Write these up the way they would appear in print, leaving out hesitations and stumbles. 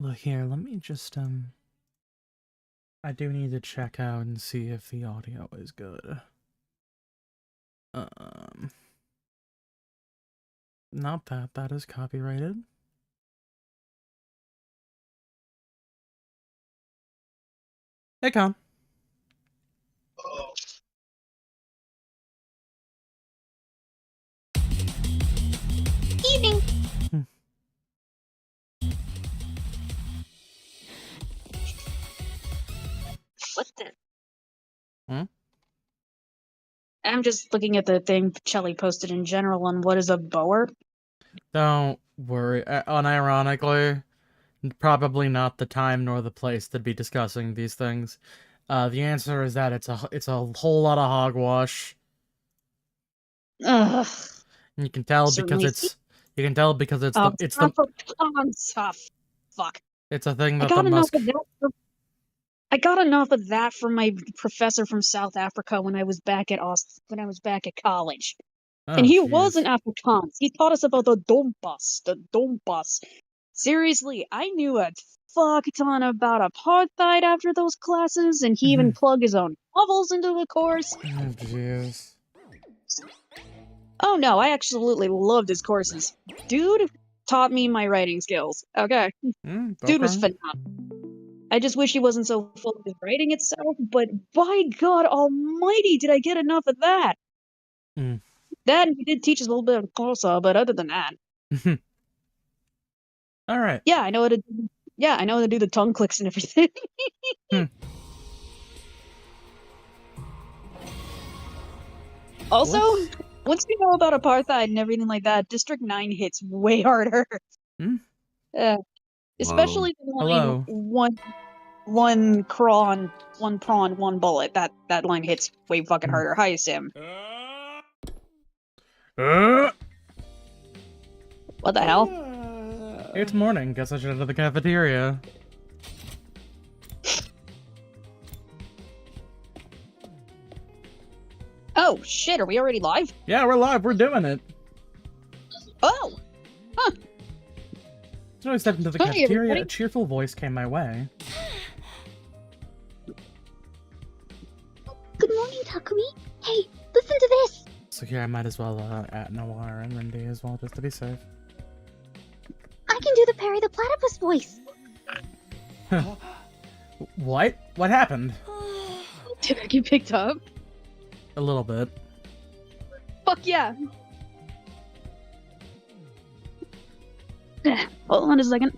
Look here, let me just, I do need to check out and see if the audio is good. Not that is copyrighted. Hey, Con. Evening. What's that? I'm just looking at the thing Chelly posted in general on what is a bower. Don't worry. Unironically, probably not the time nor the place to be discussing these things. The answer is that it's a whole lot of hogwash. Ugh. And you can tell Certainly because it's fuck. It's a thing that I got the enough Musk. of that. I got enough of that from my professor from South Africa when I was back at college. Oh, and he geez. was an Afrikaans. He taught us about the dompas. Seriously, I knew a fuck ton about apartheid after those classes, and he even plugged his own novels into the course. Oh, jeez. Oh no, I absolutely loved his courses. Dude taught me my writing skills. Okay. Dude was phenomenal. I just wish he wasn't so full of his writing itself, but by God almighty, did I get enough of that? That, and he did teach us a little bit of Xhosa, but other than that. All right. Yeah, I know how to do the tongue clicks and everything. Also, once you know about apartheid and everything like that, District 9 hits way harder. Especially the line one prawn, one bullet. That line hits way fucking harder. Hi, Sim. What the hell? It's morning. Guess I should head to the cafeteria. Oh shit! Are we already live? Yeah, we're live. We're doing it. Oh. Huh. So I stepped into the cafeteria. A cheerful voice came my way. Good morning, Takumi. Hey, listen to this. So here I might as well at Noir and Rindy as well, just to be safe. I can do the Perry the Platypus voice. What? What happened? Did I get picked up? A little bit. Fuck yeah. Hold on a second.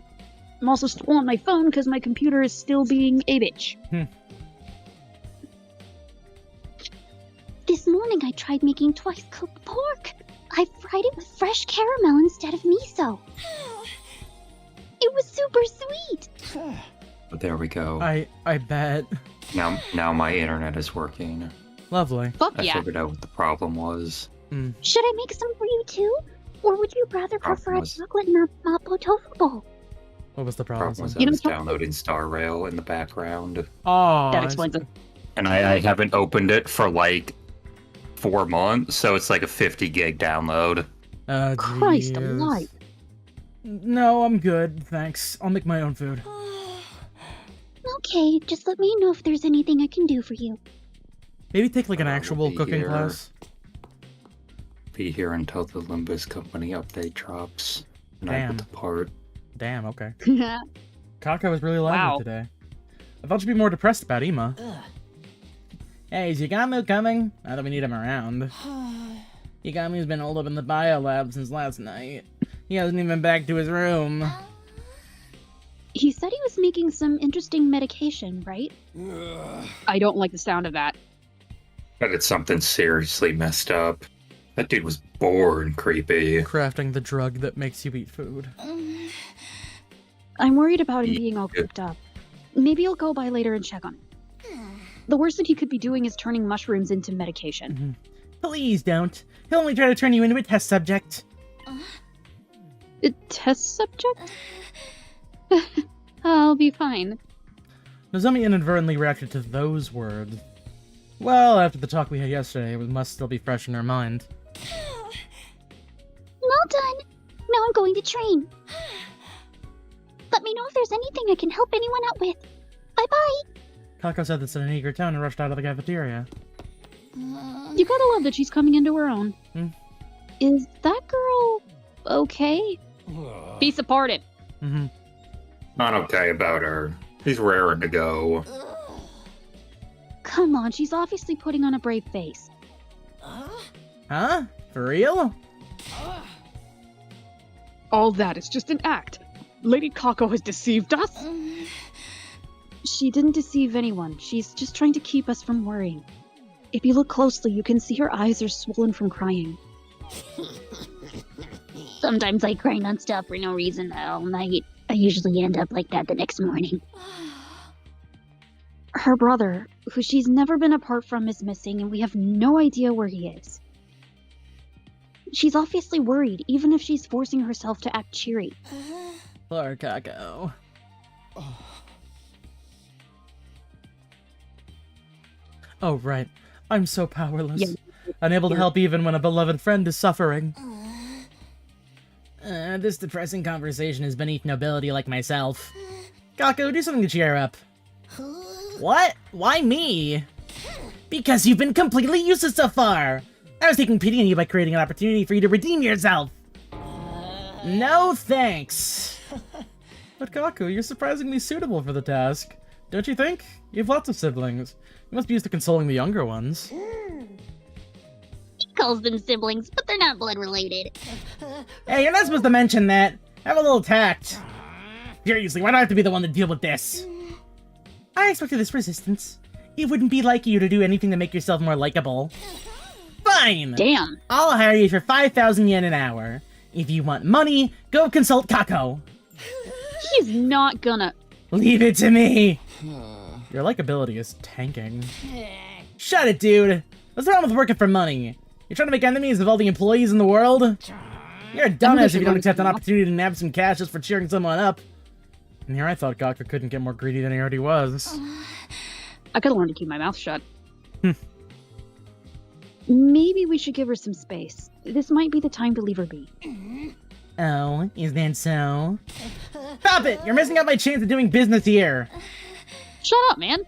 I'm also still on my phone because my computer is still being a bitch. This morning I tried making twice cooked pork. I fried it with fresh caramel instead of miso. It was super sweet. But there we go. I bet. Now my internet is working. Lovely. Fuck yeah. I figured out what the problem was. Should I make some for you too? Or would you rather prefer a chocolate mapo tofu bowl? What was the problem? I was downloading Star Rail in the background. Oh, that explains it. And I haven't opened it for like 4 months, so it's like a 50 gig download. Christ alive. No, I'm good, thanks. I'll make my own food. Okay, just let me know if there's anything I can do for you. Maybe take like an actual cooking class. Be here until the Limbus Company update drops. And I put the part. Damn, okay. Kaka was really lively today. I thought you'd be more depressed about Ima. Hey, is Yagamu coming? Now that we need him around. Yagamu's been holed up in the biolab since last night. He hasn't even been back to his room. He said he was making some interesting medication, right? I don't like the sound of that. But it's something seriously messed up. That dude was born creepy. Crafting the drug that makes you eat food. I'm worried about him being all cooped up. Maybe I'll go by later and check on him. The worst that he could be doing is turning mushrooms into medication. Please don't. He'll only try to turn you into a test subject. A test subject? I'll be fine. Nozomi inadvertently reacted to those words. Well, after the talk we had yesterday, it must still be fresh in her mind. Well done. Now I'm going to train. But let me know if there's anything I can help anyone out with. Bye-bye. Kako said this in an eager tone and rushed out of the cafeteria. You gotta love that she's coming into her own. Is that girl okay? Be supported. Not okay about her. She's raring to go. Come on, she's obviously putting on a brave face. Huh? For real? All that is just an act. Lady Kako has deceived us. She didn't deceive anyone. She's just trying to keep us from worrying. If you look closely, you can see her eyes are swollen from crying. Sometimes I cry nonstop for no reason all night. I usually end up like that the next morning. Her brother, who she's never been apart from, is missing, and we have no idea where he is. She's obviously worried, even if she's forcing herself to act cheery. Poor Kako. Oh, right. I'm so powerless. Yeah. Unable to help even when a beloved friend is suffering. This depressing conversation is beneath nobility like myself. Kako, do something to cheer up. What? Why me? Because you've been completely useless so far! I was taking pity on you by creating an opportunity for you to redeem yourself! No thanks! But Kako, you're surprisingly suitable for the task. Don't you think? You have lots of siblings. You must be used to consoling the younger ones. He calls them siblings, but they're not blood related. Hey, you're not supposed to mention that! Have a little tact! Seriously, why do I have to be the one to deal with this? I expected this resistance. It wouldn't be like you to do anything to make yourself more likable. Fine! Damn. I'll hire you for 5,000 yen an hour. If you want money, go consult Kako. He's not gonna... Leave it to me! Your likability is tanking. Shut it, dude! What's wrong with working for money? You're trying to make enemies of all the employees in the world? You're a dumbass if you don't accept an opportunity to nab some cash just for cheering someone up. And here I thought Kako couldn't get more greedy than he already was. I could've learned to keep my mouth shut. Maybe we should give her some space. This might be the time to leave her be. Oh, is that so? Stop it! You're missing out my chance of doing business here! Shut up, man!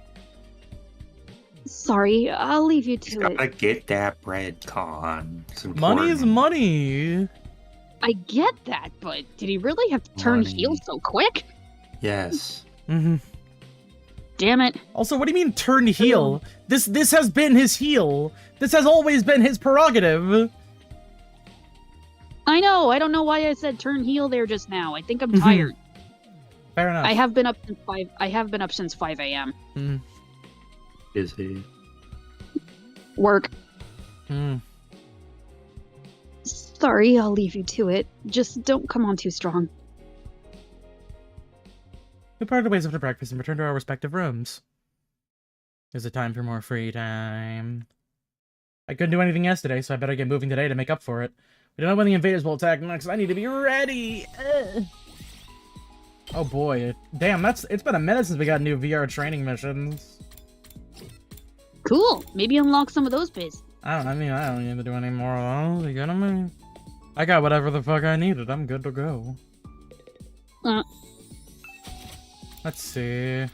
Sorry, I'll leave you to it. Gotta get that bread, Con. Money is money! I get that, but did he really have to turn heel so quick? Yes. Damn it. Also, what do you mean turn heel? This has been his heel. This has always been his prerogative. I know. I don't know why I said turn heel there just now. I think I'm tired. Fair enough. I have been up since 5 a.m. Is he? Work. Hmm. Sorry, I'll leave you to it. Just don't come on too strong. We parted ways after breakfast and returned to our respective rooms. Is it time for more free time? I couldn't do anything yesterday, so I better get moving today to make up for it. We don't know when the invaders will attack next. I need to be ready. Oh boy, damn! It's been a minute since we got new VR training missions. Cool. Maybe unlock some of those biz. I don't need to do any more of those. You kidding me? I got whatever the fuck I needed. I'm good to go. Let's see.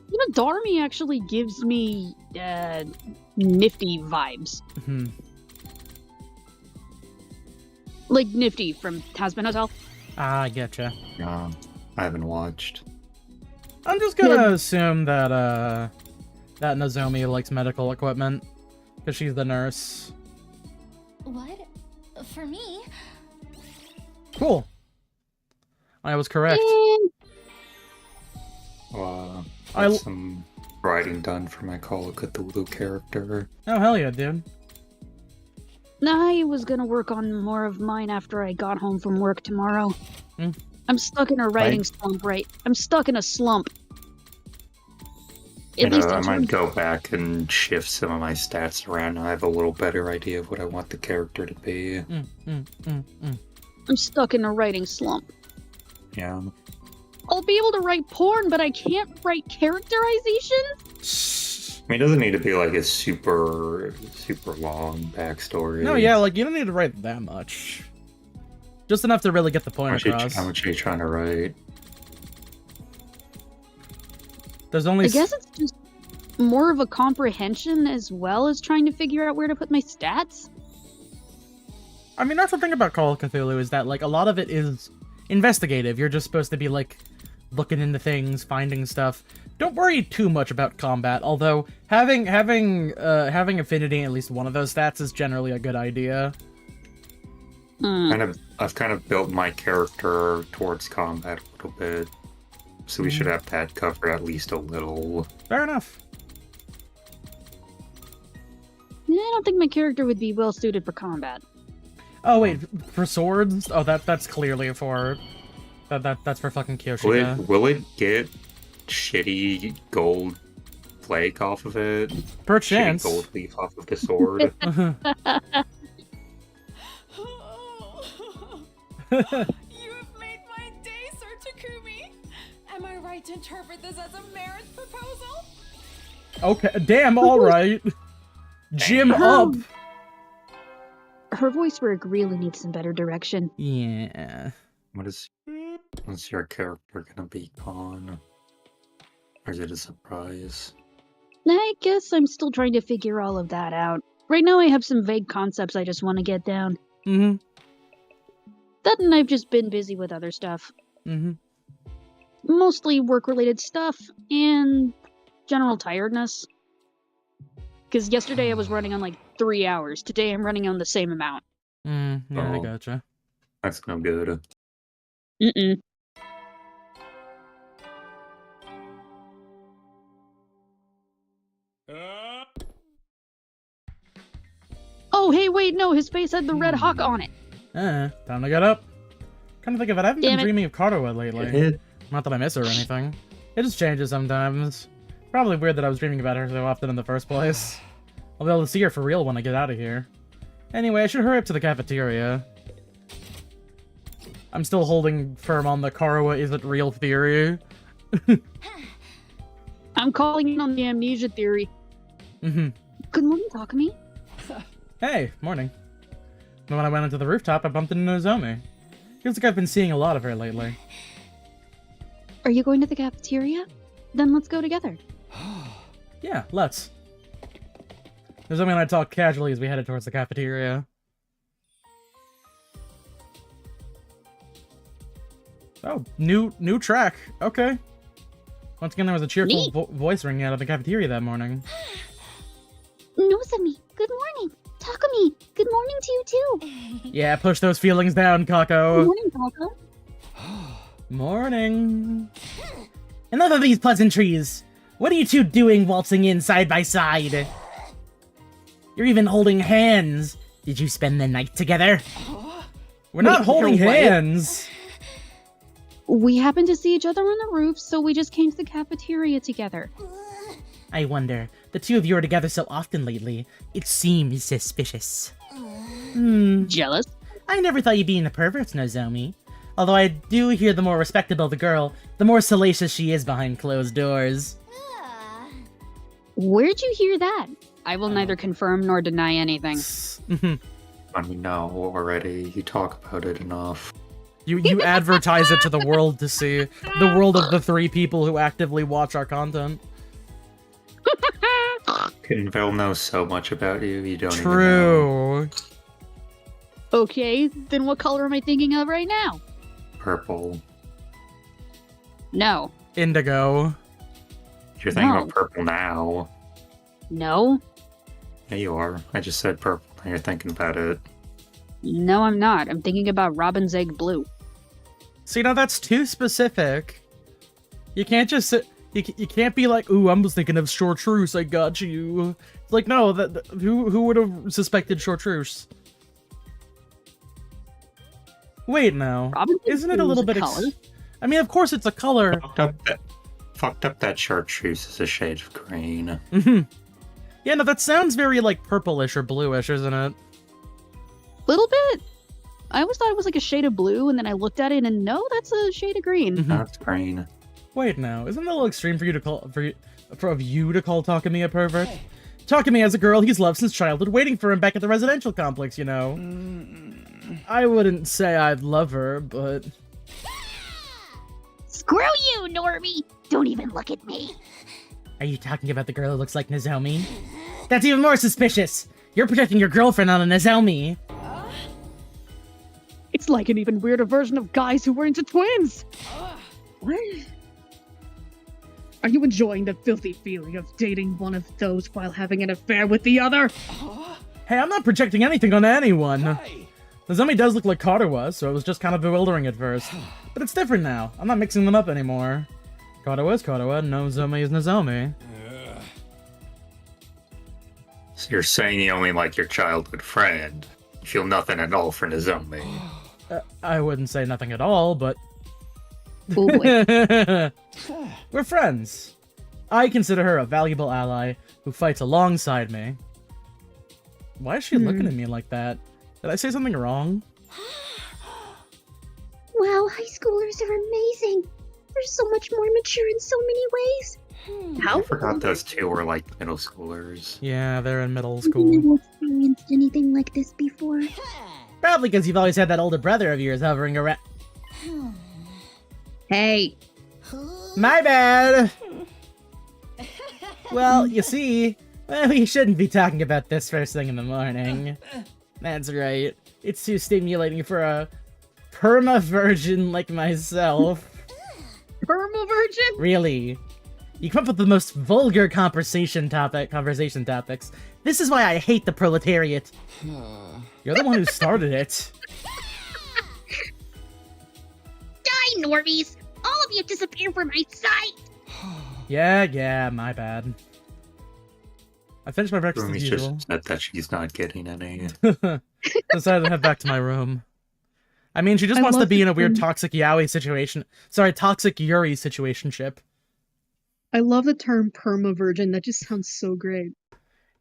You know, Darmy actually gives me Nifty vibes. Like Nifty from Hazbin Hotel. Ah, I getcha. I haven't watched. I'm just gonna assume that that Nozomi likes medical equipment because she's the nurse. What? For me? Cool. I was correct. I got some writing done for my Call of Cthulhu character. Oh, hell yeah, dude. I was gonna work on more of mine after I got home from work tomorrow. I'm stuck in a writing slump, I'm stuck in a slump. At least I might go back and shift some of my stats around. I have a little better idea of what I want the character to be. I'm stuck in a writing slump. Yeah. I'll be able to write porn, but I can't write characterizations? I mean, it doesn't need to be like a super long backstory. No, yeah, like you don't need to write that much. Just enough to really get the point across. How much are you trying to write? There's only. I guess it's just more of a comprehension as well as trying to figure out where to put my stats. I mean, that's the thing about Call of Cthulhu is that like a lot of it is investigative. You're just supposed to be like looking into things, finding stuff. Don't worry too much about combat, although having affinity in at least one of those stats is generally a good idea. I've kind of built my character towards combat a little bit, so we should have that covered at least a little. Fair enough. I don't think my character would be well suited for combat. Oh wait, for swords? Oh, that's clearly for that's for fucking Kyoshida. Will it get shitty gold flake off of it? Perchance. Shitty gold leaf off of the sword. You have made my day, Sir Takumi. Am I right to interpret this as a marriage proposal? Okay, damn, alright. Jim up! Her voice work really needs some better direction. Yeah. What's your character gonna be, Con? Or is it a surprise? I guess I'm still trying to figure all of that out. Right now I have some vague concepts I just want to get down. Mm-hmm. That and I've just been busy with other stuff. Mm-hmm. Mostly work-related stuff, and general tiredness. Because yesterday I was running on like 3 hours. Today I'm running on the same amount. Yeah, I Oh. gotcha. That's no good. Mm-mm. Oh, hey, wait, no, his face had the red hawk on it. Time to get up. Kind of think of it, I haven't Damn been it. dreaming of Karuha lately. Not that I miss her or anything. It just changes sometimes. Probably weird that I was dreaming about her so often in the first place. I'll be able to see her for real when I get out of here. Anyway, I should hurry up to the cafeteria. I'm still holding firm on the Karuha isn't real theory. I'm calling in on the amnesia theory. Mm-hmm. Good morning, Takumi. Hey, morning. When I went into the rooftop, I bumped into Nozomi. Feels like I've been seeing a lot of her lately. Are you going to the cafeteria? Then let's go together. Yeah, let's. Nozomi and I talked casually as we headed towards the cafeteria. Oh, new track. Okay. Once again, there was a cheerful voice ringing out of the cafeteria that morning. Nozomi, good morning. Takumi, good morning to you too. Yeah, push those feelings down, Kako. Good morning, Kako. Morning. Enough of these pleasantries. What are you two doing waltzing in side by side? You're even holding hands. Did you spend the night together? We're not holding hands. We happened to see each other on the roof, so we just came to the cafeteria together. I wonder, the two of you are together so often lately. It seems suspicious. Jealous? I never thought you'd be into perverts, Nozomi. Although I do hear the more respectable the girl, the more salacious she is behind closed doors. Where'd you hear that? I will neither confirm nor deny anything. I mean, no, already. You talk about it enough. You advertise it to the world to see. The world of the 3 people who actively watch our content. They'll know so much about you, you don't even know. True. Okay, then what color am I thinking of right now? Purple. No. Indigo. You're thinking No. about purple now. No? Yeah, you are. I just said purple, now you're thinking about it. No, I'm not. I'm thinking about Robin's Egg Blue. See, now that's too specific. You can't just sit... You can't be like, ooh, I'm just thinking of chartreuse, I got you. It's like, no, who would have suspected chartreuse? Wait, now. Robin's Egg Isn't it a Blue little is bit... color. I mean, of course it's a color. Fucked up that chartreuse is a shade of green. Yeah, no, that sounds very, like, purplish or bluish, isn't it? Little bit. I always thought it was like a shade of blue, and then I looked at it, and no, that's a shade of green. That's green. Wait, now, isn't that a little extreme for you to of you to call Takumi a pervert. Takumi has a girl he's loved since childhood waiting for him back at the residential complex, you know. I wouldn't say I'd love her, but... Screw you, Normie! Don't even look at me. Are you talking about the girl who looks like Nozomi? That's even more suspicious! You're protecting your girlfriend on a Nozomi! It's like an even weirder version of guys who were into twins! What? Are you enjoying the filthy feeling of dating one of those while having an affair with the other? Hey, I'm not projecting anything on anyone! Hey. Nozomi does look like Karuwa, so it was just kind of bewildering at first. But it's different now. I'm not mixing them up anymore. Karuwa is Karuwa, Nozomi is Nozomi. So you're saying you only like your childhood friend. You feel nothing at all for Nozomi. I wouldn't say nothing at all, but... Oh boy. We're friends. I consider her a valuable ally who fights alongside me. Why is she looking at me like that? Did I say something wrong? Wow, high schoolers are amazing. They're so much more mature in so many ways. How? I forgot those two were like middle schoolers. Yeah, they're in middle I've school. never experienced anything like this before. Probably because you've always had that older brother of yours hovering around. Hey. My bad! Well, you see, we shouldn't be talking about this first thing in the morning. That's right. It's too stimulating for a perma-virgin like myself. Perma-virgin? Really. You come up with the most vulgar conversation topics. This is why I hate the proletariat. You're the one who started it. Die, Normies! All of you disappear from my sight! Yeah, my bad. I finished my breakfast as Rumi's usual. just said that she's not getting any. Decided to head back to my room. I mean, she just wants to be in a weird toxic yaoi situation. Sorry, toxic Yuri situationship. I love the term perma-virgin. That just sounds so great.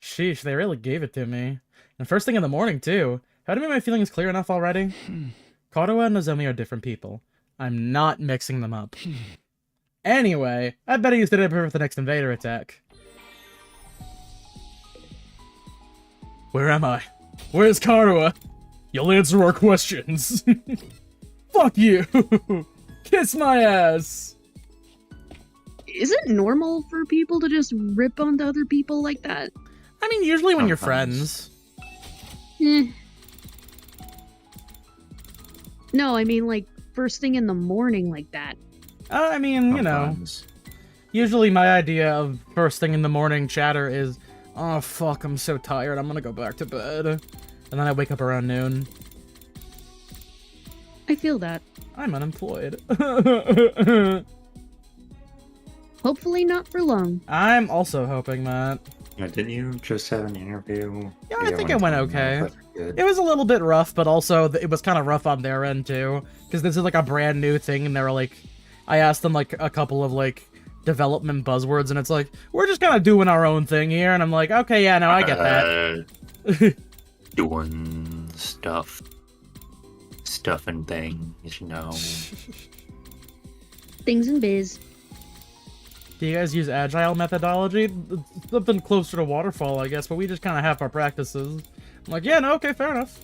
Sheesh, they really gave it to me. And first thing in the morning, too. Haven't made my feelings clear enough already? Karuwa and Nozomi are different people. I'm not mixing them up. Anyway, I better use the day for the next invader attack. Where am I? Where's Karuwa? You'll answer our questions. Fuck you! Kiss my ass! Is it normal for people to just rip onto other people like that? I mean, usually when you're friends. No, I mean, like, first thing in the morning like that. I mean, you know. Usually my idea of first thing in the morning chatter is, oh fuck, I'm so tired, I'm gonna go back to bed. And then I wake up around noon. I feel that. I'm unemployed. Hopefully not for long. I'm also hoping that. Yeah, didn't you just have an interview? Yeah, I think it went okay. It was a little bit rough, but also it was kind of rough on their end too. Because this is like a brand new thing, and they were like, I asked them like a couple of like development buzzwords, and it's like, we're just kind of doing our own thing here, and I'm like, okay, yeah, no, I get that. Doing stuff. Stuff and things, you know. Things in biz. Do you guys use agile methodology? Something closer to waterfall, I guess, but we just kind of have our practices. I'm like, yeah, no, okay, fair enough.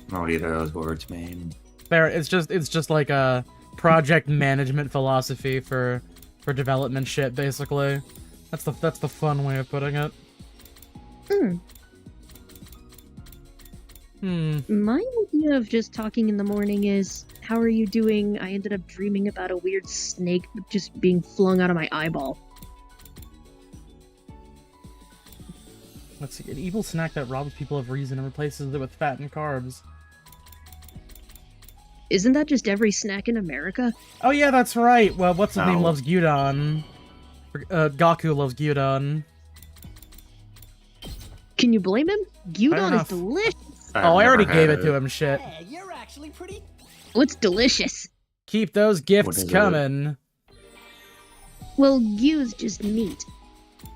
What either of those words mean? Fair. It's just like a project management philosophy for development shit, basically. That's the fun way of putting it. My idea of just talking in the morning is, how are you doing? I ended up dreaming about a weird snake just being flung out of my eyeball. Let's see. An evil snack that robs people of reason and replaces it with fat and carbs. Isn't that just every snack in America? Oh yeah, that's right. Well, what's his name loves gyudon. Gaku loves gyudon. Can you blame him? Gyudon is delicious. I already gave it to him, shit. Hey, you're actually pretty... What's delicious? Keep those gifts coming. Well, gyu is just meat.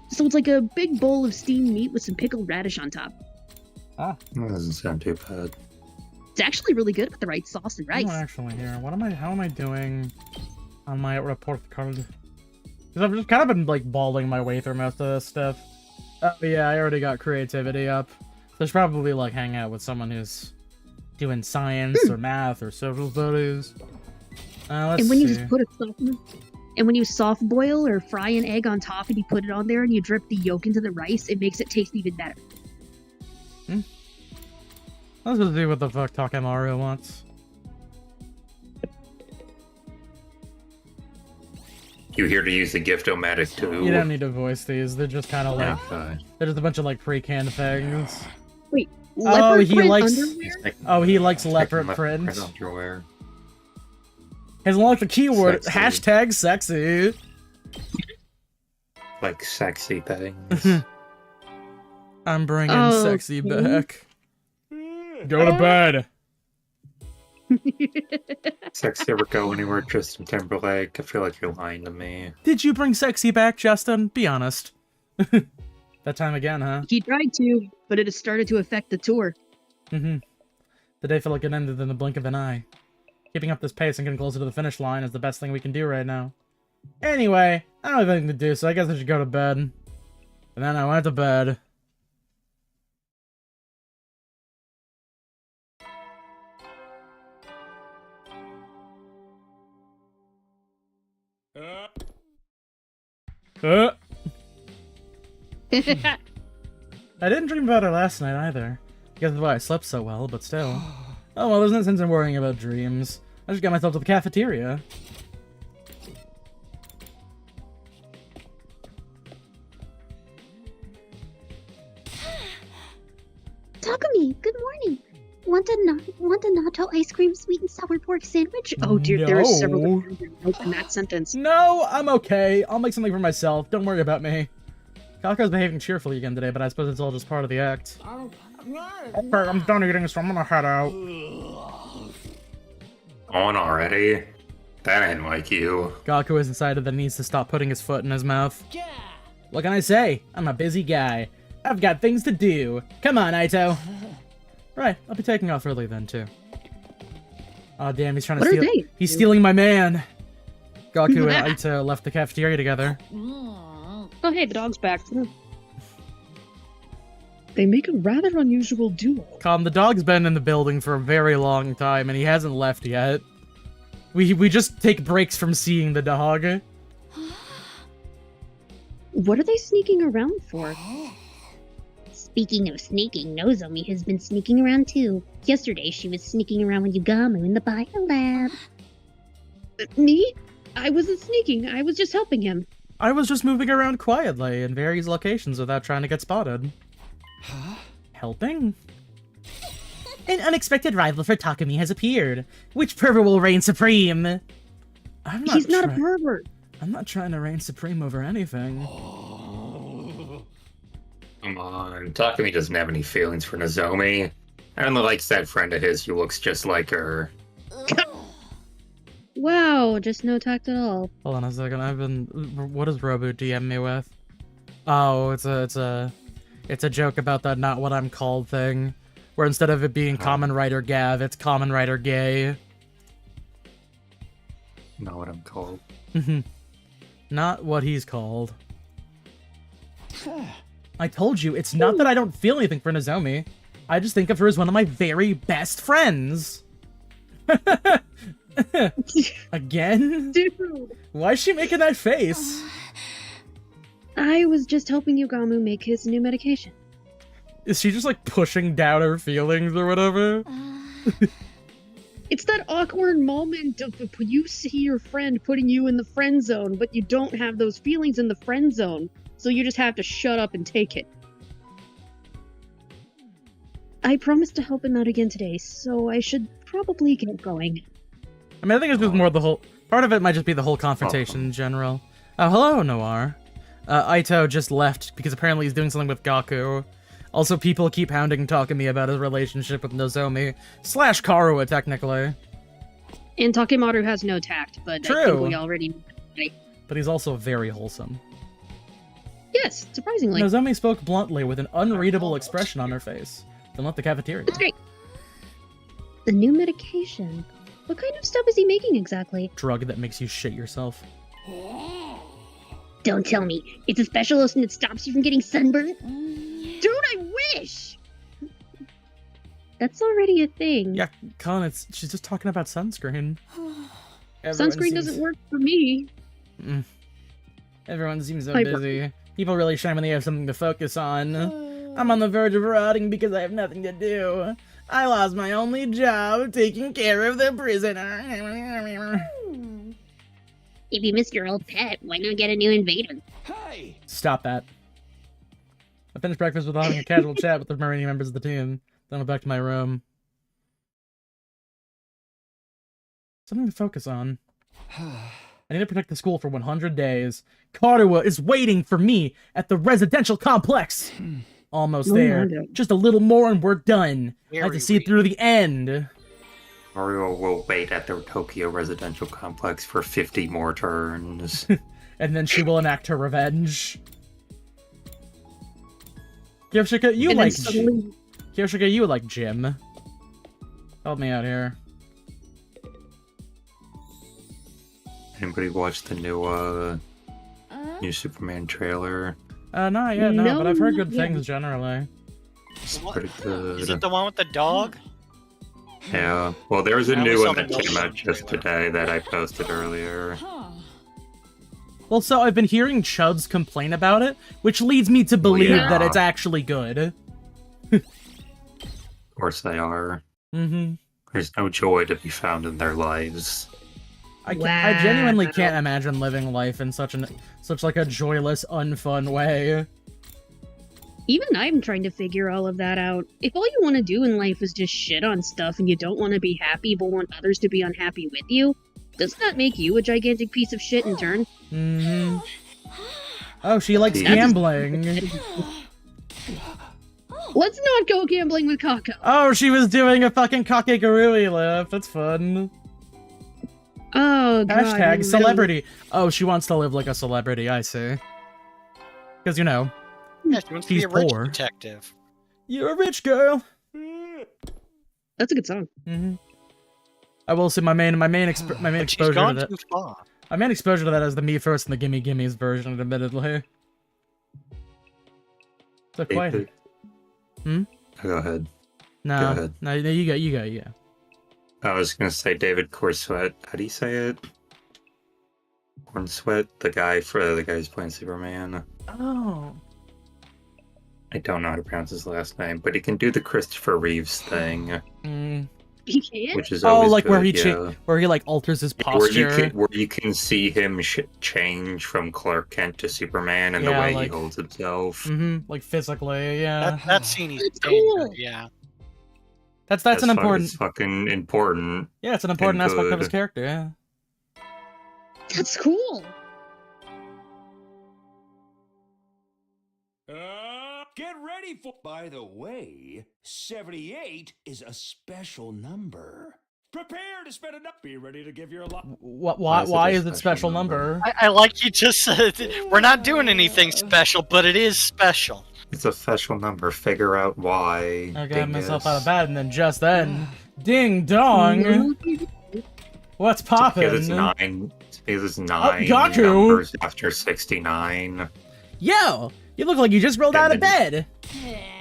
So it's like a big bowl of steamed meat with some pickled radish on top. Ah. That doesn't sound too bad. It's actually really good with the right sauce and rice. I'm actually here. How am I doing on my report card? Because I've just kind of been, like, balling my way through most of this stuff. Oh, yeah, I already got creativity up. So I should probably, like, hang out with someone who's doing science or math or social studies. Let's And when you see. just put a and when you soft boil or fry an egg on top and you put it on there and you drip the yolk into the rice, it makes it taste even better. Let's just do what the fuck Takemaru wants. You here to use the gift-o-matic too? You don't need to voice these. They're just kind of like... Okay. They're just a bunch of, like, pre-canned things. Wait, Oh, leopard he print likes... underwear? Oh, he likes leopard print print. underwear. Has unlocked the keyword, Sexy. hashtag sexy. Like sexy things. I'm bringing Oh, sexy okay. back. Go to bed. Sexy ever go anywhere, Justin Timberlake? I feel like you're lying to me. Did you bring sexy back, Justin? Be honest. That time again, huh? He tried to, but it has started to affect the tour. The day felt like it ended in the blink of an eye. Keeping up this pace and getting closer to the finish line is the best thing we can do right now. Anyway, I don't have anything to do, so I guess I should go to bed. And then I went to bed. I didn't dream about her last night either. I guess that's why I slept so well, but still. Oh well, there's no sense in worrying about dreams. I just got myself to the cafeteria. Takumi, good morning. Want a natto ice cream sweet and sour pork sandwich? Oh dear, there are several No. different notes in that sentence. No, I'm okay. I'll make something for myself. Don't worry about me. Kaka's behaving cheerfully again today, but I suppose it's all just part of the act. Okay, I'm done eating, so I'm gonna head out. On already? That ain't like you. Gaku has decided that he needs to stop putting his foot in his mouth. What can I say? I'm a busy guy. I've got things to do. Come on, Aito. Right, I'll be taking off early then, too. Oh damn, he's trying to What are steal- they? He's stealing my man! Gaku and Aito left the cafeteria together. Oh hey, the dog's back. They make a rather unusual duo. Calm, the dog's been in the building for a very long time, and he hasn't left yet. We just take breaks from seeing the dog. What are they sneaking around for? Speaking of sneaking, Nozomi has been sneaking around too. Yesterday, she was sneaking around with Yugamu in the biolab. Me? I wasn't sneaking. I was just helping him. I was just moving around quietly in various locations without trying to get spotted. Helping? An unexpected rival for Takumi has appeared. Which pervert will reign supreme? He's not a pervert. I'm not trying to reign supreme over anything. Come on, Takumi doesn't have any feelings for Nozomi. I only likes that friend of his who looks just like her. Wow, just no tact at all. Hold on a second. What does Robu DM me with? Oh, it's a joke about that not what I'm called thing, where instead of it being Common Writer Gav, it's Common Writer Gay. Not what I'm called. Not what he's called. I told you, it's not that I don't feel anything for Nozomi. I just think of her as one of my very best friends. Again? Dude, Why is she making that face? I was just helping Yugamu make his new medication. Is she just like pushing down her feelings or whatever? It's that awkward moment of you see your friend putting you in the friend zone, but you don't have those feelings in the friend zone, so you just have to shut up and take it. I promised to help him out again today, so I should probably get going. I mean, I think it's just more the whole... Part of it might just be the whole confrontation in general. Oh, hello, Noir. Aito just left because apparently he's doing something with Gaku. Also, people keep hounding Takumi about his relationship with Nozomi. / Karua, technically. And Takemaru has no tact, but I True. think we already know that. But he's also very wholesome. Yes, surprisingly. Nozomi spoke bluntly with an unreadable expression on her face. Then left the cafeteria. That's great. The new medication. What kind of stuff is he making exactly? Drug that makes you shit yourself. Don't tell me. It's a special lotion that stops you from getting sunburned? Dude, I wish! That's already a thing. Yeah, Colin, she's just talking about sunscreen. Sunscreen doesn't work for me. Everyone seems so busy. People really shine when they have something to focus on. I'm on the verge of rotting because I have nothing to do. I lost my only job, taking care of the prisoner. If you miss your old pet, why not get a new invader? Hey! Stop that. I finished breakfast without having a casual chat with the remaining members of the team. Then I went back to my room. Something to focus on. I need to protect the school for 100 days. Karuwa is waiting for me at the residential complex. Almost there. Just a little more and we're done. I have to see it through the end. Mario will wait at the Tokyo residential complex for 50 more turns. And then she will enact her revenge. Kyoshika, you like Kyoshika, you like Jim. Help me out here. Anybody watch the new Superman trailer? Not yet, no, but I've heard good things generally. It's pretty good. Is it the one with the dog? Yeah. Well, there was a new one that came out just today that I posted earlier. Well, so I've been hearing Chuds complain about it, which leads me to believe that it's actually good. Of course they are. There's no joy to be found in their lives. I genuinely can't imagine living life in such like a joyless, unfun way. Even I'm trying to figure all of that out. If all you want to do in life is just shit on stuff and you don't want to be happy but want others to be unhappy with you, doesn't that make you a gigantic piece of shit in turn? Oh, she likes gambling. Let's not go gambling with Kako. Oh, she was doing a fucking Kakegurui lift. That's fun. Oh, God. Hashtag celebrity. Oh, she wants to live like a celebrity, I see. Because, you know, yeah, she wants to be a rich detective. You're a rich girl. That's a good song. I will say my main exposure to that. Too far. My main exposure to that is the Me First and the Gimme Gimmes version, admittedly. So quiet. Go ahead. No, go ahead. No, you go. I was gonna say David Cornsweet. How do you say it? Cornsweet, the guy who's playing Superman. Oh. I don't know how to pronounce his last name, but he can do the Christopher Reeves thing. He can? Which is always like good, where he like alters his posture. Where you can see him change from Clark Kent to Superman and the way he holds himself. Like physically, yeah. That scene is cool. Yeah. That's an important. It's fucking important. Yeah, it's an important aspect of his character. Yeah. That's cool. Get ready for... By the way, 78 is a special number. Prepare to spend enough. Be ready to give your lot. Why is it special number? I like you just said, we're not doing anything special, but it is special. It's a special number. Figure out why. I got myself out of bed, and then just then, ding dong. What's poppin'? Because it's nine numbers after 69. Yo, you look like you just rolled out of bed.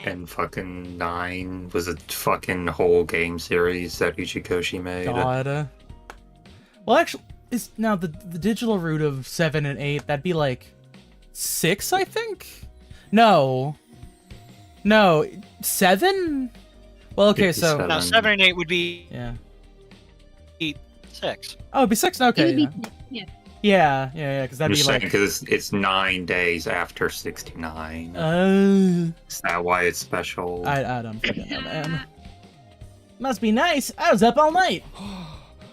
And fucking 9 was a fucking whole game series that Ichikoshi made. God. Well, actually, is now the digital root of 7 and 8? That'd be like 6, I think. No, 7. Well, okay, so now 7 and 8 would be 6. Oh, it'd be 6. Okay. Yeah, because that'd be like... because it's 9 days after 69. Is that why it's special? I don't fucking know, man. Must be nice. I was up all night.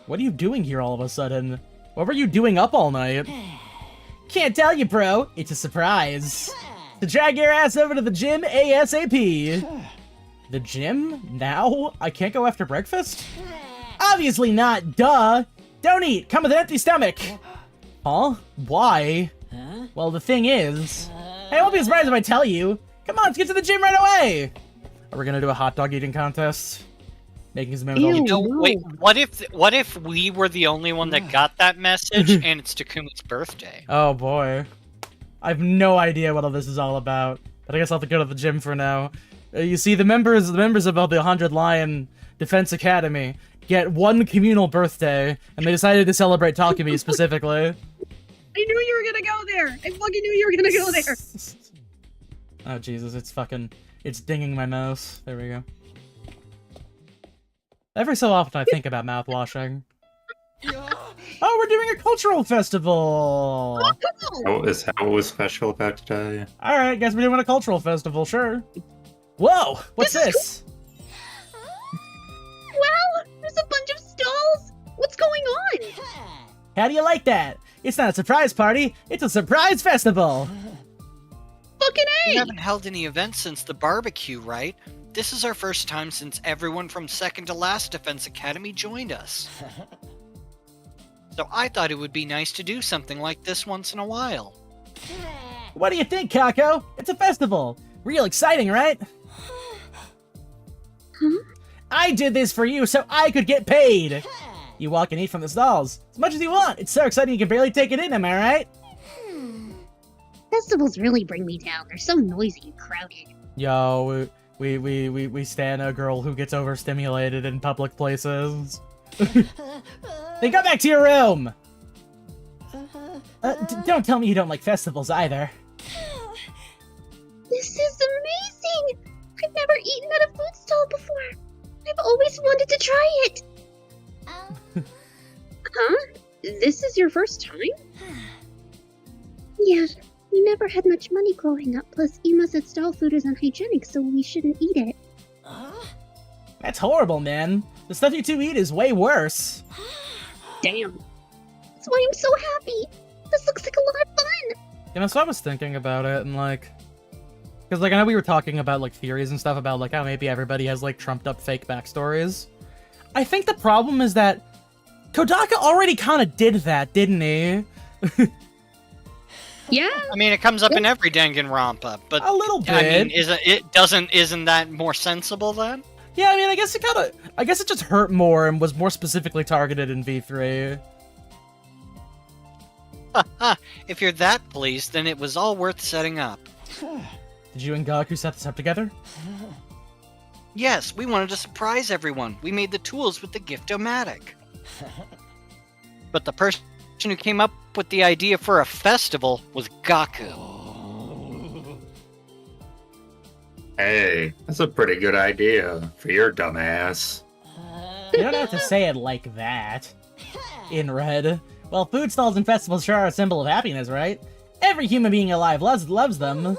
What are you doing here all of a sudden? What were you doing up all night? Can't tell you, bro. It's a surprise. To drag your ass over to the gym ASAP. The gym? Now? I can't go after breakfast? Obviously not, duh. Don't eat. Come with an empty stomach. Huh? Why? Well, the thing is... I won't be surprised if I tell you. Come on, let's get to the gym right away! Are we gonna do a hot dog eating contest? Making some wait, what if we were the only one that got that message and it's Takuma's birthday? Oh boy. I have no idea what all this is all about, but I guess I'll have to go to the gym for now. You see, the members of the 100 Lion Defense Academy get one communal birthday, and they decided to celebrate Takumi specifically. I knew you were gonna go there! I fucking knew you were gonna go there! Oh, Jesus, it's dinging my mouse. There we go. Every so often I think about mouthwashing. Oh, we're doing a cultural festival! How was special about today? Alright, guess we're doing a cultural festival, sure. Whoa! What's this? Wow, there's a bunch of stalls. What's going on? How do you like that? It's not a surprise party, it's a surprise festival! Fucking We A! haven't held any events since the barbecue, right? This is our first time since everyone from second to last Defense Academy joined us. So I thought it would be nice to do something like this once in a while. What do you think, Kako? It's a festival! Real exciting, right? Huh? I did this for you so I could get paid! You walk and eat from the stalls. As much as you want! It's so exciting you can barely take it in, am I right? Festivals really bring me down. They're so noisy and crowded. Yo, we stand a girl who gets overstimulated in public places. Then go back to your room! Don't tell me you don't like festivals either. This is amazing! I've never eaten at a food stall before. I've always wanted to try it. Huh? This is your first time? Yeah, we never had much money growing up. Plus, Ima said stall food is unhygienic, so we shouldn't eat it. That's horrible, man. The stuff you two eat is way worse. Damn. That's why I'm so happy. This looks like a lot of fun. You know, so I was thinking about it, and like... Because, like, I know we were talking about, like, theories and stuff about, like, how maybe everybody has, like, trumped-up fake backstories. I think the problem is that Kodaka already kind of did that, didn't he? Yeah. I mean, it comes up in every Danganronpa, but A little bit. I mean, isn't that more sensible then? Yeah, I mean, I guess it just hurt more and was more specifically targeted in V3. If you're that pleased, then it was all worth setting up. Did you and Gaku set this up together? Yes, we wanted to surprise everyone. We made the tools with the Gift-O-Matic. But the person who came up with the idea for a festival was Gaku. Hey, that's a pretty good idea for your dumbass. You don't have to say it like that. In red. Well, food stalls and festivals sure are a symbol of happiness, right? Every human being alive loves them.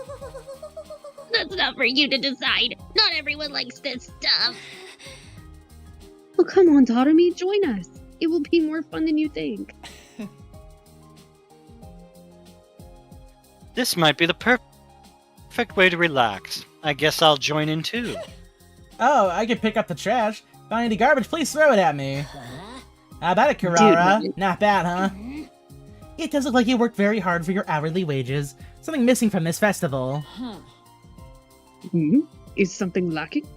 That's not for you to decide. Not everyone likes this stuff. Oh, come on, Totemi, join us. It will be more fun than you think. This might be the perfect way to relax. I guess I'll join in too. Oh, I can pick up the trash. Find any garbage, please throw it at me. How about it, Kurara? Dude. Not bad, huh? It does look like you worked very hard for your hourly wages. Something missing from this festival. Hmm? Is something lacking?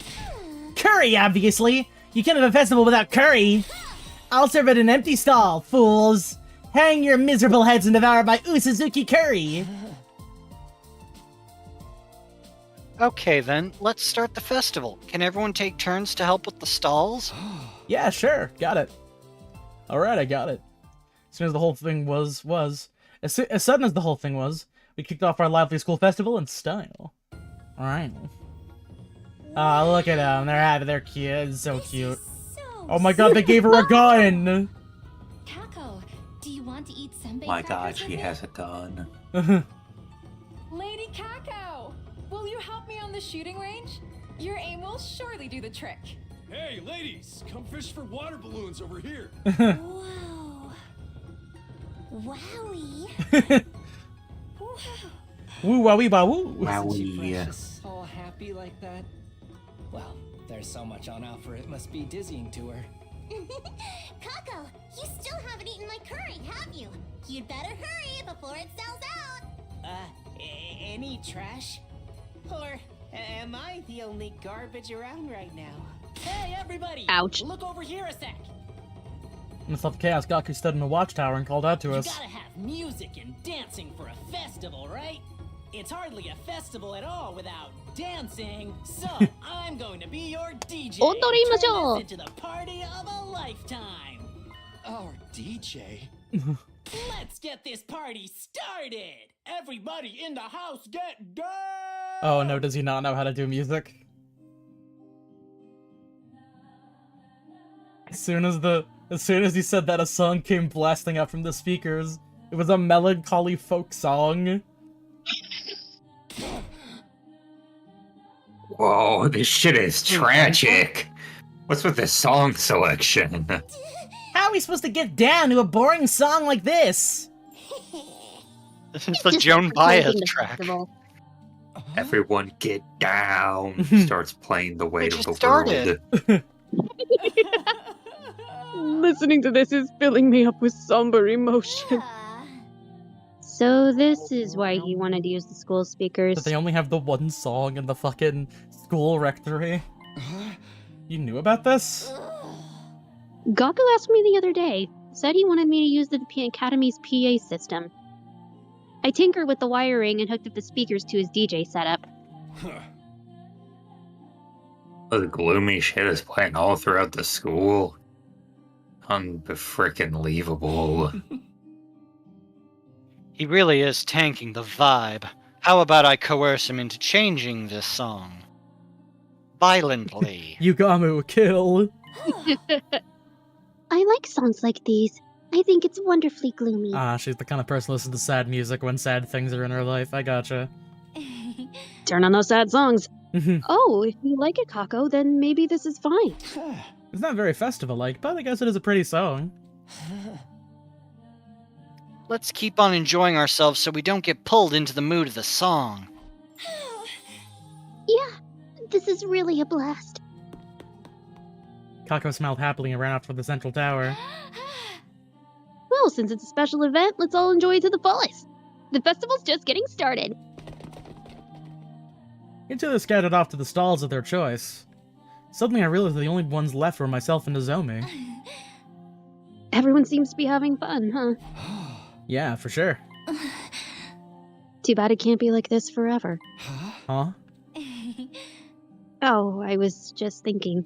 Curry, obviously! You can't have a festival without curry! I'll serve at an empty stall, fools! Hang your miserable heads and devour my Usuzuki curry! Okay then, let's start the festival. Can everyone take turns to help with the stalls? Yeah, sure, got it. Alright, I got it. As soon as the whole thing was. As sudden as the whole thing was, we kicked off our lively school festival in style. Alright. Oh, look at them. They're happy. They're cute. It's so cute. Oh my god, they gave her a gun! Kako, do you want to eat senbei My crackers god, with she me? has a gun. Lady Kako, will you help me on the shooting range? Your aim will surely do the trick. Hey, ladies, come fish for water balloons over here. Whoa. Wowie. Whoa. Woo wowie ba woo! Isn't she Wowie. precious? All happy like that? Well, there's so much on offer, it must be dizzying to her. Kako, you still haven't eaten my curry, have you? You'd better hurry before it sells out. Any trash? Or am I the only garbage around right now? Hey, everybody! Ouch. Look over here a sec! In the stuff of chaos, Gaku stood in a watchtower and called out to us. You gotta have music and dancing for a festival, right? It's hardly a festival at all without dancing. So I'm going to be your DJ. Turn this into the party of a lifetime. Our DJ? Let's get this party started. Everybody in the house get down. Oh no, does he not know how to do music? As soon as he said that, a song came blasting up from the speakers. It was a melancholy folk song. Whoa, this shit is tragic. What's with this song selection? How are we supposed to get down to a boring song like this? This is the Joan Baez track. Everyone get down. Starts playing the weight of the started. world. Listening to this is filling me up with somber emotion. So this is why he wanted to use the school speakers. But they only have the one song in the fucking school rectory. You knew about this? Gaku asked me the other day. Said he wanted me to use the Academy's PA system. I tinkered with the wiring and hooked up the speakers to his DJ setup. The gloomy shit is playing all throughout the school. Unfrickin'-leavable. He really is tanking the vibe. How about I coerce him into changing this song? Violently. Yugamu, kill. I like songs like these. I think it's wonderfully gloomy. Ah, she's the kind of person who listens to sad music when sad things are in her life. I gotcha. Turn on those sad songs. Oh, if you like it, Kako, then maybe this is fine. It's not very festival-like, but I guess it is a pretty song. Let's keep on enjoying ourselves so we don't get pulled into the mood of the song. Yeah, this is really a blast. Kako smiled happily and ran out for the central tower. Well, since it's a special event, let's all enjoy it to the fullest. The festival's just getting started. You two scattered off to the stalls of their choice. Suddenly I realized the only ones left were myself and Nozomi. Everyone seems to be having fun, huh? Yeah, for sure. Too bad it can't be like this forever. Huh? Oh, I was just thinking.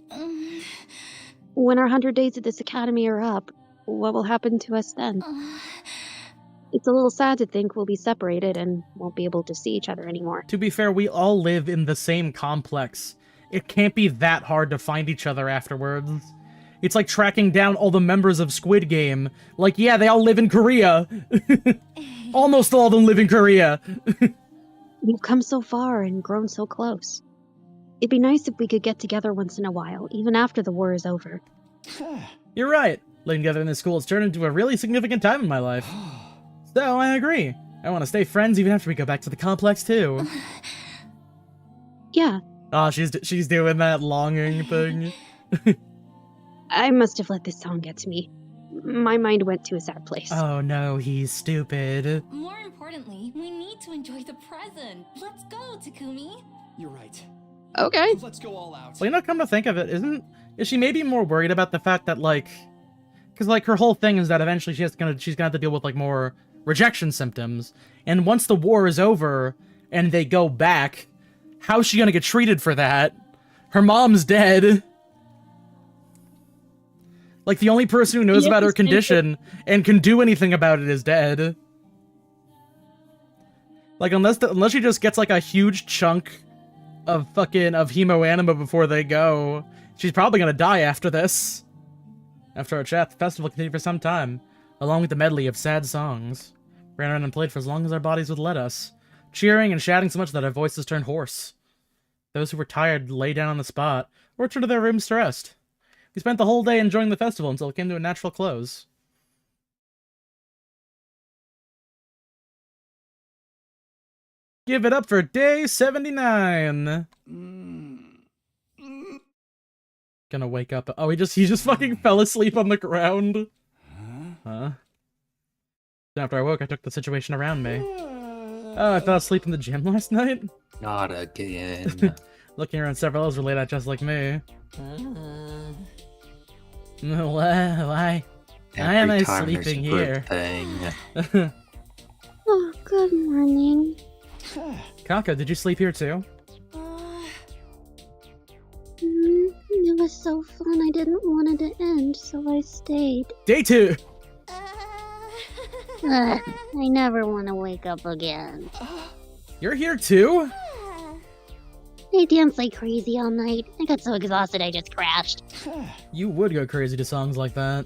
When our 100 days at this academy are up, what will happen to us then? It's a little sad to think we'll be separated and won't be able to see each other anymore. To be fair, we all live in the same complex. It can't be that hard to find each other afterwards. It's like tracking down all the members of Squid Game. Like, yeah, they all live in Korea. Almost all of them live in Korea. We've come so far and grown so close. It'd be nice if we could get together once in a while, even after the war is over. You're right. Living together in this school has turned into a really significant time in my life. So, I agree. I want to stay friends even after we go back to the complex, too. Yeah. Oh, she's doing that longing thing. I must have let this song get to me. My mind went to a sad place. Oh no, he's stupid. More importantly, we need to enjoy the present. Let's go, Takumi. You're right. Okay. Let's go all out. Well, you know, come to think of it, is she maybe more worried about the fact that, like, because, like, her whole thing is that eventually she's gonna have to deal with, like, more rejection symptoms, and once the war is over and they go back, how's she gonna get treated for that? Her mom's dead. Like, the only person who knows about her condition and can do anything about it is dead. Like, unless she just gets, like, a huge chunk of hemo anima before they go, she's probably gonna die after this. After our chat, the festival continued for some time, along with the medley of sad songs. We ran around and played for as long as our bodies would let us, cheering and shouting so much that our voices turned hoarse. Those who were tired lay down on the spot, or returned to their rooms to rest. We spent the whole day enjoying the festival until it came to a natural close. Give it up for day 79! Gonna wake up. Oh, he just fucking fell asleep on the ground. Huh? After I woke, I took the situation around me. Oh, I fell asleep in the gym last night? Not again. Looking around, several others were laid out just like me. Why? Why am I time there's sleeping a here? good thing. Oh, good morning. Kako, did you sleep here too? It was so fun, I didn't want it to end, so I stayed. Day 2! I never want to wake up again. You're here too? I danced like crazy all night. I got so exhausted I just crashed. You would go crazy to songs like that.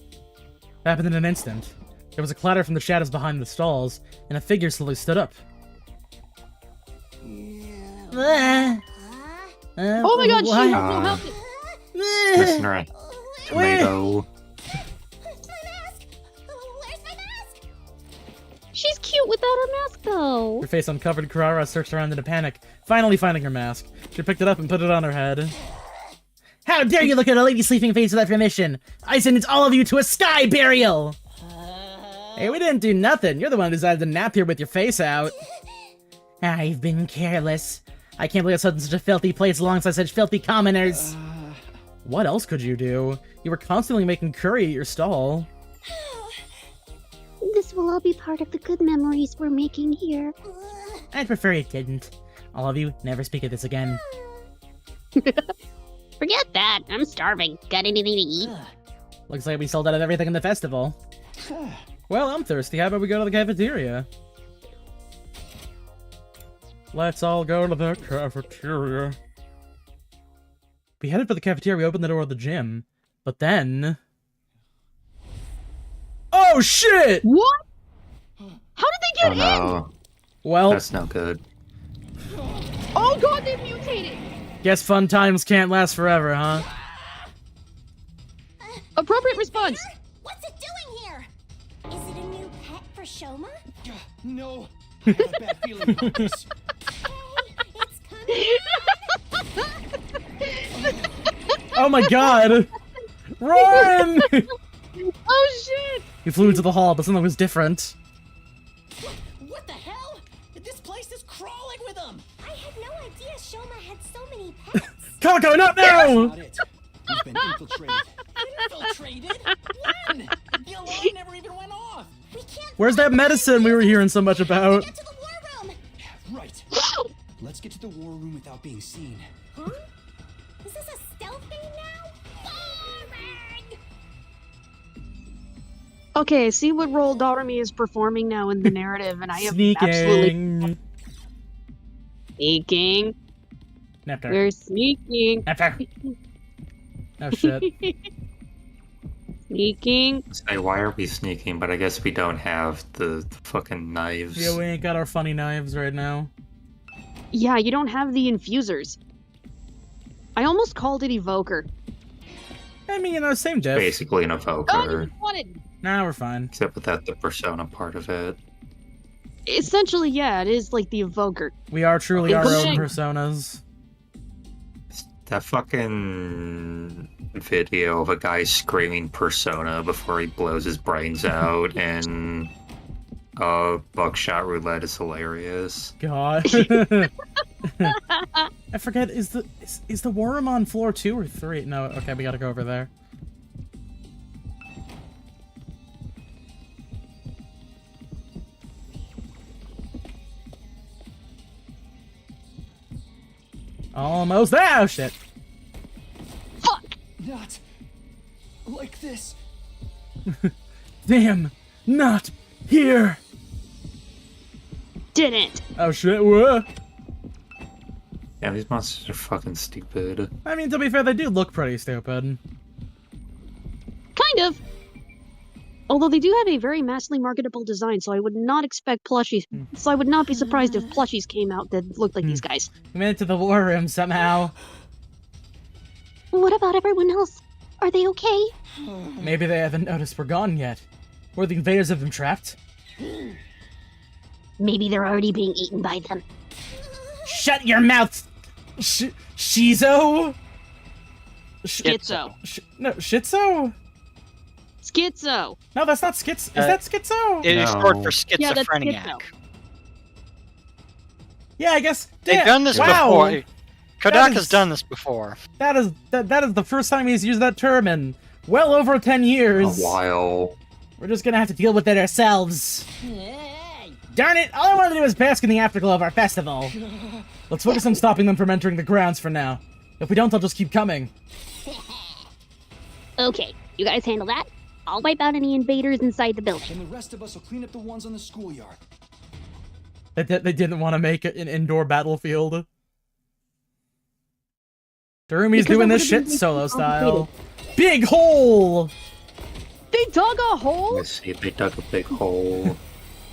Happened in an instant. There was a clatter from the shadows behind the stalls, and a figure slowly stood up. Oh my god, she has no help. Listener, tomato. She's cute without her mask, though. Her face uncovered, Kurara searched around in a panic, finally finding her mask. She picked it up and put it on her head. How dare you look at a lady sleeping face without permission! I sentence all of you to a sky burial! Hey, we didn't do nothing. You're the one who decided to nap here with your face out. I've been careless. I can't believe I slept in such a filthy place alongside such filthy commoners. What else could you do? You were constantly making curry at your stall. This will all be part of the good memories we're making here. I'd prefer it didn't. All of you, never speak of this again. Forget that. I'm starving. Got anything to eat? Looks like we sold out of everything in the festival. Well, I'm thirsty. How about we go to the cafeteria? Let's all go to the cafeteria. We headed for the cafeteria. We opened the door of the gym. But then... Oh, shit! What? How did they get in? No. Well, That's no good. Oh god, they mutated! guess fun times can't last forever, huh? Appropriate response! What's it doing here? Is it a new pet for Shoma? No, I have a bad feeling about this. Hey, it's coming. Oh my god! Run! Oh shit! He flew into the hall, but something was different. What the hell? This place is crawling with them. I had no idea Shoma had so many pets. Kako, not now! Not it. We've been infiltrated. Infiltrated? When? The alarm never even went off. We can't. Where's that medicine we were hearing so much about? Get to the war room. Right. Let's get to the war room without being seen. Huh? Is this a stealth game now? Boring. Okay, see what role Doremi is performing now in the narrative, and I have absolutely... Sneaking. Sneaking. Neptar. We're sneaking. Neptar. Oh shit. Sneaking. Say, why are we sneaking? But I guess we don't have the fucking knives. Yeah, we ain't got our funny knives right now. Yeah, you don't have the infusers. I almost called it Evoker. I mean, you know, same diff. Basically an Oh, evoker. you wanted... Nah, we're fine. Except without the persona part of it. Essentially, yeah, it is like the Evoker. We are truly our own Interesting. personas. That fucking video of a guy screaming persona before he blows his brains out and buckshot roulette is hilarious. God. I forget, is the war room on floor 2 or 3? No, okay, we gotta go over there. Almost there! Oh shit. Fuck! Not like this. Damn! Not here! Didn't. Oh shit, whoa! Yeah, these monsters are fucking stupid. I mean, to be fair, they do look pretty stupid. Kind of. Although they do have a very massively marketable design, so I would not expect plushies. So I would not be surprised if plushies came out that looked like these guys. We made it to the war room somehow. What about everyone else? Are they okay? Maybe they haven't noticed we're gone yet. Or the invaders have them trapped. Maybe they're already being eaten by them. Shut your mouth! Shizo? Schizo. No, Shizo? Schizo. No, that's not Schizo. Is that Schizo? It is No. short for Yeah, that's schizophrenic. schizo. Yeah, I guess. They've Damn, done this wow. before. Kodaka's is- done this before. That is the first time he's used that term in well over 10 years. A while. We're just gonna have to deal with it ourselves. Hey. Darn it! All I want to do is bask in the afterglow of our festival. Let's focus on stopping them from entering the grounds for now. If we don't, they'll just keep coming. Okay, you guys handle that. I'll wipe out any invaders inside the building. And the rest of us will clean up the ones on the schoolyard. They didn't want to make it an indoor battlefield. Darumi's doing this shit solo style. Big hole! They dug a hole? Let's see, they dug a big hole.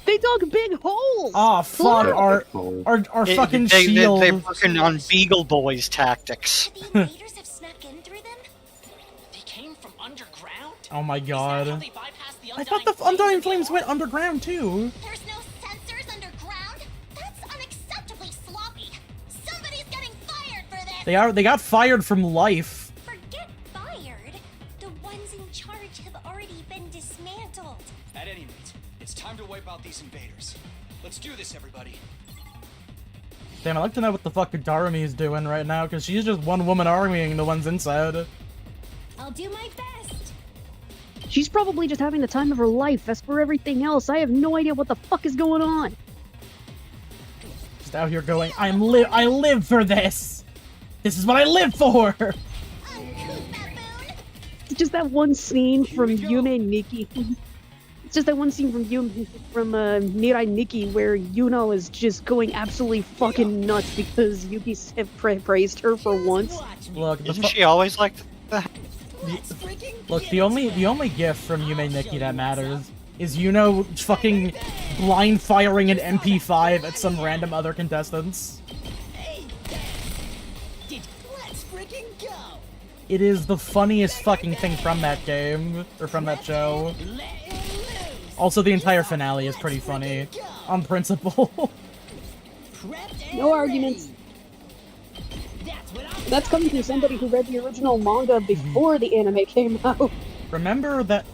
They dug big holes! Oh, fuck, our fucking shield. They're working on Beagle Boys tactics. The invaders have snuck in through them? They came from underground? Oh my Is that god. how they bypassed the I thought the Undying Flames went underground too. There's no sensors underground? That's unacceptably sloppy. Somebody's getting fired for this! They got fired from life. Forget fired. The ones in charge have already been dismantled. At any rate, it's time to wipe out these invaders. Let's do this, everybody. Damn, I'd like to know what the fuck Darumi is doing right now, because she's just one woman armying the ones inside. I'll do my best. She's probably just having the time of her life. As for everything else, I have no idea what the fuck is going on. Just out here going, I live for this! This is what I live for! It's just that one scene from Yume Nikki. It's just that one scene from Mirai Nikki where Yuno is just going absolutely fucking nuts because Yuki praised her for once. Look, Isn't she always like that? Look, the only gift from Yume Nikki that matters is Yuno fucking blind firing an MP5 at some random other contestants. Let's freaking go! It is the funniest fucking thing from that game, or from that show. Also, the entire finale is pretty funny, on principle. No arguments. That's coming from somebody who read the original manga before the anime came out. Remember that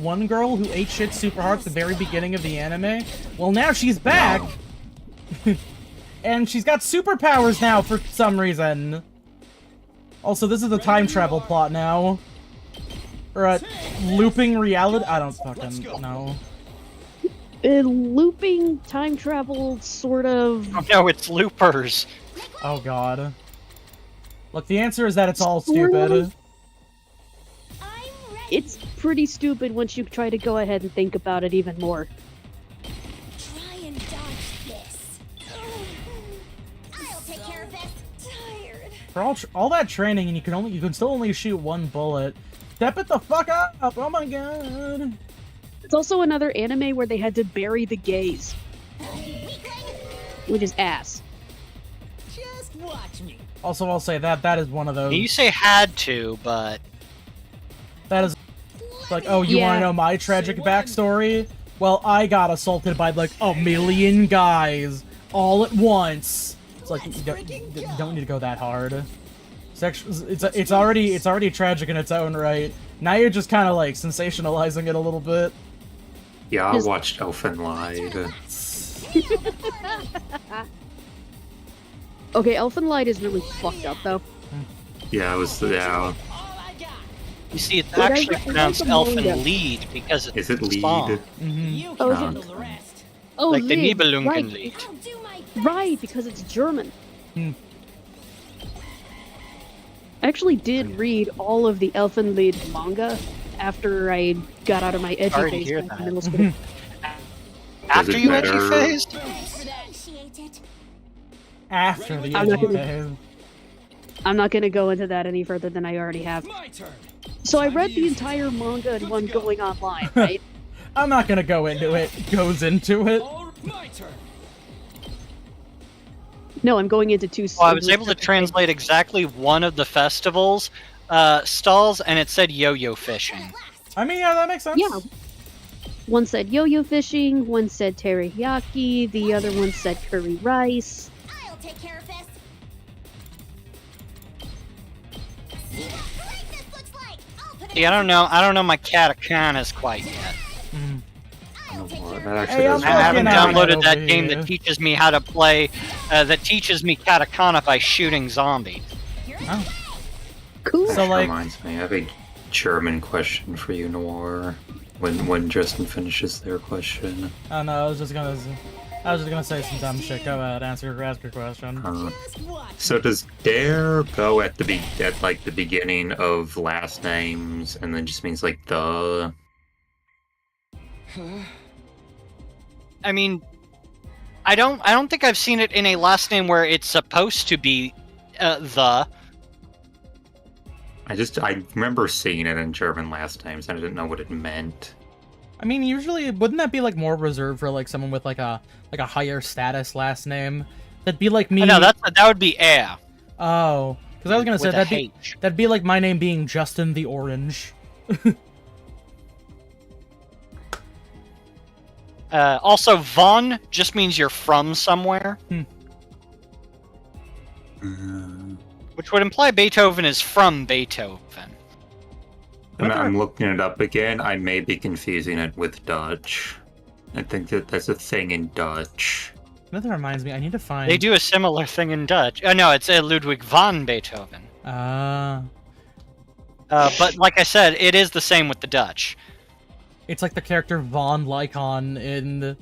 one girl who ate shit super hard at the very beginning of the anime? Well, now she's back! And she's got superpowers now for some reason. Also, this is a time travel plot now. Or a looping reality? I don't fucking know. Looping time travel, sort of. Oh no, it's loopers. Oh god. Look, the answer is that it's all stupid. It's pretty stupid once you try to go ahead and think about it even more. Try and dodge this. I'll take care of this. Tired. For all that training, and you can still only shoot one bullet. Step it the fuck up! Oh my god! It's also another anime where they had to bury the gays. Which is ass. Just watch me. Also, I'll say that is one of those. You say had to, but That is like, oh, you want to know my tragic backstory? Well, I got assaulted by like a million guys all at once. It's like you don't need to go that hard. It's already tragic in its own right. Now you're just kind of like sensationalizing it a little bit. Yeah, I watched Elfen Lied. Okay, Elfen Light is really fucked up though. Yeah, it was All I got. you see, it's But actually I pronounced read the manga. Elfin Lead because it's Is it lead? song. You Oh, can is it- handle the rest. Oh, Like the Lied, Nibelungenlied. I'll do my best. right, because it's German. I actually did read all of the Elfenlied manga after I got out of my edgy Sorry to phase hear back in that. middle school. After it you better? edgy phased? Appreciate it. After the I'm not edgy gonna- phase. I'm not going to go into that any further than I already have. My turn. So I read the entire manga in one going online, right? I'm not gonna go into it. Goes into it. My turn. No, I'm going into two. Well, I was able to translate exactly one of the festival's stalls, and it said yo-yo fishing. I mean, yeah, that makes sense. Yeah. One said yo-yo fishing, one said teriyaki, the other one said curry rice. I'll take care of this. See how great this looks like. I'll put it See, I don't know my katakanas quite yet. I'll take Well, care that of actually Hey, I'm doesn't I haven't fucking out downloaded over that game here. that teaches me how to play, that teaches me katakana by shooting zombies. Cool. So, like, reminds me, I have a German question for you, Noir. when Justin finishes their question. Oh no, I was just gonna say some dumb shit. Go ahead, ask your question. So does dare go at the beginning of last names and then just means like the? I mean, I don't think I've seen it in a last name where it's supposed to be the. I remember seeing it in German last names. I didn't know what it meant. I mean, usually, wouldn't that be like more reserved for like someone with like a higher status last name? That'd be like me. Oh, no, that would be air. Oh, because I was gonna say that'd be like my name being Justin the Orange. Also, von just means you're from somewhere. Which would imply Beethoven is from Beethoven. And I'm looking it up again. I may be confusing it with Dutch. I think that's a thing in Dutch. That reminds me, I need to find... They do a similar thing in Dutch. Oh no, it's Ludwig van Beethoven. But like I said, it is the same with the Dutch. It's like the character Von Lycon in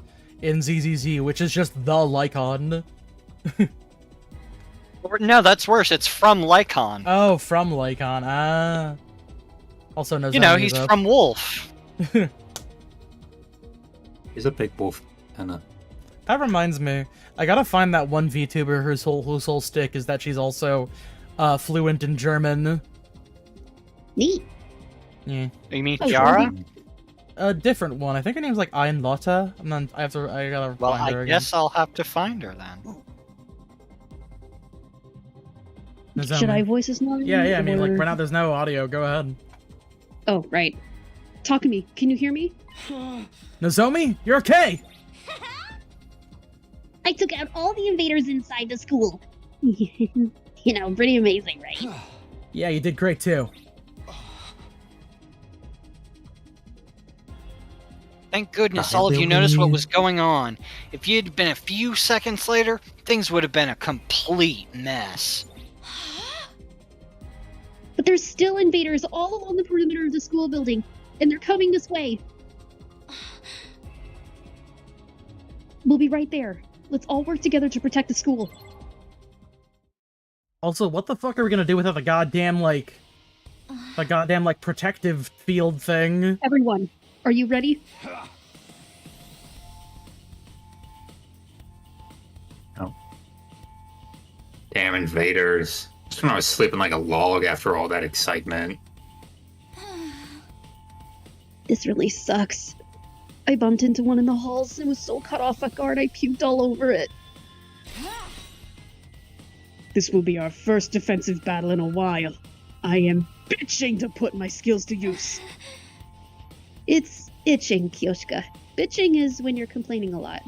ZZZ, which is just the Lycon. No, that's worse. It's from Lycon. Oh, from Lycon. Also knows. You know, he's from Wolf. He's a big wolf. That reminds me, I gotta find that one VTuber whose whole stick is that she's also fluent in German. Neat. Yeah. You mean Yara? A different one. I think her name's like Ein Lotta. I gotta find her again. Guess I'll have to find her then. Should I voice this now? Yeah, I mean, like, right now there's no audio. Go ahead. Oh, right. Talk to me. Can you hear me? Nozomi, you're okay! I took out all the invaders inside the school. You know, pretty amazing, right? Yeah, you did great, too. Thank goodness all of you noticed what was going on. If you'd been a few seconds later, things would have been a complete mess. But there's still invaders all along the perimeter of the school building, and they're coming this way. We'll be right there. Let's all work together to protect the school. Also, what the fuck are we gonna do without the goddamn, like, protective field thing? Everyone, are you ready? Oh. Damn invaders. Just when I was sleeping like a log after all that excitement. This really sucks. I bumped into one in the halls and was so caught off guard I puked all over it. This will be our first defensive battle in a while. I am bitching to put my skills to use. It's itching, Kyoshka. Bitching is when you're complaining a lot.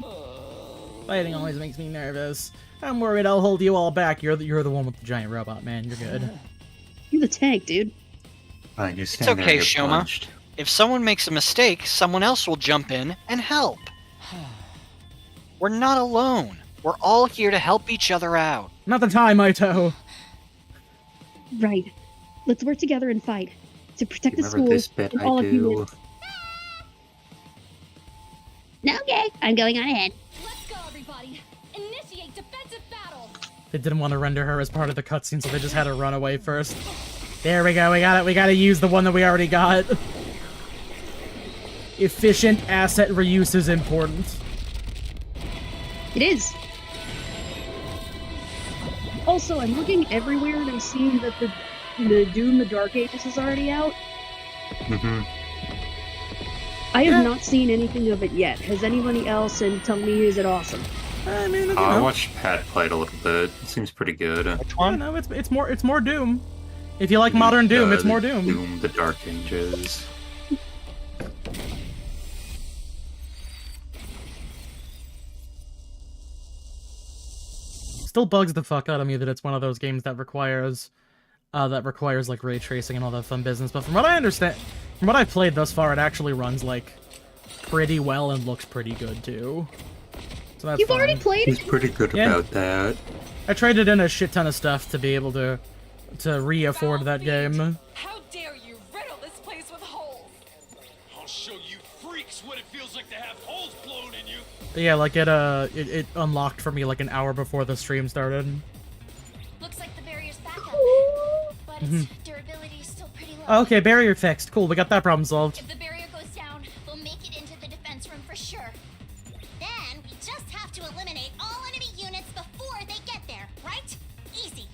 Fighting always makes me nervous. I'm worried I'll hold you all back. You're the one with the giant robot, man. You're good. You're the tank, dude. Fine, you're It's okay, Shoma. If someone makes a mistake, someone else will jump in and help. We're not alone. We're all here to help each other out. Not the time, Aito. Right. Let's work together and fight. To protect the school this bit and all I of you. do. Okay, I'm going on ahead. Let's go, everybody. Initiate defensive battle. They didn't want to render her as part of the cutscene, so they just had her run away first. There we go, we got it. We gotta use the one that we already got. Efficient asset reuse is important. It is. Also, I'm looking everywhere and I'm seeing that the Doom the Dark Ages is already out. Mm-hmm. I have not seen anything of it yet. Has anybody else? And tell me, is it awesome? I mean, I watched Pat play it a little bit. It seems pretty good. Which one? No, it's more Doom. If you like modern Doom, it's more Doom. Doom the Dark Ages. Still bugs the fuck out of me that it's one of those games that requires like ray tracing and all that fun business. But from what I understand, from what I've played thus far, it actually runs like pretty well and looks pretty good too. So that's You've fine. already played it? He's pretty good about that. I traded in a shit ton of stuff to be able to re-afford that game. How dare you riddle this place with holes? I'll show you Yeah, like it unlocked for me like an hour before the stream started. Looks like the barrier's back up, but its durability is still pretty low. Okay, barrier fixed. Cool, we got that problem solved. If the barrier goes down, we'll make it into the defense room for sure. Then we just have to eliminate all enemy units before they get there, right? Easy.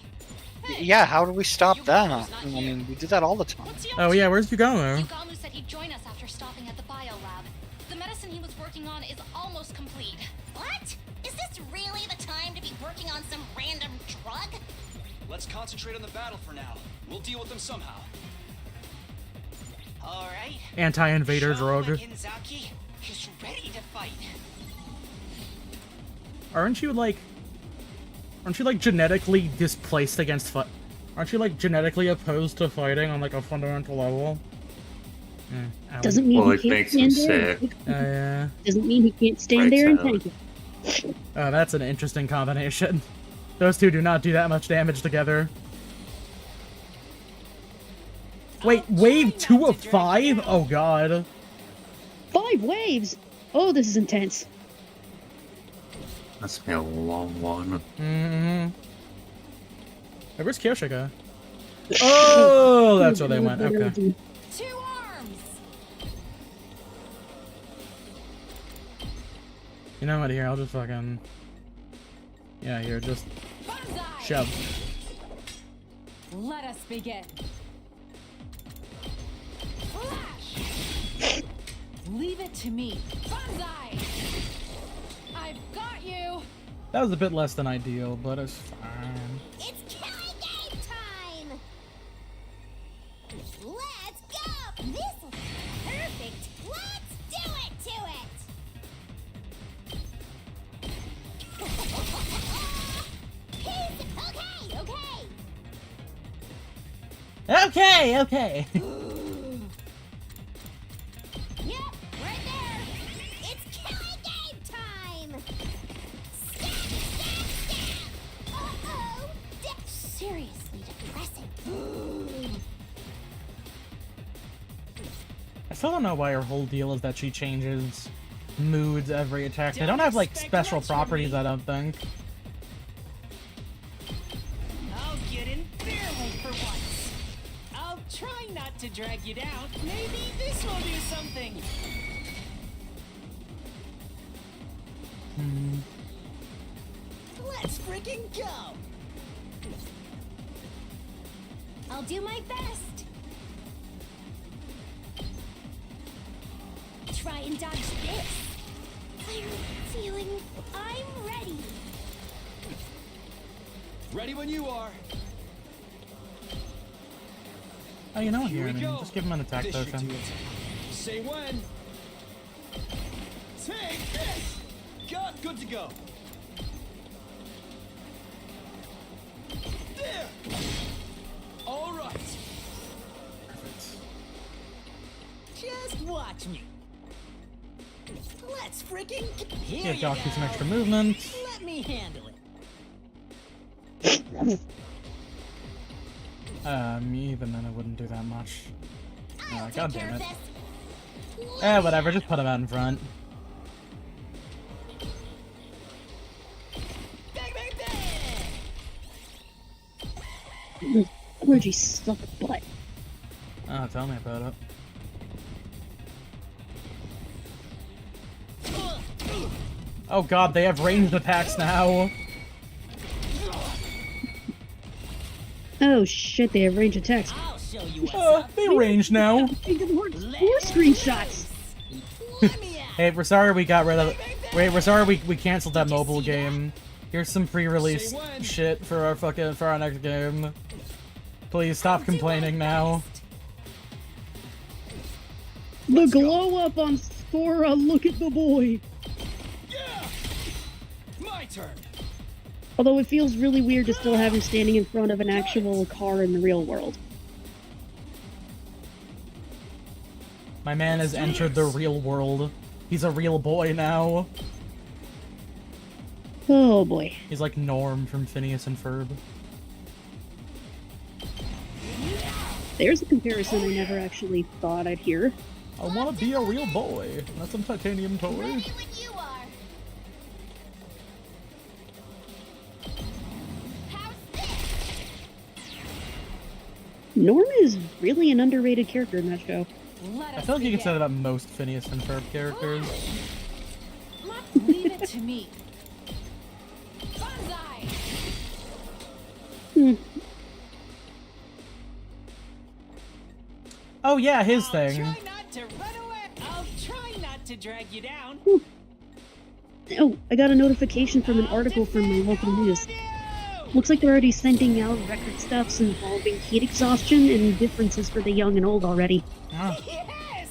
Yeah, how do we stop that? I mean, we do that all the time. Oh yeah, where's Yugamu? Yugamu said he'd join us after stopping at the bio lab. The medicine he was working on is almost complete. What? Is this really the time to be working on some random drug? Let's concentrate on the battle for now. We'll deal with them somehow. All right. Anti-invader drug. Inzaki is ready to fight. Aren't you like genetically displaced against fight? Aren't you like genetically opposed to fighting on like a fundamental level? Doesn't mean he can't stand there. Yeah. Doesn't mean he can't stand there and tank it. Oh, that's an interesting combination. Those two do not do that much damage together. Wait, wave 2 of 5? Oh god. 5 waves? Oh, this is intense. That's been a long one. Mm-hmm. Hey, where's Kyoshika? Oh, that's where they went. Okay. 2 arms. You know what? Here, I'll just fucking. Yeah, here, just shove. Let us begin. Flash. Leave it to me. Banzai. I've got you. That was a bit less than ideal, but it's fine. It's killing game time! Let's go! This is perfect! Let's do it to it! Okay, okay. Yep, right there! It's killing game time! Stab, stab, stab! Uh-oh! Seriously depressing. I still don't know why her whole deal is that she changes moods every attack. They don't have like special properties, I don't think. I'll get in barely for once. I'll try not to drag you down. Maybe this will do something. Let's freaking go. I'll do my best. Try and dodge this. I'm feeling I'm ready. Ready when you are. Oh, you know what? Here, Here I we mean, go. just give him an attack This should token. do it. Say when. Take this. Got good to go. There. All right. Just watch me. Let's freaking here Give you Jockey go. some extra movement. Let me handle it. Me, even then I wouldn't do that much. I'll God take care damn of it. this. Eh, whatever, just put him out in front. Bang, bang, bang! Clergy suck butt. Oh, tell me about it. Oh god, they have ranged attacks now. Oh shit, they have range attacks. I'll show you what's up. They range now. More screenshots. Let me out. Hey, we're sorry we got rid of. Wait, we're sorry we canceled that mobile game. Here's some pre-release Say when. shit for our next game. Please stop complaining now. The glow up on Sora, look at the boy. Yeah. My turn. Although it feels really weird to still have him standing in front of an actual car in the real world. My man has entered the real world. He's a real boy now. Oh boy. He's like Norm from Phineas and Ferb. There's a comparison I never actually thought I'd hear. I want to be a real boy. That's some titanium toy. Ready when you are. Norm is really an underrated character in that show. I feel like you can say that about most Phineas and Ferb characters. Leave it to me. Banzai! Oh yeah, his thing. Try not to run away. I'll try not to drag you down. Oh, I got a notification from an article from my local news. Looks like they're already sending out record stuffs involving heat exhaustion and differences for the young and old already. Oh. Yes!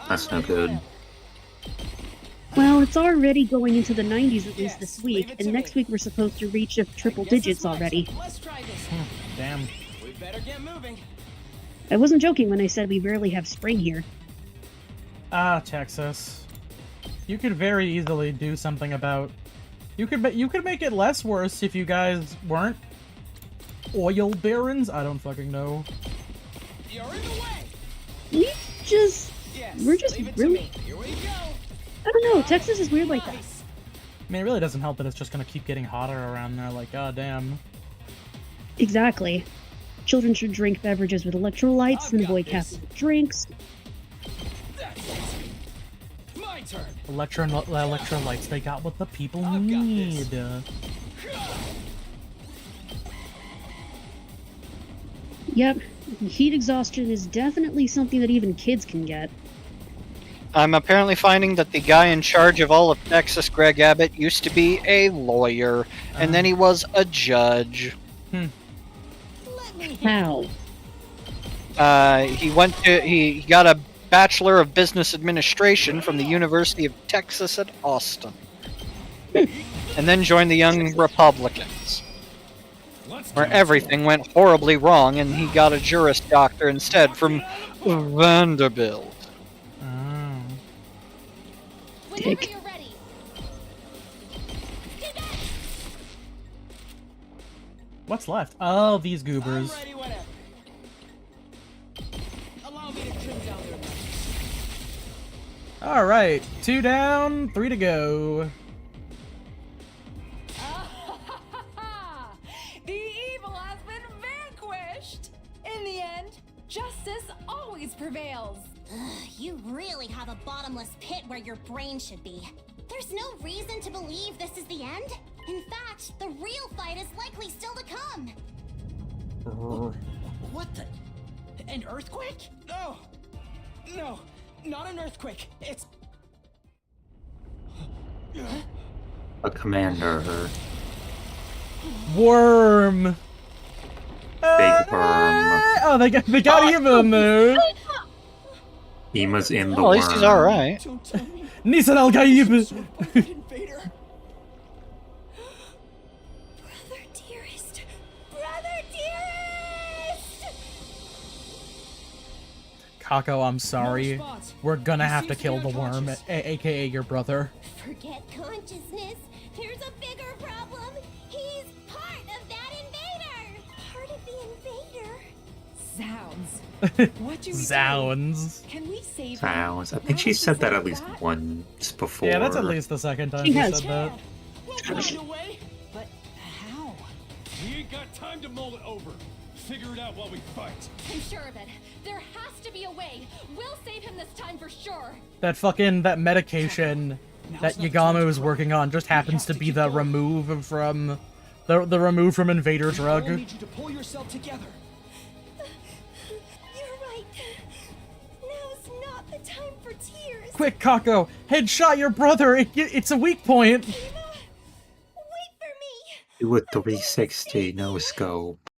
That's no good. Well, it's already going into the 90s at least this week, and next week we're supposed to reach triple digits already. Let's try this. Damn. We better get moving. I wasn't joking when I said we rarely have spring here. Ah, Texas. You could very easily do something about... You could make it less worse if you guys weren't oil barons? I don't fucking know. You're in the way. We're just Leave it to really... me. Here we go. I don't know, Texas is weird like that. I mean, it really doesn't help that it's just gonna keep getting hotter around there, like, god damn. Exactly. Children should drink beverages with electrolytes and avoid caffeinated drinks. My turn. Electrolytes, they got what the people need. Yep, heat exhaustion is definitely something that even kids can get. I'm apparently finding that the guy in charge of all of Texas, Greg Abbott, used to be a lawyer, and then he was a judge. How? He got a Bachelor of Business Administration from the University of Texas at Austin. And then joined the Young Republicans, where everything went horribly wrong, and he got a Juris Doctor instead from Vanderbilt. Whenever you're ready. What's left? Oh, these goobers. I'm ready, whatever. Allow me to trim down their nuts. Alright, 2 down, 3 to go. The evil has been vanquished! In the end, justice always prevails. You really have a bottomless pit where your brain should be. There's no reason to believe this is the end. In fact, the real fight is likely still to come. What the? An earthquake? No! No, not an earthquake. It's... A commander. Worm! Big worm. Oh, they got Ema in there! Ema's in the Well, at least he's alright. Nissan Al Gaib! Invader. Brother dearest! Brother dearest! Kako, I'm sorry. We're gonna have to kill the worm, aka your brother. Forget consciousness. There's a bigger problem. He's part of that invader. Part of the invader. Zounds. What do we Zounds. do? Can we save Sounds. I think she said that at least once before. Yeah, that's at least the second time She she has. said that. We'll find a way. But how? We ain't got time to mull it over. Figure it out while we fight. I'm sure of it. There has to be a way. We'll save him this time for sure. That medication that Yagamo is working on just happens to be the remove from the remove from Invader I drug. need you to pull yourself together. You're right. Now's not the time for tears. Quick, Kako! Headshot your brother! It's a weak point! Wait for me. Do a 360 no scope.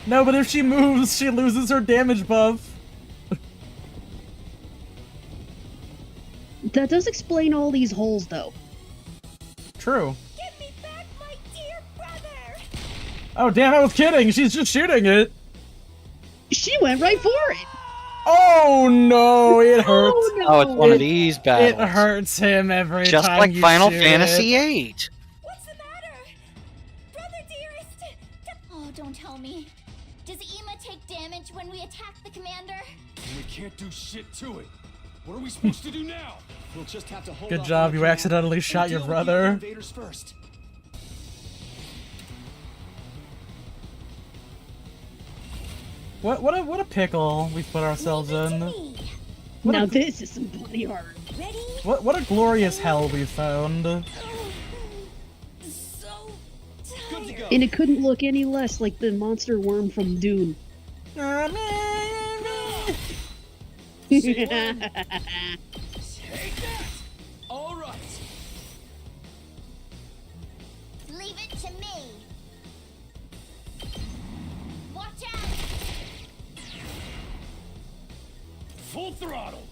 No, but if she moves, she loses her damage buff. That does explain all these holes, though. True. Get me back, my dear brother. Oh, damn, I was kidding! She's just shooting it! She went right for it! Oh no, it hurts. Oh, no. Oh, it's one of these battles. It hurts him every Just time like you Final shoot Fantasy it. VIII. What's the matter? Brother dearest! Oh, don't tell me. Does Ema take damage when we attack the commander? We can't do shit to it. What are we supposed to do now? We'll just have to hold Good off job, on the you command accidentally and shot your deal with the brother. invaders first. What a pickle we've put ourselves in. Now this is some bloody hard. Ready? What a glorious hell we found. So Good to go. And it couldn't look any less like the monster worm from Dune. Say when. Take that. All right. leave it to me. Watch out! Full throttle.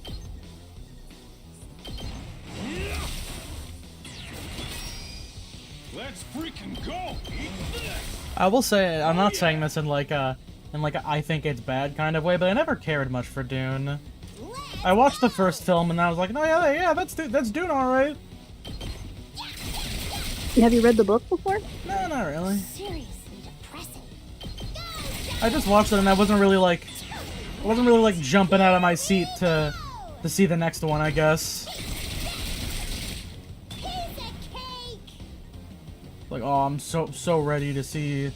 Let's freaking go. Eat this. I will say, I'm not saying this in like a I think it's bad kind of way, but I never cared much for Dune. I watched the first film and I was like, no, yeah, that's Dune, all right. Have you read the book before? No, not really. Seriously depressing. I just watched it and I wasn't really like jumping out of my seat to see the next one, I guess. Piece of cake! Like, oh, I'm so ready to see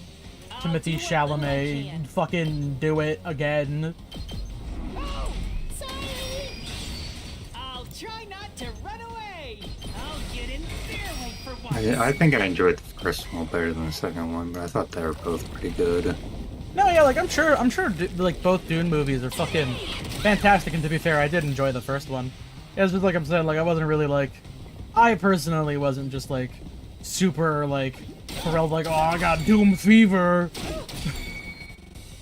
Timothy Chalamet fucking do it again. Oh, sorry! I'll try not to run away. I'll get in their way for once. I think I enjoyed the first one better than the second one, but I thought they were both pretty good. No, yeah, like I'm sure, like both Dune movies are fucking fantastic. And to be fair, I did enjoy the first one. It's just like I'm saying, like I wasn't really like, I personally wasn't just like super like thrilled, like, oh, I got Doom fever.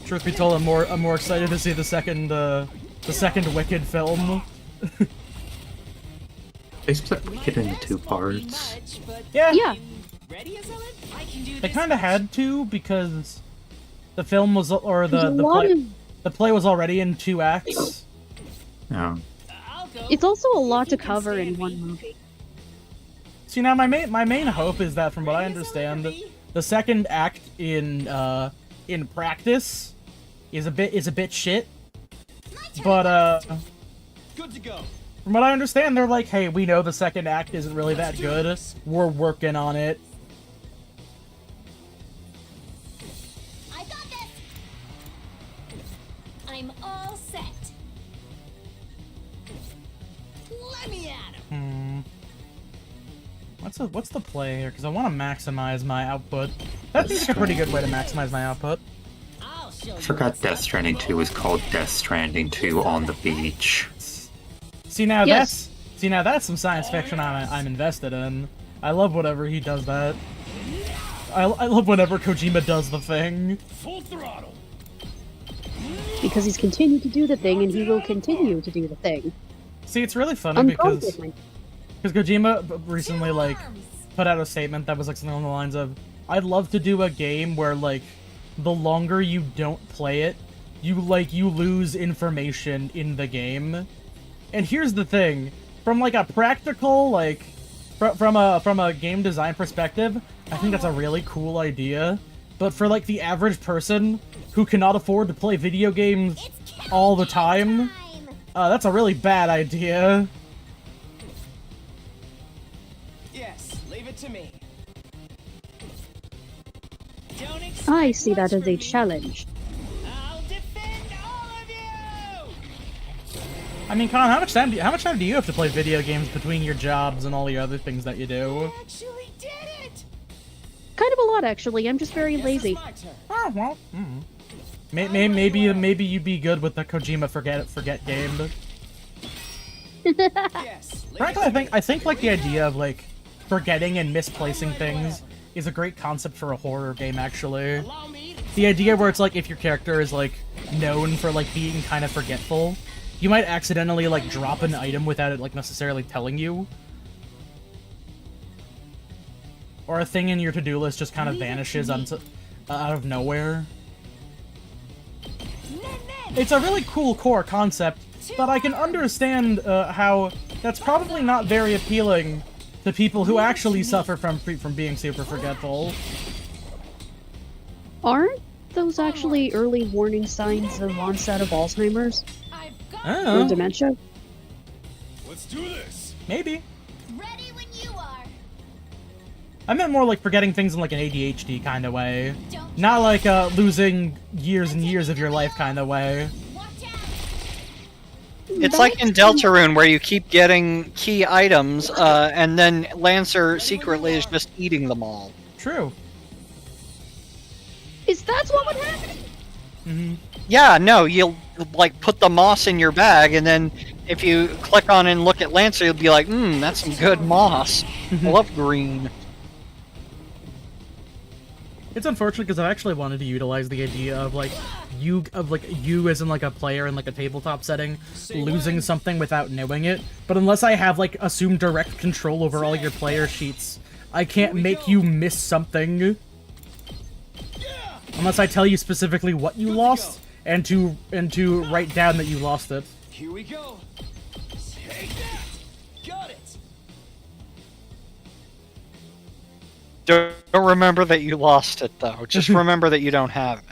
Truth be told, I'm more excited to see the second Wicked film. They split Wicked into two parts. Yeah. Ready, Azalin? I can do They this kind of much. had to because the film was, or There's a the lot play, of- the play was already in 2 acts. Yeah. I'll go. It's also a lot You to can cover stand in me. one movie. See, now my main hope is that, from what I understand, the second act in practice is a bit shit. But Good to go. from what I understand, they're like, hey, we know the second act isn't really that good. We're working on it. I got this! I'm all set. Let me at him. What's the play here? Because I want to maximize my output. That seems like a pretty good way to maximize my output. I'll show I you. forgot Death Stranding 2 was called Death Stranding 2 on the beach. See now Yes. that's some science fiction I'm invested in. I love whatever he does that. I love whenever Kojima does the thing. Full throttle. Because he's continued to do the thing, and he will continue to do the thing. See, it's really funny because Unpromptedly. Kojima recently like put out a statement that was like something along the lines of, I'd love to do a game where like the longer you don't play it, you lose information in the game. And here's the thing, from like a practical like from a game design perspective, I think that's a really cool idea. But for like the average person who cannot afford to play video games all the time, that's a really bad idea. Yes, leave it to me. Don't expect I see that much as from a me. challenge. I'll defend all of you. I mean, Con, how much time do you have to play video games between your jobs and all the other things that you do? Actually did it. Kind of a lot, actually. I'm just very Guess lazy. it's my turn. Oh well. Maybe you'd be good with the Kojima forget game. Yes. leave Frankly, it to I think like the idea of like forgetting and misplacing things is a great concept for a horror game. Actually, Allow me to the idea where it's like if your character is like known for like being kind of forgetful, you might accidentally like drop an item without it like necessarily telling you. Or a thing in your to-do list just kind of vanishes out of nowhere. It's a really cool core concept, but I can understand how that's probably not very appealing to people who actually suffer from being super forgetful. Aren't those actually early warning signs of onset of Alzheimer's I've got Oh, or dementia? Let's do this. maybe. ready when you are. I meant more like forgetting things in like an ADHD kind of way. Not like losing years and years of your life kind of way. It's like in Deltarune where you keep getting key items, and then Lancer secretly is just eating them all. True. Is that what would happen? Mm-hmm. Yeah, no, you'll like put the moss in your bag, and then if you click on and look at Lancer, you'll be like, that's some good moss. I love green. It's unfortunate because I actually wanted to utilize the idea of you as in like a player in like a tabletop setting losing something without knowing it. But unless I have like assumed direct control over all your player sheets, I can't make you miss something. Unless I tell you specifically what you lost and to write down that you lost it. Here we go. Take that. Got it. Don't remember that you lost it, though. Just remember that you don't have it.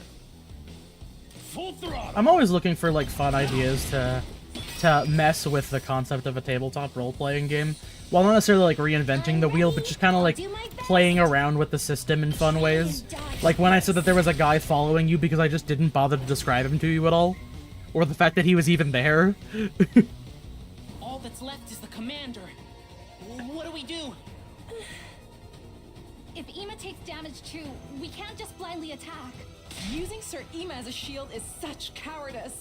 Full throttle. I'm always looking for like fun ideas to mess with the concept of a tabletop role-playing game, while not necessarily like reinventing the wheel, but just kind of like playing around with the system in fun ways. Like when I said that there was a guy following you because I just didn't bother to describe him to you at all, or the fact that he was even there. All that's left is the commander. What do we do? If Ima takes damage too, we can't just blindly attack. Using Sir Ima as a shield is such cowardice.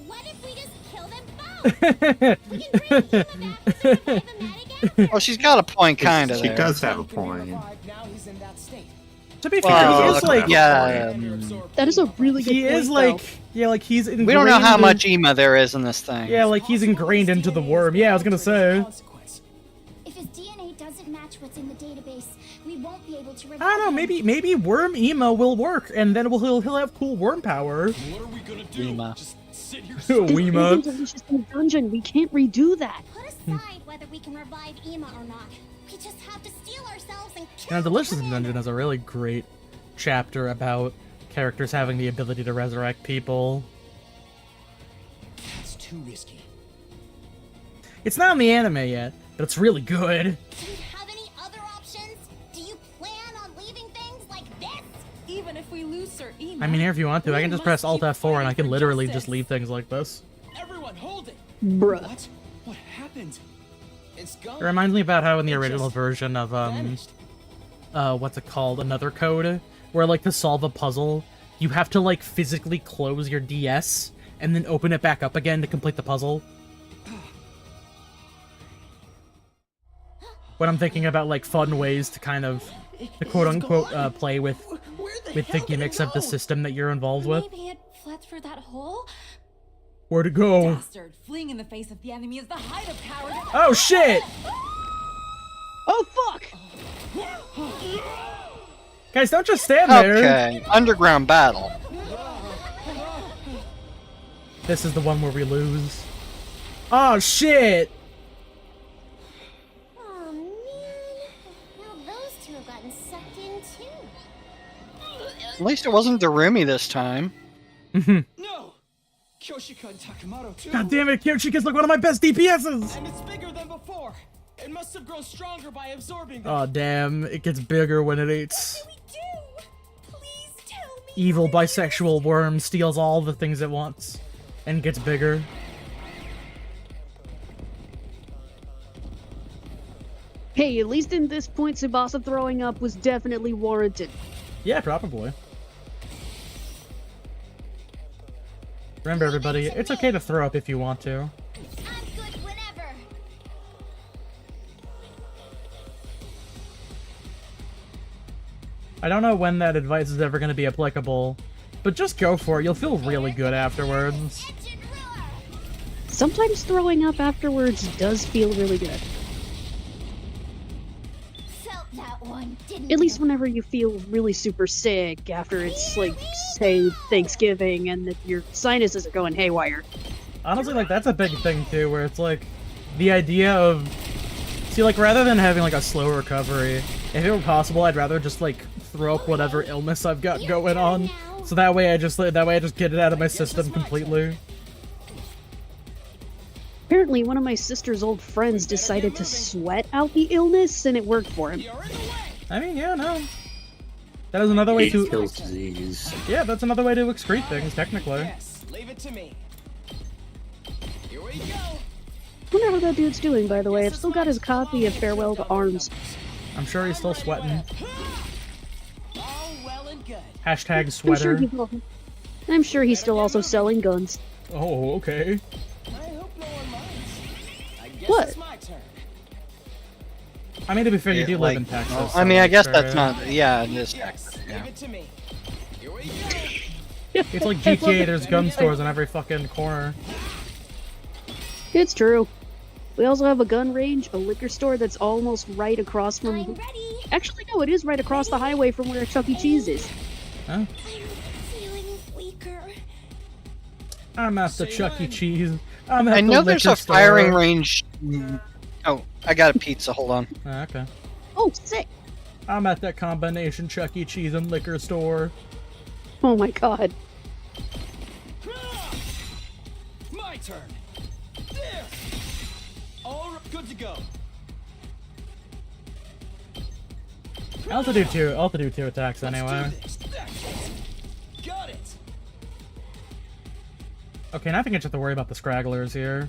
What if we just kill them both? We can bring Ima back to revive him again. Well, she's got a point, kind of. She does have a point. Now he's in that state. To be fair, he is like that is a really good he point, is like though. yeah, like he's ingrained. We don't know how much Ima there is in this thing. Yeah, like he's ingrained into the worm. Yeah, I was gonna say. If his DNA doesn't match what's in the database, we won't be able to revive I don't know, him. maybe Worm Emo will work, and then he'll have cool worm power. What are we gonna do? Ima. Just sit here. This Weema. isn't Delicious in the dungeon. We can't redo that. Put aside whether we can revive Ima or not. We just have to steel ourselves and kill Now, the Delicious in commander. Dungeon has a really great chapter about characters having the ability to resurrect people. That's too risky. It's not in the anime yet, but it's really good. Do you have any other options? Do you plan on leaving things like this? Even if we lose Sir Ima, I mean, here if you want to, I can just press Alt F4 and I can literally just leave things like this. Everyone, hold it. Bruh. What? What happened? It's gone. It reminds me about how in the original just version of, vanished. what's it called? Another Code, where, like, to solve a puzzle, you have to, like, physically close your DS and then open it back up again to complete the puzzle. When I'm thinking about, like, fun ways to kind of, to quote-unquote, play with the gimmicks of the system that you're involved with. Maybe it fled through that hole? Where'd it go? bastard, fleeing in the face of the enemy is the height of cowardice. Oh, shit! Oh, fuck! Guys, don't just stand there! Okay, underground battle. This is the one where we lose. Oh, shit! Oh man. Now those two have gotten sucked in too. At least it wasn't Darumi this time. No! Kyoshika and Takamoto too. God damn it, Kyoshika's like one of my best DPSs! And it's bigger than before. It must have grown stronger by absorbing them. Oh, damn. It gets bigger when it eats. What do we do? Please tell me. Evil bisexual worm steals all the things it wants and gets bigger. Hey, at least in this point, Tsubasa throwing up was definitely warranted. Yeah, probably. Remember, everybody, it's okay to throw up if you want to. I'm good whenever. I don't know when that advice is ever going to be applicable, but just go for it. You'll feel really good afterwards. Engine roar. Sometimes throwing up afterwards does feel really good. Felt that one, didn't At least you? whenever you feel really super sick after it's, like, say, Thanksgiving and that your sinuses are going haywire. Honestly, like, that's a big thing, too, where it's, like, the idea of... See, like, rather than having, like, a slow recovery, if it were possible, I'd rather just, like, throw up whatever illness I've got going on. So that way I just get it out of my system completely. Apparently, one of my sister's old friends decided to sweat out the illness, and it worked for him. You're in the way. I mean, yeah, no. That is another way to... kills disease. Yeah, that's another way to excrete things, technically. Yes, leave it to me. Here we go. Wonder how that dude's doing, by the way. I've still got his copy of Farewell to Arms. I'm sure he's still sweating. All well and good. Hashtag sweater. I'm sure he's still also selling guns. Oh, okay. I hope no one minds. I guess What? it's my turn. I mean, to be fair, you Yeah, do live in Texas. well, so I mean, I guess fair. that's not. Yeah, it is Yes, Texas. leave Yeah. it to me. Here we go. It's like GTA, there's gun stores on every fucking corner. It's true. We also have a gun range, a liquor store that's almost right across from... I'm ready. Actually, no, it is right across the highway from where Chuck E. Cheese is. Huh? I'm feeling weaker. I'm at the Say Chuck E. when. Cheese. I'm at I the know there's a liquor store. firing range. Oh, I got a pizza. Hold on. Ah, okay. Oh, sick! I'm at that combination Chuck E. Cheese and liquor store. Oh my god. My turn. There. All good to go. I also do two attacks anyway. Let's do this. Got it. Okay, now I think I just have to worry about the scragglers here.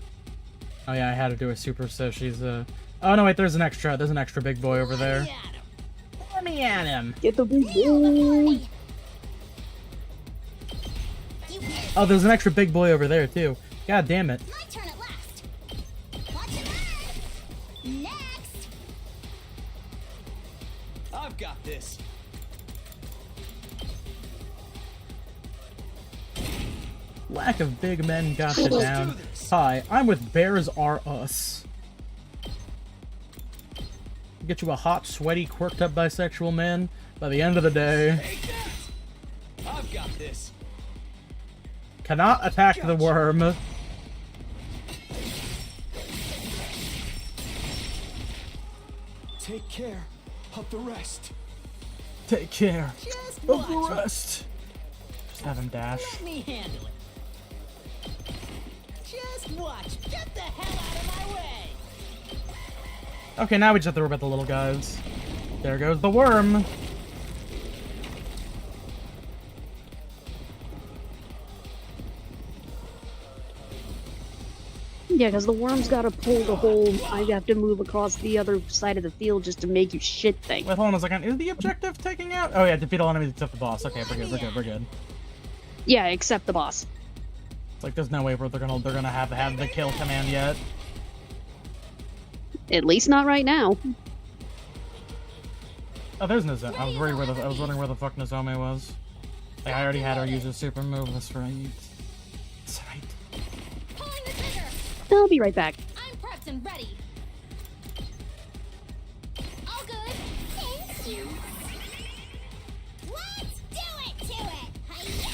Oh yeah, I had to do a super, so she's Oh no, wait, there's an extra big boy over there. Let me at him. Get the big boy! Oh, there's an extra big boy over there too. God damn it. My turn at last. Watch your back. Next. I've got this. Lack of big men got you Let's down. do this. Hi, I'm with Bears R Us. Get you a hot, sweaty, quirked up bisexual man by the end of the day. Take that. I've got this. Cannot attack the worm. Take care of the rest. Take care Just of the watch. rest. Just have him dash. Let me handle it. Just watch. Get the hell out of my way. Okay, now we just have to worry about the little guys. There goes the worm. Yeah, because the worm's gotta pull the whole I have to move across the other side of the field just to make you shit thing. Wait, hold on a second. Is the objective taking out? Oh yeah, defeat all enemies except the boss. Okay, we're good. Yeah, except the boss. It's like there's no way where they're gonna have the kill command yet. At least not right now. Oh, there's Nizome. I was wondering where the fuck Nizome was. Like, I already had her use a super move. That's right. That's right. Pulling the trigger. I'll be right back. I'm prepped and ready. All good. Thank you. Let's do it to it. Hi-ya.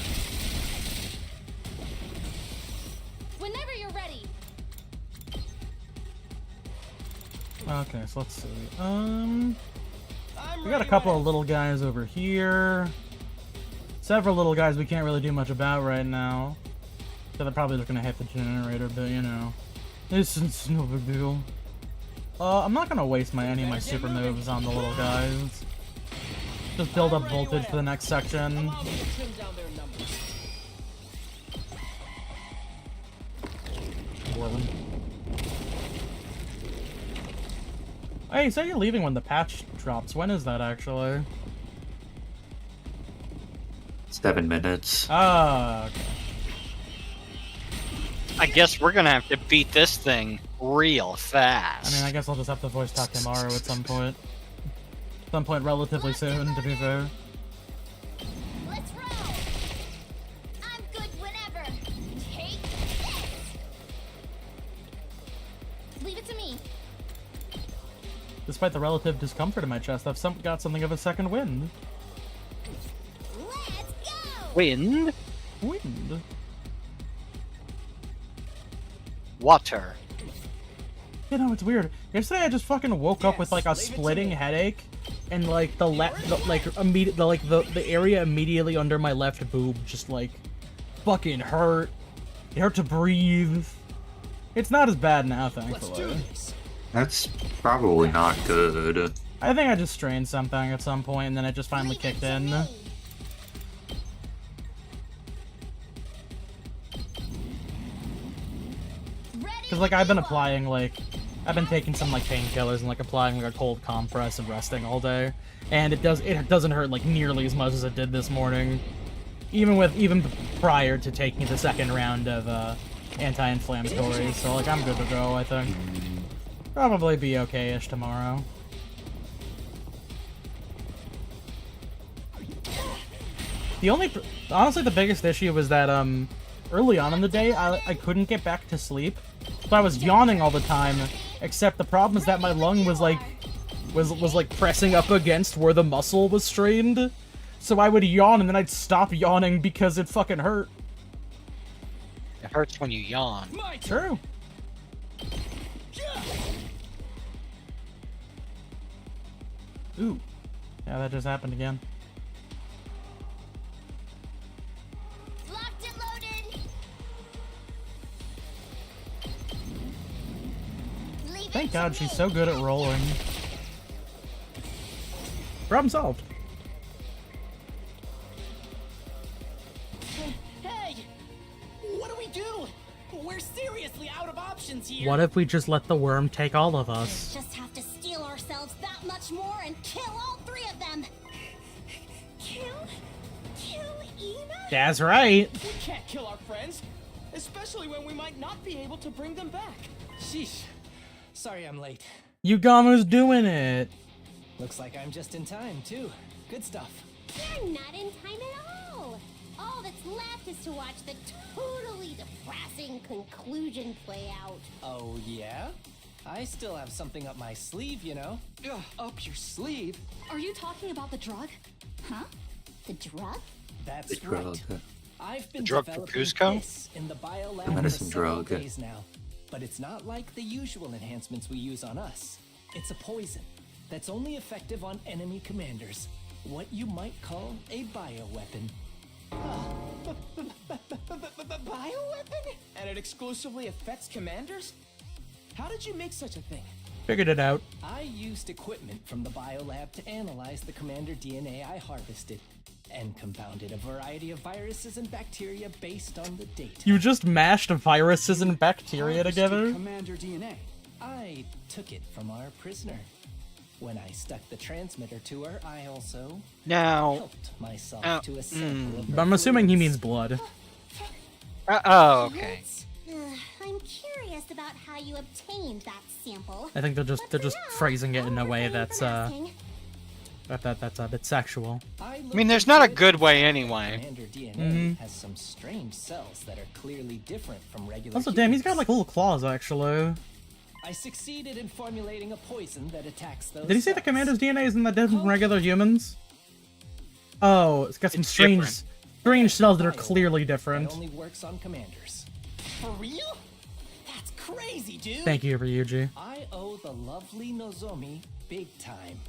Whenever you're ready. Okay, so let's see. We got a couple of little guys over here. Several little guys we can't really do much about right now. So they're probably just gonna hit the generator, but you know. It's no big deal. I'm not gonna waste any of my super moves on the little guys. Just build up voltage for the next section. Allow me to trim down their numbers. Hey, you say you're leaving when the patch drops. When is that actually? 7 minutes. Ah, okay. I guess we're gonna have to beat this thing real fast. I mean, I guess I'll just have to voice talk Hamaru at some point. Some point relatively soon, to be fair. Let's roll. I'm good whenever. Take this. Leave it to me. Despite the relative discomfort in my chest, I've got something of a second wind. Let's go. Wind, Wind? water. You know, it's weird. Yesterday I just fucking woke up with like a splitting headache, and like the area immediately under my left boob just like fucking hurt. It hurt to breathe. It's not as bad now, Let's do thankfully. this. That's probably not good. I think I just strained something at some point, and then it just finally kicked in. Because, like, I've been applying, like... I've been taking some, like, painkillers and, like, applying, like, a cold compress and resting all day. And it doesn't hurt, like, nearly as much as it did this morning. Even prior to taking the second round of, anti-inflammatories. So, like, I'm good to go, I think. Probably be okay-ish tomorrow. Honestly, the biggest issue was that, early on in the day, I couldn't get back to sleep. So I was yawning all the time, except the problem is that my lung was like pressing up against where the muscle was strained. So I would yawn and then I'd stop yawning because it fucking hurt. It hurts when you yawn. True. Ooh. Yeah, that just happened again. Locked and loaded. Thank God she's so good at rolling. Problem solved. Hey! What do we do? We're seriously out of options here. What if we just let the worm take all of us? Just have to steel ourselves that much more and kill all three of them. Kill Ina? That's right. We can't kill our friends, especially when we might not be able to bring them back. Sheesh. Sorry I'm late. Yugamu's doing it. Looks like I'm just in time, too. Good stuff. You're not in time at all. All that's left is to watch the totally depressing conclusion play out. Oh, yeah? I still have something up my sleeve, you know. Ugh, up your sleeve? Are you talking about the drug? Huh? The drug? That's The drug. right. I've been The drug for developing Cusco? this in the biolab The medicine for several drug. days now. But it's not like the usual enhancements we use on us. It's a poison that's only effective on enemy commanders. What you might call a bioweapon. Bioweapon? And it exclusively affects commanders? How did you make such a thing? Figured it out. I used equipment from the biolab to analyze the commander DNA I harvested, and compounded a variety of viruses and bacteria based on the data. You just mashed viruses and bacteria together? Commander DNA. I took it from our prisoner. When I stuck the transmitter to her, I also helped myself to a sample of her I'm assuming he fluids. means blood. Oh, okay. I'm curious about how you obtained that sample. I think they're just phrasing it in a way that's Asking. that's a bit sexual. I mean, there's not a good way anyway. Commander DNA has some strange cells that are clearly different from regular Also, damn, he's got humans. like little claws actually. I succeeded in formulating a poison that attacks those. Did he say the cells. commander's DNA isn't that different from regular humans? Oh, it's got some It's strange different. cells that are clearly That different. only works on commanders. For real? That's crazy, dude. Thank you, Ryuji. I owe the lovely Nozomi big time.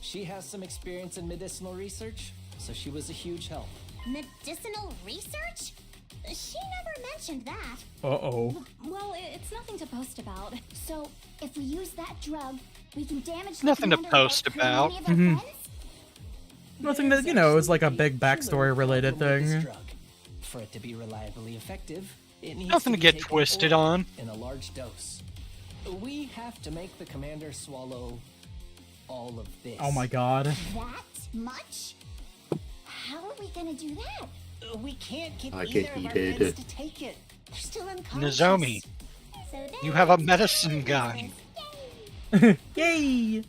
She has some experience in medicinal research, so she was a huge help. Medicinal research? She never mentioned that. Uh-oh. Well, it's nothing to boast about. So, if we use that drug, we can damage Nothing the to commander post without hurting about. any of their friends? Nothing that, you know, is like a big backstory related This thing. drug. For it to be reliably effective, it needs Nothing to to be get taken twisted orally on. in a large dose. We have to make the commander swallow all of this. Oh my god. That much? How are we gonna do that? We can't get I either get of our heated. friends to take it. They're still unconscious. Nozomi, So you there have a goes medicine the guy. business. Yay!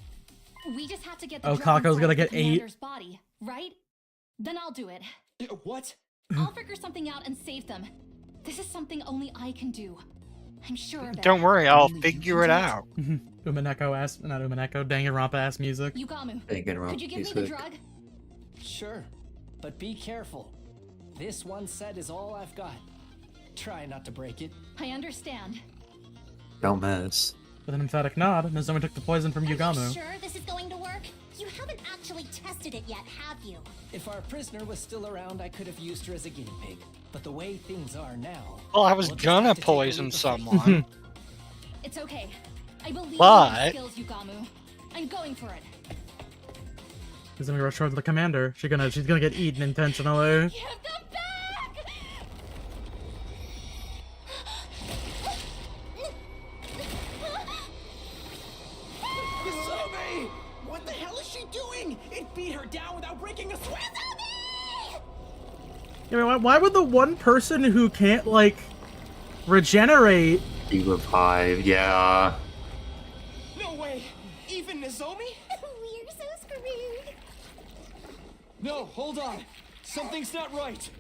We just have to get the Oh, drug Kako's inside gonna the get 8. commander's body, right? Then I'll do it. What? I'll figure something out and save them. This is something only I can do. I'm sure of it. Don't worry, I'll figure it out. Umineko ass, not Umineko, Danganronpa ass music. Yugamu, Danganronpa could you give me the music. drug? Sure, but be careful. This one set is all I've got. Try not to break it. I understand. Don't mess. With an emphatic nod, Nozomi took the poison from Are you Yugamu. sure this is going to work? You haven't actually tested it yet, have you? If our prisoner was still around, I could have used her as a guinea pig. But the way things are now... Well, I was we'll just gonna have to take a poison leap of faith. someone. It's okay. I believe in But- your skills, Yugamu. I'm going for it. He's gonna rush toward the commander. She's gonna get eaten intentionally. Give them back! Kasumi! What the hell is she doing? It beat her down without breaking a sweat. I mean, why would the one person who can't, like, regenerate... Revive, yeah. No way! Even Nozomi? We're so screwed. No, hold on. Something's not right.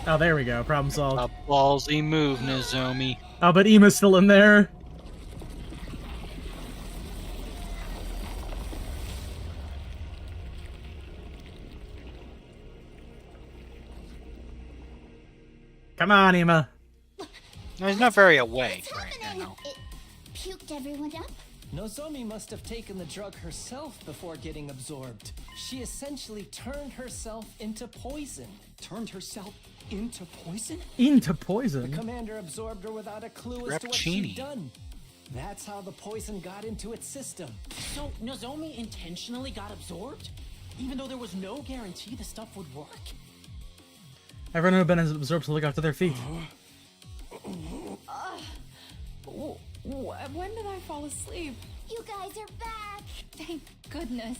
Oh, there we go. Problem solved. A ballsy move, Nozomi. Oh, but Ima's still in there. Come on, Ima. No, he's not very awake right now. It puked everyone up? Nozomi must have taken the drug herself before getting absorbed. She essentially turned herself into poison. Turned herself into poison? Into poison? The commander absorbed her without a clue as to what she'd done. That's how the poison got into its system. So Nozomi intentionally got absorbed? Even though there was no guarantee the stuff would work? Everyone who had been absorbed to look after their feet. When did I fall asleep? You guys are back. Thank goodness.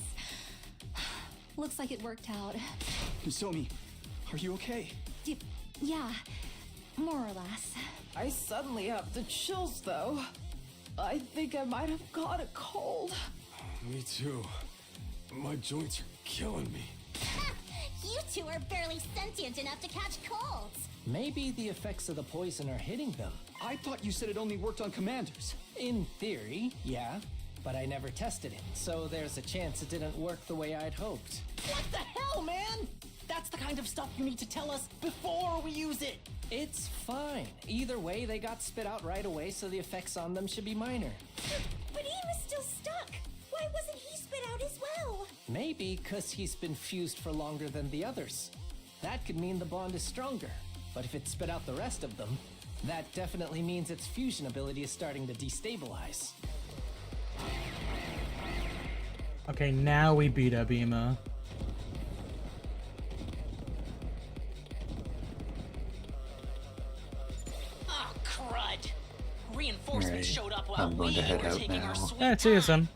Looks like it worked out. Nozomi, are you okay? Yeah, more or less. I suddenly have the chills, though. I think I might have caught a cold. Me too. My joints are killing me. You two are barely sentient enough to catch colds. Maybe the effects of the poison are hitting them. I thought you said it only worked on commanders. In theory, yeah. But I never tested it, so there's a chance it didn't work the way I'd hoped. What the hell, man? That's the kind of stuff you need to tell us before we use it. It's fine. Either way, they got spit out right away, so the effects on them should be minor. But he was still stuck. Why wasn't he spit out as well? Maybe because he's been fused for longer than the others. That could mean the bond is stronger. But if it spit out the rest of them, that definitely means its fusion ability is starting to destabilize. Okay, now we beat up Ima. Ah, crud. Reinforcements showed up while I'm going to head were out taking now. our sweet Yeah, see you soon.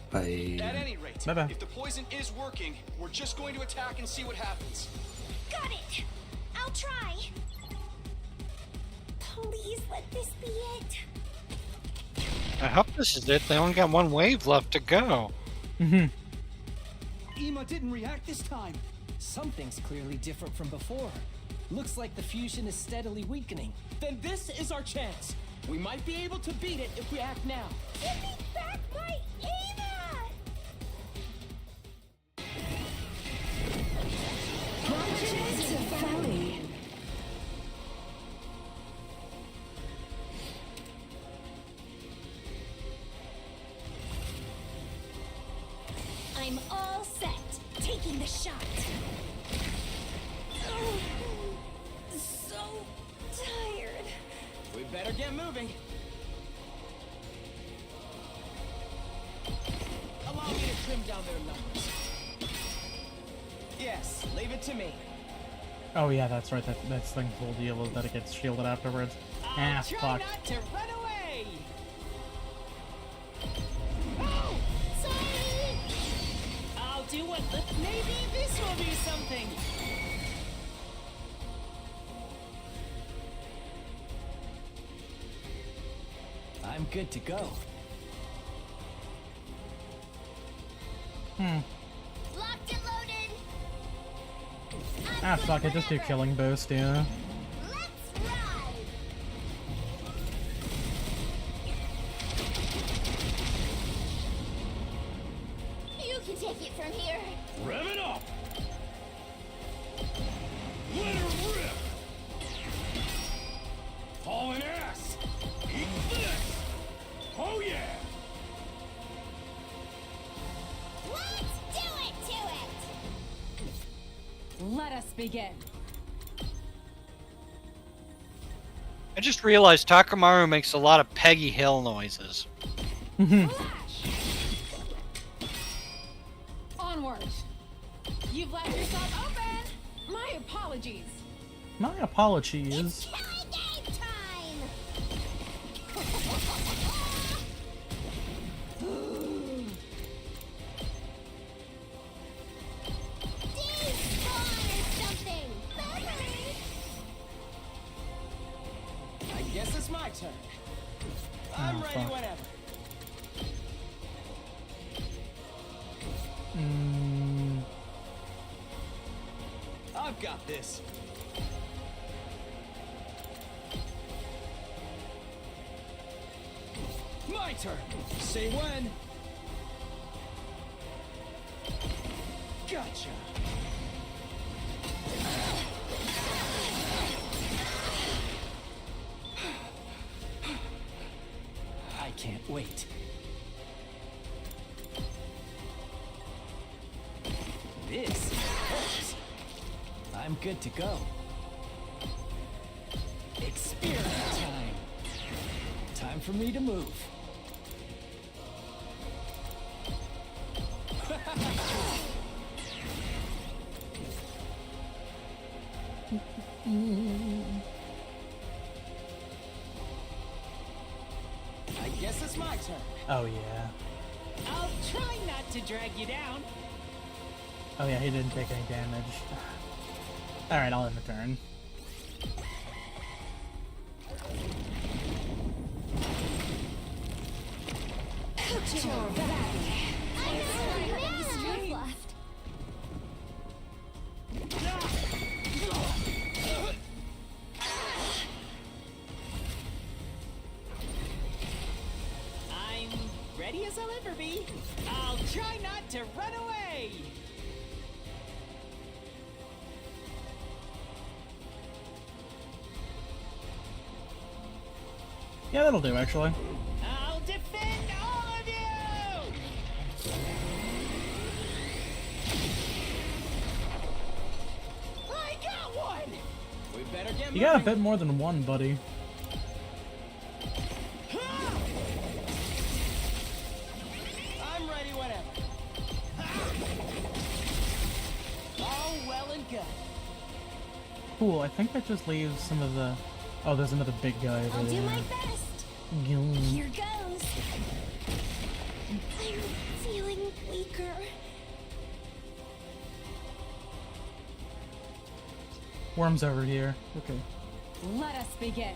Bye. At any rate, Bye-bye. if the poison is working, we're just going to attack and see what happens. Got it. I'll try. Please let this be it. I hope this is it. They only got one wave left to go. Ima didn't react this time. Something's clearly different from before. Looks like the fusion is steadily weakening. Then this is our chance. We might be able to beat it if we act now. Give me back my Eva! I'm all set. Taking the shot. Oh, so tired. We better get moving. Allow me to trim down their numbers. Yes, leave it to me. Oh yeah, that's right. That's thing's whole deal is that it gets shielded afterwards. I'll try Fuck. not to run away. Oh, sorry. I'll do what maybe this will be something. I'm good to go. Locked and loaded. Ah, fuck it. Just do killing boost, yeah. Let's ride. You can take it from here. Rev it up! Let her rip! Hauling ass! Eat this! Oh yeah! Let's do it to it. Let us begin. I just realized Takamaru makes a lot of Peggy Hill noises. Onward. You've left yourself open. My apologies. My apologies. Game time! Despawn or something! I guess it's my turn. I'm ready fuck. whenever. I've got this. My turn. Say when. Gotcha. I can't wait. This hurts. I'm good to go. Experiment time. Time for me to move. I guess it's my turn. Oh yeah. I'll try not to drag you down. Oh yeah, he didn't take any damage. Alright, I'll end the turn. I'm ready as I'll ever be. I'll try not to run away. Yeah, that'll do actually. I'll defend all of you! I got one! We better get You got a moving. bit more than one, buddy. I'm ready whenever. All well and good. Cool, I think that just leaves some of the... Oh, there's another big guy over I'll do there. my best. Gilm. Here goes. I'm feeling weaker. Worm's over here. Okay. Let us begin.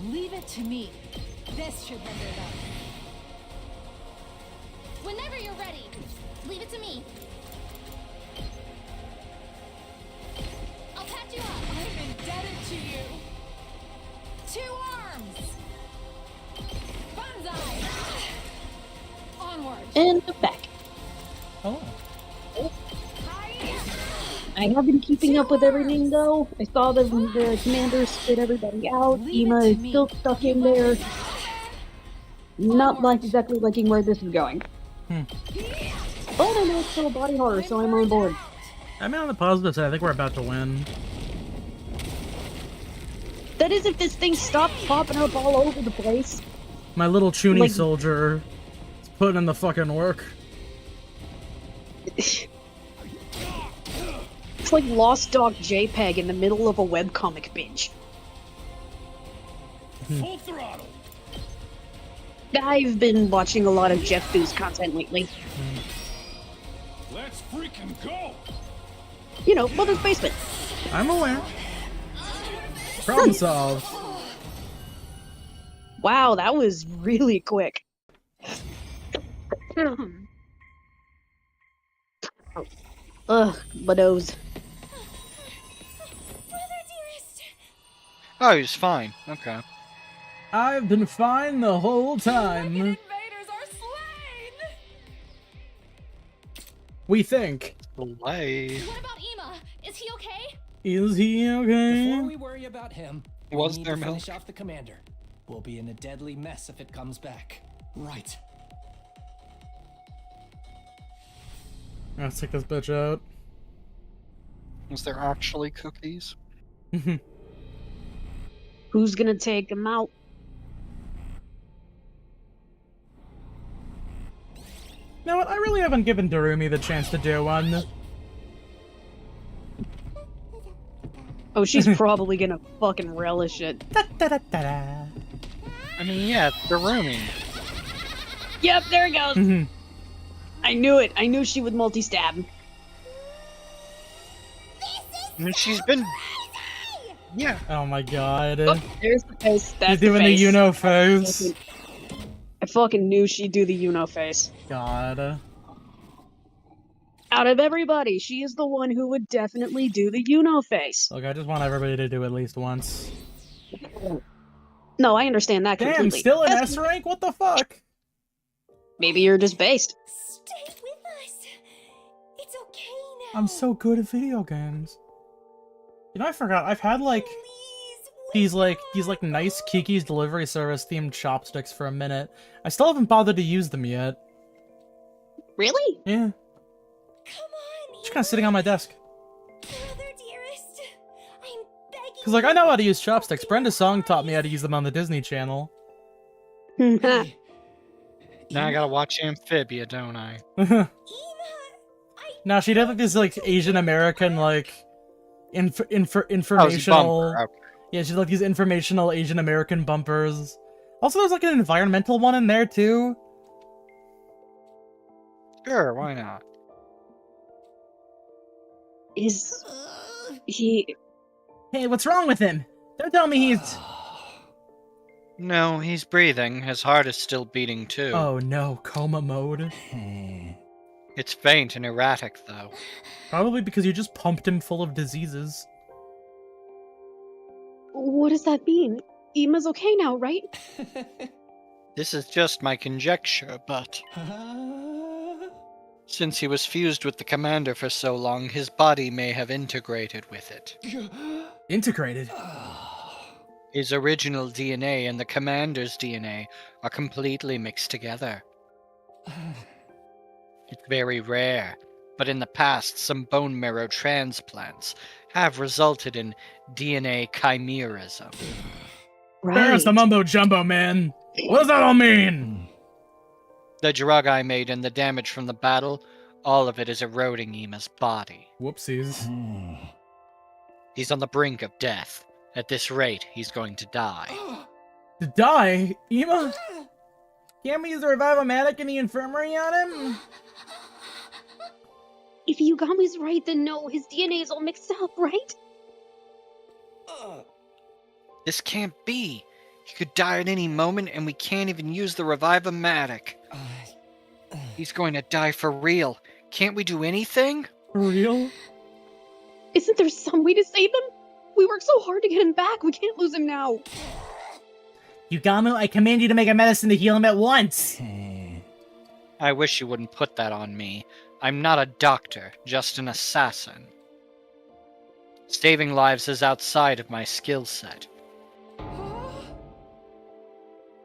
Leave it to me. This should render it up. Whenever you're ready, leave it to me. I'll patch you up. I'm indebted to you. 2 arms. Banzai. Onward. And back. Oh. I have been keeping up with everything though. I saw the commander spit everybody out. Ema is still stuck in there. Not like exactly liking where this is going. But I know it's still a body horror, so I'm on board. I mean, on the positive side, I think we're about to win. That is if this thing stopped popping up all over the place. My little Chuny Like- soldier is putting in the fucking work. It's like Lost Dog JPEG in the middle of a webcomic binge. Full throttle. I've been watching a lot of Jeff Boo's content lately. Let's freaking go. You know, Mother's Basement. I'm aware. Problem solved. Wow, that was really quick. Ugh, Budos. Brother dearest. Oh, he's fine. Okay. I've been fine the whole time. Invaders are slain. We think. Delay. What about Ema? Is he okay? Is he Before okay? we worry about him, Was we need there to finish milk? off the commander. We'll be in a deadly mess if it comes back. Right. Let's take this bitch out. Is there actually cookies? Who's gonna take them out? You know what? I really haven't given Darumi the chance to do one. Oh, she's probably gonna fucking relish it. Da-da-da-da-da. I mean, yeah, it's Darumi. Yep, there it goes. I knew it. I knew she would multi-stab. And she's been... Yeah. Oh my god. Oh, there's the face. That's She's doing the Uno face. I fucking knew she'd do the Uno face. God. Out of everybody, she is the one who would definitely do the Uno face. Look, I just want everybody to do at least once. No, I understand that completely. Damn, still an S rank? What the fuck? Maybe you're just based. Stay with us. It's okay now. I'm so good at video games. You know, I forgot. I've had like these nice Kiki's Delivery Service themed chopsticks for a minute. I still haven't bothered to use them yet. Really? Yeah. Come on. Just kind of sitting on my desk. Brother dearest, I'm begging. Cause like I know how to use chopsticks. Brenda Song taught me how to use them on the Disney Channel. Now I gotta watch Amphibia, don't I? Now she did like this like Asian American like informational. Bumper. Okay. Yeah, she's like these informational Asian American bumpers. Also, there's like an environmental one in there too. Sure, why not? Is he... Hey, what's wrong with him? Don't tell me he's... No, he's breathing. His heart is still beating too. Oh no, coma mode. It's faint and erratic, though. Probably because you just pumped him full of diseases. What does that mean? Ima's okay now, right? This is just my conjecture, but... Since he was fused with the commander for so long, his body may have integrated with it. Integrated? His original DNA and the commander's DNA are completely mixed together. It's very rare, but in the past, some bone marrow transplants have resulted in DNA chimerism. There's the mumbo jumbo, man. What does that all mean? The drug I made and the damage from the battle, all of it is eroding Ima's body. Whoopsies. He's on the brink of death. At this rate, he's going to die. To die? Ima? Can't we use the Revive-O-Matic in the infirmary on him? If Yugami's right, then no, his DNA is all mixed up, right? This can't be. He could die at any moment, and we can't even use the Revive-O-Matic. He's going to die for real. Can't we do anything? For real? Isn't there some way to save him? We worked so hard to get him back, we can't lose him now. Yugamu, I command you to make a medicine to heal him at once! I wish you wouldn't put that on me. I'm not a doctor, just an assassin. Saving lives is outside of my skill set.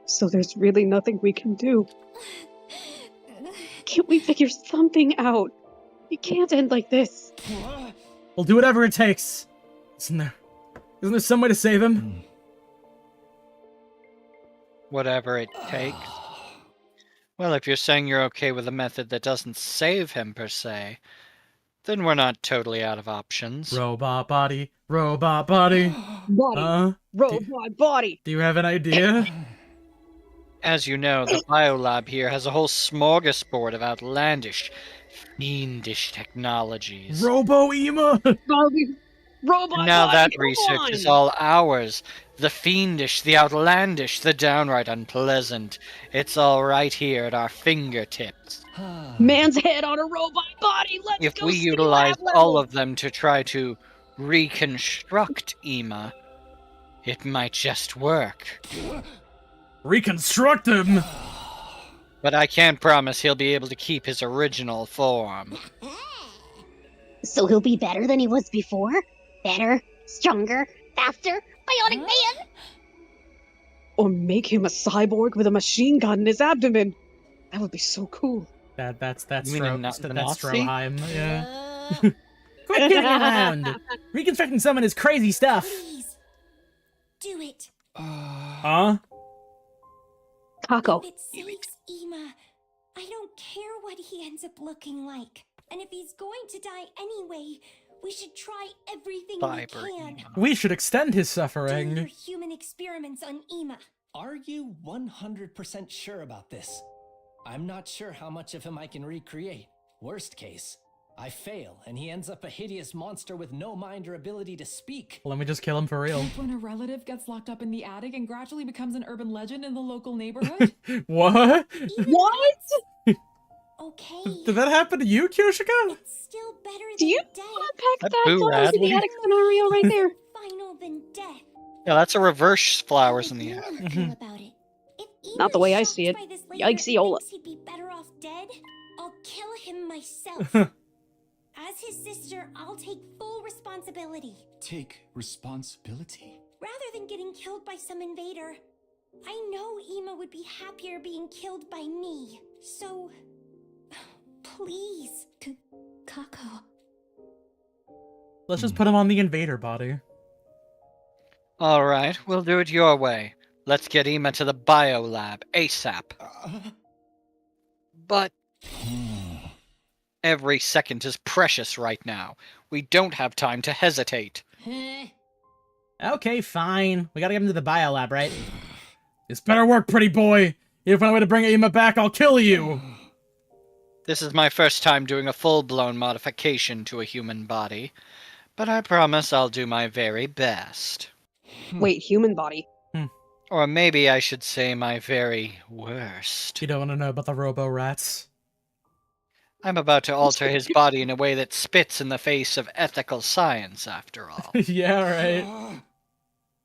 So there's really nothing we can do. Can't we figure something out? It can't end like this. We'll do whatever it takes. Isn't there some way to save him? Whatever it takes. Well, if you're saying you're okay with a method that doesn't save him, per se, then we're not totally out of options. Robot body, robot body. Robot body. Do you have an idea? As you know, the biolab here has a whole smorgasbord of outlandish, fiendish technologies. Robo-Ema! Robot And now body, that come research on. is all ours. The fiendish, the outlandish, the downright unpleasant. It's all right here at our fingertips. Man's head on a robot body. Let's If go we see utilize lab level. all of them to try to reconstruct Ima, it might just work. Reconstruct him! But I can't promise he'll be able to keep his original form. So he'll be better than he was before? Better, stronger, faster, bionic man? Or make him a cyborg with a machine gun in his abdomen. That would be so cool. That's You mean a that's Nazi? Stroheim, yeah. Quit kidding around! Reconstructing someone is crazy stuff! Please, do it. Huh? Kako. If it saves Ima, I don't care what he ends up looking like. And if he's going to die anyway, we should try everything we can. We should extend his Do your suffering. human experiments on Ima. Are you 100% sure about this? I'm not sure how much of him I can recreate. Worst case, I fail and he ends up a hideous monster with no mind or ability to speak. Let me just kill him for real. Like when a relative gets locked up in the attic and gradually becomes an urban legend in the local neighborhood? What? What? Okay. Did that happen to you, Kyoshika? It's still better than Do you death. unpack That boo flowers in the Radley. attic scenario right there? Final than death. Yeah, that's a reverse flowers in the How attic. do you feel about it? If Ima Not the way I is see it. shocked by this later and Yikes-iola. thinks he'd be better off dead, I'll kill him myself. As his sister, I'll take full responsibility. Take responsibility. Rather than getting killed by some invader, I know Ima would be happier being killed by me. So, please, Kako. Let's just put him on the invader body. Alright, we'll do it your way. Let's get Ima to the biolab ASAP. But every second is precious right now. We don't have time to hesitate. Okay, fine. We gotta get him to the biolab, right? This better work, pretty boy! If you find a way to bring Ima back, I'll kill you! This is my first time doing a full-blown modification to a human body, but I promise I'll do my very best. Wait, human body. Or maybe I should say my very worst. You don't want to know about the robo-rats. I'm about to alter his body in a way that spits in the face of ethical science, after all. Yeah, right.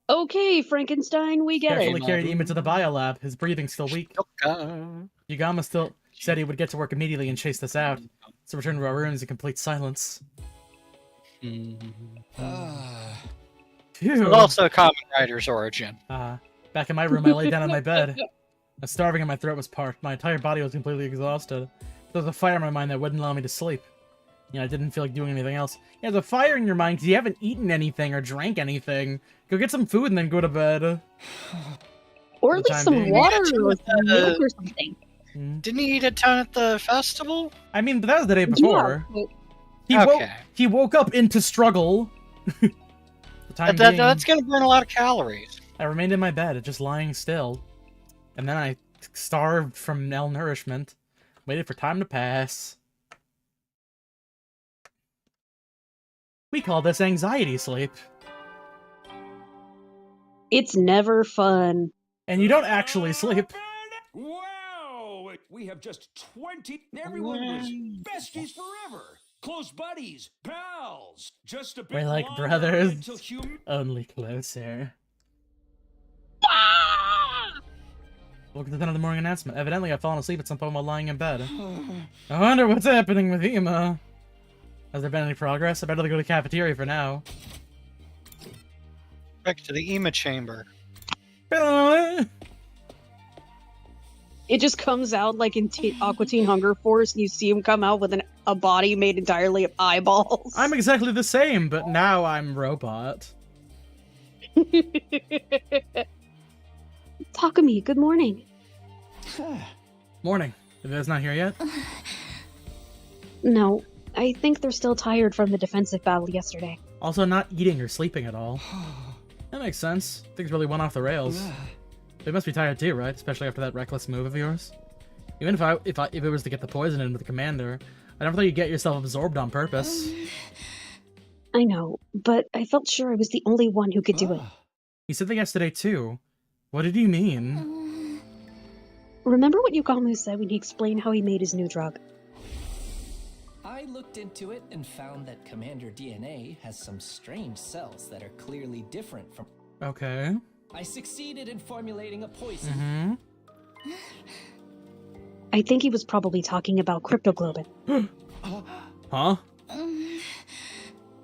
Okay, Frankenstein, we get Carefully it. carried Ima to the biolab. His breathing's still weak. Yugama still said he would get to work immediately and chase this out. So return to our rooms in complete silence. Phew. Also Kamen Rider's origin. Back in my room, I lay down on my bed. I was starving and my throat was parched. My entire body was completely exhausted. There was a fire in my mind that wouldn't allow me to sleep. I didn't feel like doing anything else. Yeah, there's a fire in your mind because you haven't eaten anything or drank anything. Go get some food and then go to bed. Or at least some water or some milk or something. Didn't he eat a ton at the festival? I mean, but that was the day before. Yeah, He woke up into struggle. That's gonna burn a lot of calories. I remained in my bed, just lying still. And then I starved from malnourishment. Waited for time to pass. We call this anxiety sleep. It's never fun. And you don't actually sleep. Wow! We have just 20. Everyone was besties forever. Close buddies, pals. Just a bit We're like longer brothers, until human. only closer. Welcome to the end of the morning announcement. Evidently, I've fallen asleep at some point while lying in bed. I wonder what's happening with Ima. Has there been any progress? I better go to the cafeteria for now. Back to the Ima chamber. It just comes out like in Aqua Teen Hunger Force, and you see him come out with a body made entirely of eyeballs. I'm exactly the same, but now I'm robot. Takumi, good morning. Morning. Is not here yet? No, I think they're still tired from the defensive battle yesterday. Also not eating or sleeping at all. That makes sense. Things really went off the rails. They must be tired too, right? Especially after that reckless move of yours. Even if it was to get the poison in with the commander, I never thought you'd get yourself absorbed on purpose. I know, but I felt sure I was the only one who could do it. He said that yesterday too. What did he mean? Remember what Yugamu said when he explained how he made his new drug? I looked into it and found that Commander DNA has some strange cells that are clearly different from... Okay. I succeeded in formulating a poison. I think he was probably talking about cryptoglobin. Huh?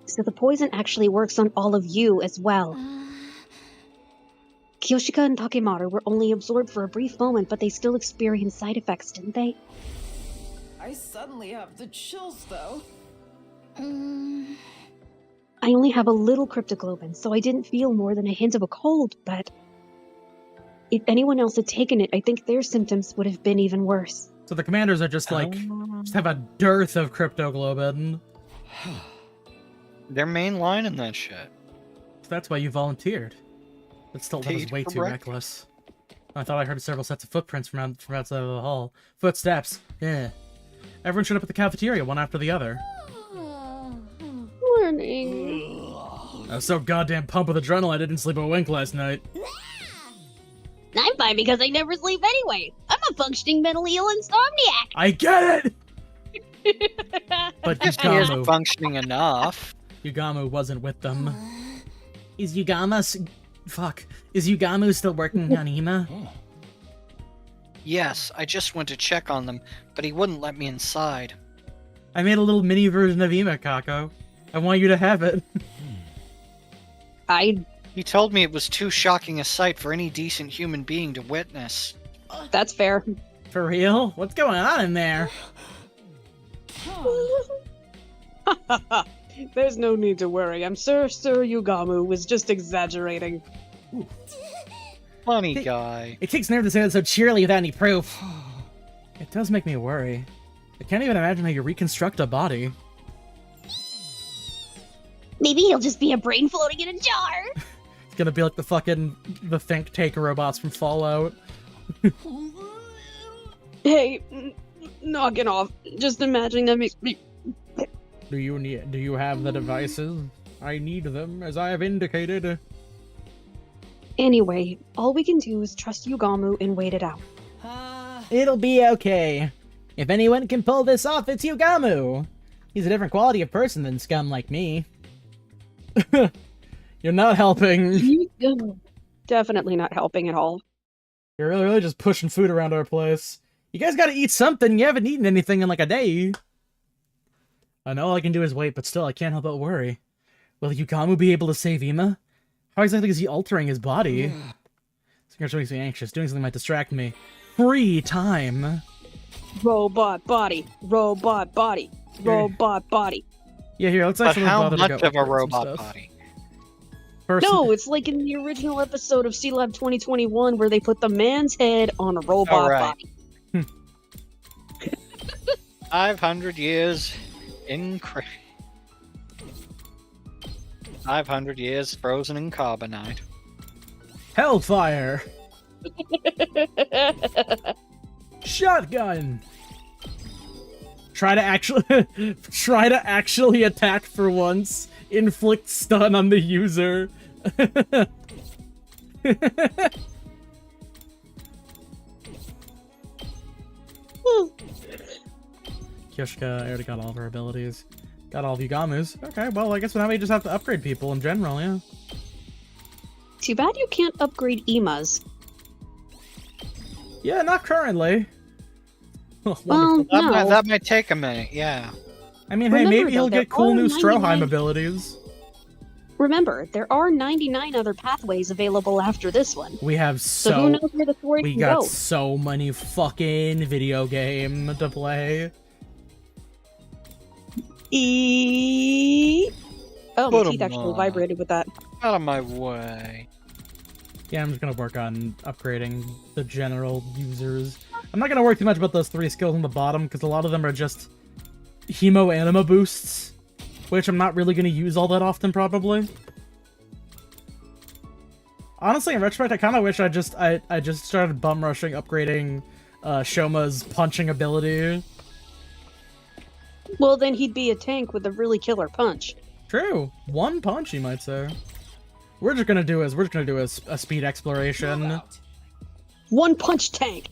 So the poison actually works on all of you as well. Kyoshika and Takemaru were only absorbed for a brief moment, but they still experienced side effects, didn't they? I suddenly have the chills, though. I only have a little cryptoglobin, so I didn't feel more than a hint of a cold, but if anyone else had taken it, I think their symptoms would have been even worse. So the commanders are just like, just have a dearth of cryptoglobin. They're mainlining that shit. So that's why you volunteered. But still, that was Paid way for too breakfast. reckless. I thought I heard several sets of footprints from outside of the hall. Footsteps. Yeah. Everyone showed up at the cafeteria, one after the other. Morning. I was so goddamn pumped with adrenaline I didn't sleep a wink last night. I'm fine because I never sleep anyway. I'm a functioning mentally ill insomniac. I get it! But He is Yugamu, functioning enough. Yugamu wasn't with them. Is Yugamu still working on Ima? Yes, I just went to check on them, but he wouldn't let me inside. I made a little mini version of Ima, Kako. I want you to have it. He told me it was too shocking a sight for any decent human being to witness. That's fair. For real? What's going on in there? There's no need to worry. I'm sure Sir Yugamu was just exaggerating. Funny guy. It takes nerve to say that so cheerily without any proof. It does make me worry. I can't even imagine how you reconstruct a body. Maybe he'll just be a brain floating in a jar. It's gonna be like the think tank robots from Fallout. Hey, knock it off. Just imagining that makes me... Do you have the devices? I need them, as I have indicated. Anyway, all we can do is trust Yugamu and wait it out. It'll be okay. If anyone can pull this off, it's Yugamu. He's a different quality of person than scum like me. You're not helping. Definitely not helping at all. You're really just pushing food around our place. You guys gotta eat something. You haven't eaten anything in like a day. I know all I can do is wait, but still, I can't help but worry. Will Yugamu be able to save Ima? How exactly is he altering his body? This makes me anxious. Doing something might distract me. Free time. Robot body. Robot body. Robot body. Yeah, here, let's actually how bother to much go of a over some robot stuff. body? No, it's like in the original episode of C-Lab 2021 where they put the man's head on a robot body. 500 years in 500 years frozen in carbonite. Hellfire! Shotgun! Try to actually attack for once. Inflict stun on the user. Kyoshka, I already got all of her abilities. Got all of Yugamu's. Okay, well, I guess now we just have to upgrade people in general, yeah. Too bad you can't upgrade Ima's. Yeah, not currently. Well, no. That might take a minute, yeah. I mean, Remember, hey, maybe he'll though, get cool new there are Stroheim 99 abilities. Remember, there are 99 other pathways available after this one. We have So who knows where the story we can got go? so many fucking video game to play. Oh, Put my teeth 'em actually on. vibrated with that. Out of my way. Yeah, I'm just gonna work on upgrading the general users. I'm not gonna worry too much about those 3 skills on the bottom, because a lot of them are just hemo-anima boosts, which I'm not really gonna use all that often, probably. Honestly, in retrospect, I kind of wish I just started bum rushing upgrading Shoma's punching ability. Well, then he'd be a tank with a really killer punch. True, 1 punch, you might say. We're just gonna do a speed exploration. 1 punch tank.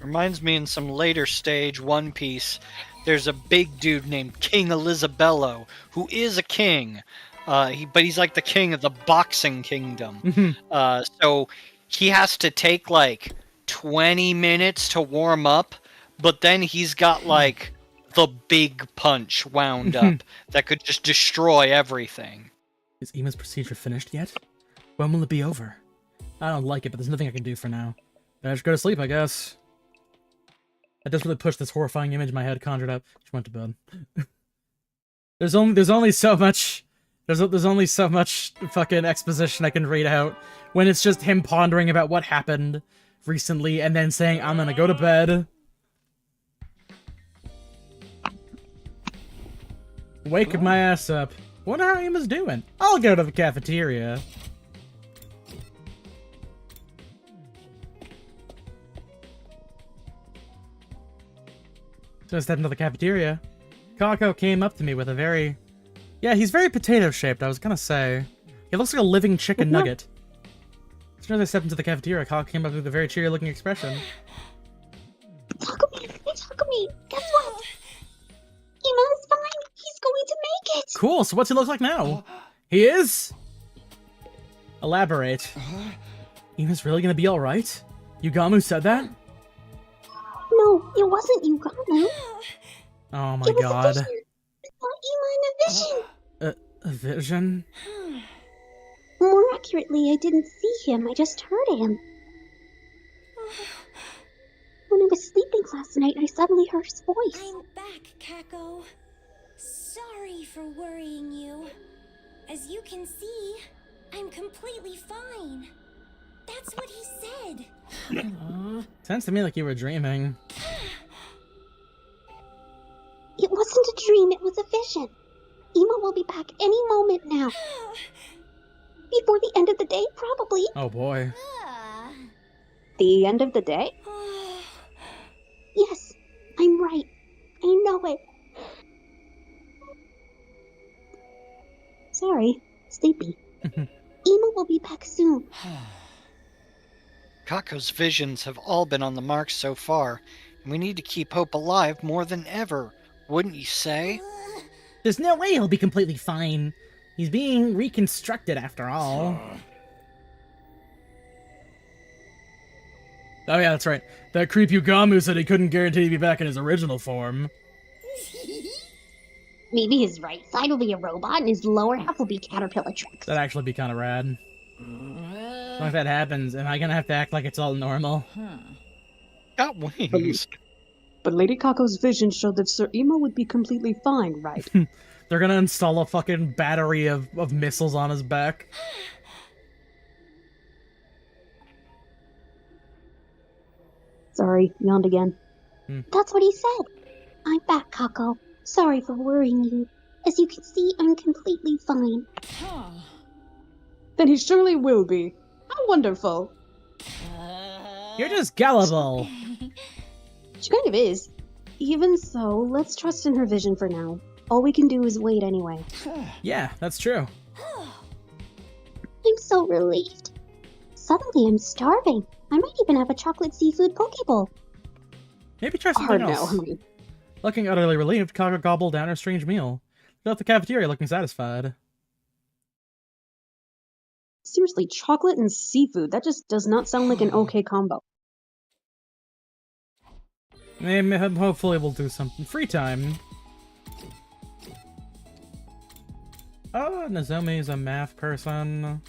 Reminds me in some later stage One Piece, there's a big dude named King Elizabello, who is a king, but he's like the king of the boxing kingdom. So he has to take like 20 minutes to warm up, but then he's got like the big punch wound up that could just destroy everything. Is Ima's procedure finished yet? When will it be over? I don't like it, but there's nothing I can do for now. Better just go to sleep, I guess. I just really pushed this horrifying image my head conjured up. She went to bed. There's only so much there's only so much fucking exposition I can read out when it's just him pondering about what happened recently and then saying, I'm gonna go to bed. Wake my ass up. Wonder how Ima's doing. I'll go to the cafeteria. So I stepped into the cafeteria. Kako came up to me with a very... Yeah, he's very potato-shaped, I was gonna say. He looks like a living chicken nugget. As soon as I stepped into the cafeteria, Kako came up with a very cheery-looking expression. Takumi, guess what? Ima's fine. He's going to make it. Cool, so what's he look like now? He is? Elaborate. Ima's really gonna be alright? Yugamu said that? No, it wasn't Yugamu. Oh my It was god. a vision. I saw Ima in a vision. A vision? More accurately, I didn't see him. I just heard him. When I was sleeping last night, I suddenly heard his voice. I'm back, Kako. Sorry for worrying you. As you can see, I'm completely fine. That's what he said. Sounds to me like you were dreaming. It wasn't a dream, it was a vision. Ima will be back any moment now. Before the end of the day, probably. Oh boy. The end of the day? Yes, I'm right. I know it. Sorry, sleepy. Ima will be back soon. Kako's visions have all been on the mark so far, and we need to keep hope alive more than ever, wouldn't you say? There's no way he'll be completely fine. He's being reconstructed after all. Oh yeah, that's right. That creep Yugamu said he couldn't guarantee he'd be back in his original form. Maybe his right side will be a robot and his lower half will be caterpillar tracks. That'd actually be kind of rad. So if that happens, am I gonna have to act like it's all normal? Got wings. But Lady Kako's vision showed that Sir Ima would be completely fine, right? They're gonna install a fucking battery of missiles on his back. Sorry, yawned again. That's what he said. I'm back, Kako. Sorry for worrying you. As you can see, I'm completely fine. Then he surely will be. How wonderful. You're just gullible. She kind of is. Even so, let's trust in her vision for now. All we can do is wait anyway. Yeah, that's true. I'm so relieved. Suddenly I'm starving. I might even have a chocolate seafood pokeball. Maybe try something Hard else. no. Looking utterly relieved, Kako gobbled down her strange meal. She left the cafeteria looking satisfied. Seriously, chocolate and seafood. That just does not sound like an okay combo. Maybe, hopefully we'll do something. Free time. Oh, Nozomi's a math person.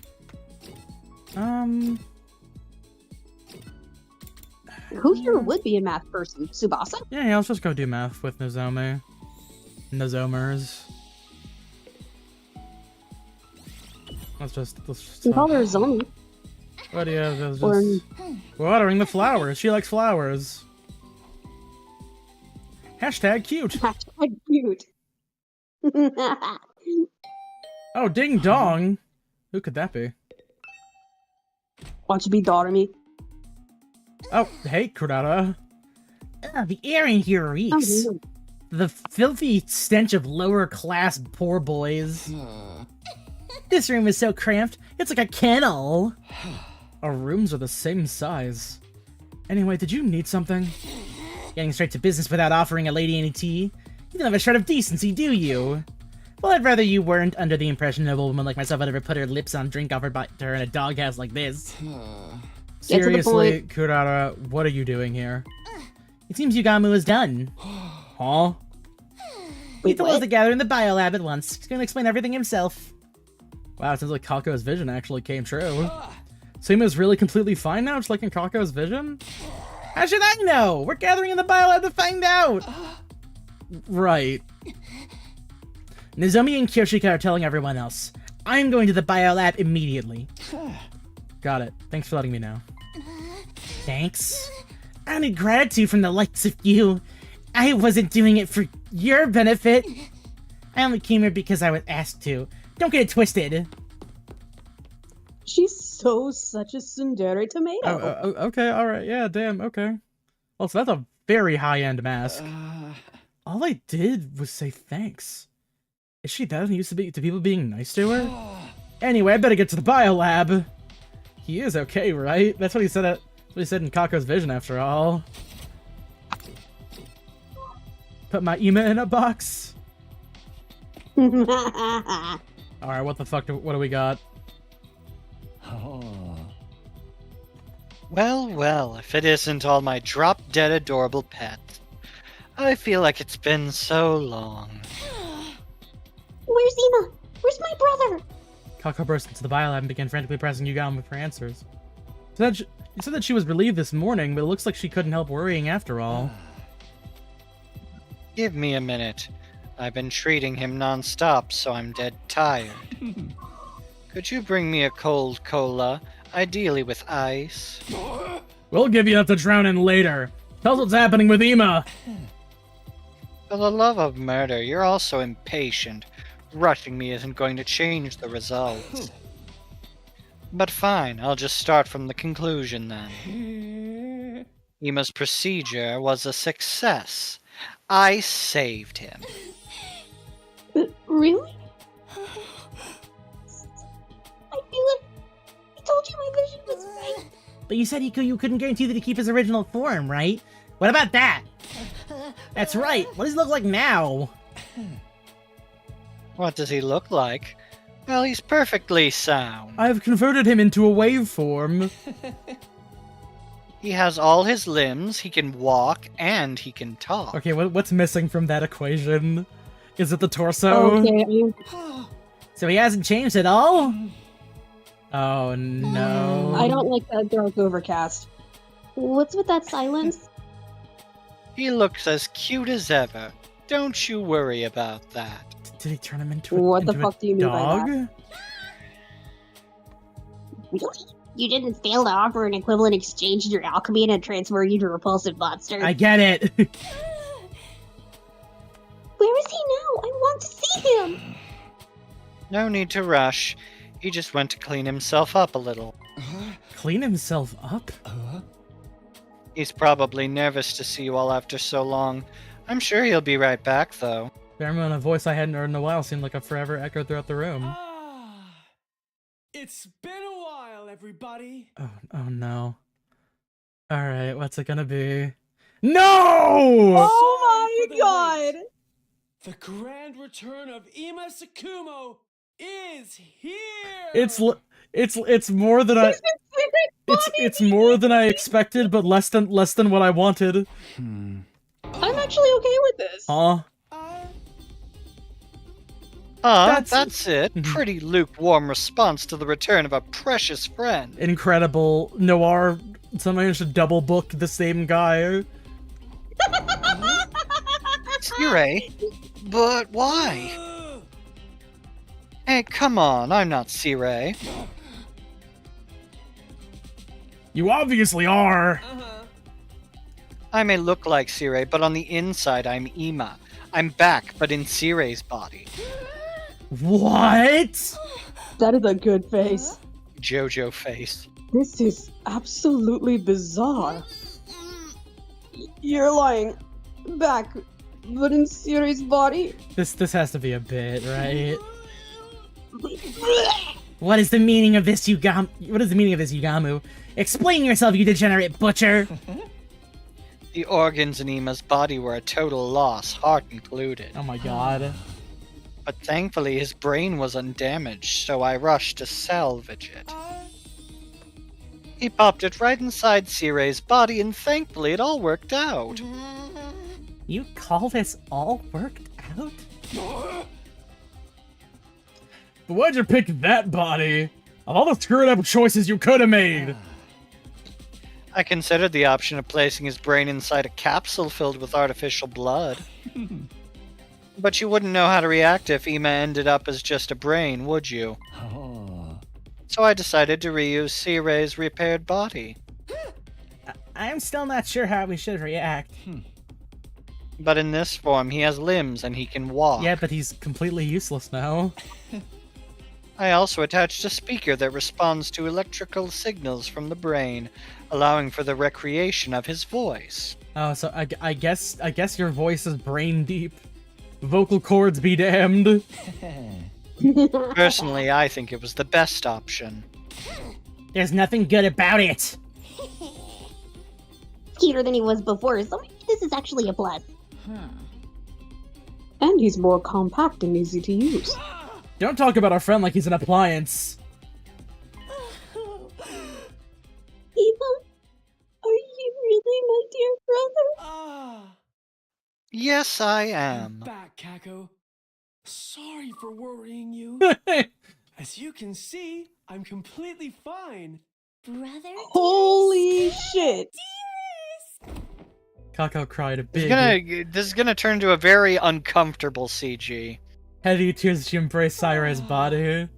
Who here would be a math person? Tsubasa? Yeah, let's just go do math with Nozomi. Nozomers. Let's just You call her Zomi. What do you have? Just Or- watering the flowers. She likes flowers. Hashtag cute. Hashtag cute. Oh, ding dong. Who could that be? Want you be Doremi? Oh, hey, Kurata. The air in here reeks. Oh, The filthy stench of lower-class poor boys. This room is so cramped, it's like a kennel. Our rooms are the same size. Anyway, did you need something? Getting straight to business without offering a lady any tea? You don't have a shred of decency, do you? Well, I'd rather you weren't under the impression a woman like myself would ever put her lips on drink offered by to her in a doghouse like this. Seriously, Kurata, what are you doing here? It seems Yugamu is done. Huh? He told us to gather in the biolab at once. He's gonna explain everything himself. Wow, it sounds like Kako's vision actually came true. Suma's really completely fine now, just like in Kako's vision? How should I know? We're gathering in the biolab to find out! Right. Nozomi and Kyoshika are telling everyone else. I'm going to the biolab immediately. Got it. Thanks for letting me know. Thanks. I need gratitude from the likes of you. I wasn't doing it for your benefit. I only came here because I was asked to. Don't get it twisted. She's such a tsundere tomato. Okay, alright, yeah, damn, okay. Well, so that's a very high-end mask. All I did was say thanks. Is she that used to people being nice to her? Anyway, I better get to the biolab. He is okay, right? That's what he said in Kako's vision, after all. Put my Ima in a box. Alright, what the fuck what do we got? Well, if it isn't all my drop-dead adorable pets. I feel like it's been so long. Where's Ima? Where's my brother? Kako burst into the biolab and began frantically pressing Yugami for answers. You said that she was relieved this morning, but it looks like she couldn't help worrying after all. Give me a minute. I've been treating him non-stop, so I'm dead tired. Could you bring me a cold cola, ideally with ice? We'll give you enough to drown in later. Tell us what's happening with Ima. For the love of murder, you're also impatient. Rushing me isn't going to change the results. But fine, I'll just start from the conclusion then. Ima's procedure was a success. I saved him. Really? I feel it. I told you my vision was right. But you said you couldn't guarantee that he keep his original form, right? What about that? That's right. What does he look like now? What does he look like? Well, he's perfectly sound. I've converted him into a waveform. He has all his limbs, he can walk, and he can talk. Okay, what's missing from that equation? Is it the torso? Okay. So he hasn't changed at all? Oh no. I don't like that dark overcast. What's with that silence? He looks as cute as ever. Don't you worry about that. Did he turn him into a What the fuck do you mean by dog? that? Really? You didn't fail to offer an equivalent exchange in your alchemy and transfer you to a repulsive monster. I get it. Where is he now? I want to see him! No need to rush. He just went to clean himself up a little. Clean himself up? He's probably nervous to see you all after so long. I'm sure he'll be right back, though. Barman, a voice I hadn't heard in a while seemed like a forever echo throughout the room. It's been a while, everybody. Oh no. Alright, what's it gonna be? No! Oh my god! The grand return of Ima Tsukumo is here. It's more than it's more than I expected, but less than what I wanted. I'm actually okay with this. Huh? That's it. Pretty lukewarm response to the return of a precious friend. Incredible. Noir somebody should double book the same guy. Sire? But why? Hey, come on, I'm not Sire. You obviously are. I may look like Sire, but on the inside I'm Ima. I'm back, but in Sire's body. What? That is a good face. Jojo face. This is absolutely bizarre. You're lying. Back, but in Siri's body? This has to be a bit, right? What is the meaning of this, Yugamu? Explain yourself, you degenerate butcher! The organs in Ima's body were a total loss, heart included. Oh my god. But thankfully his brain was undamaged, so I rushed to salvage it. He popped it right inside Sire's body, and thankfully it all worked out. You call this all worked out? But why'd you pick that body? Of all the screwed up choices you could have made! I considered the option of placing his brain inside a capsule filled with artificial blood. But you wouldn't know how to react if Ima ended up as just a brain, would you? Oh. So I decided to reuse C-Ray's repaired body. I'm still not sure how we should react. But in this form, he has limbs and he can walk. Yeah, but he's completely useless now. I also attached a speaker that responds to electrical signals from the brain, allowing for the recreation of his voice. Oh, so I guess your voice is brain deep. Vocal cords be damned. Personally, I think it was the best option. There's nothing good about it. Cuter than he was before, so maybe this is actually a plus. And he's more compact and easy to use. Don't talk about our friend like he's an appliance. Eva, are you really my dear brother? Yes, I am. Back, Kako. Sorry for worrying you. As you can see, I'm completely fine. Brother? Holy shit! Kako cried a big. This is gonna turn into a very uncomfortable CG. Heavy tears as she embraced Cyrus' body.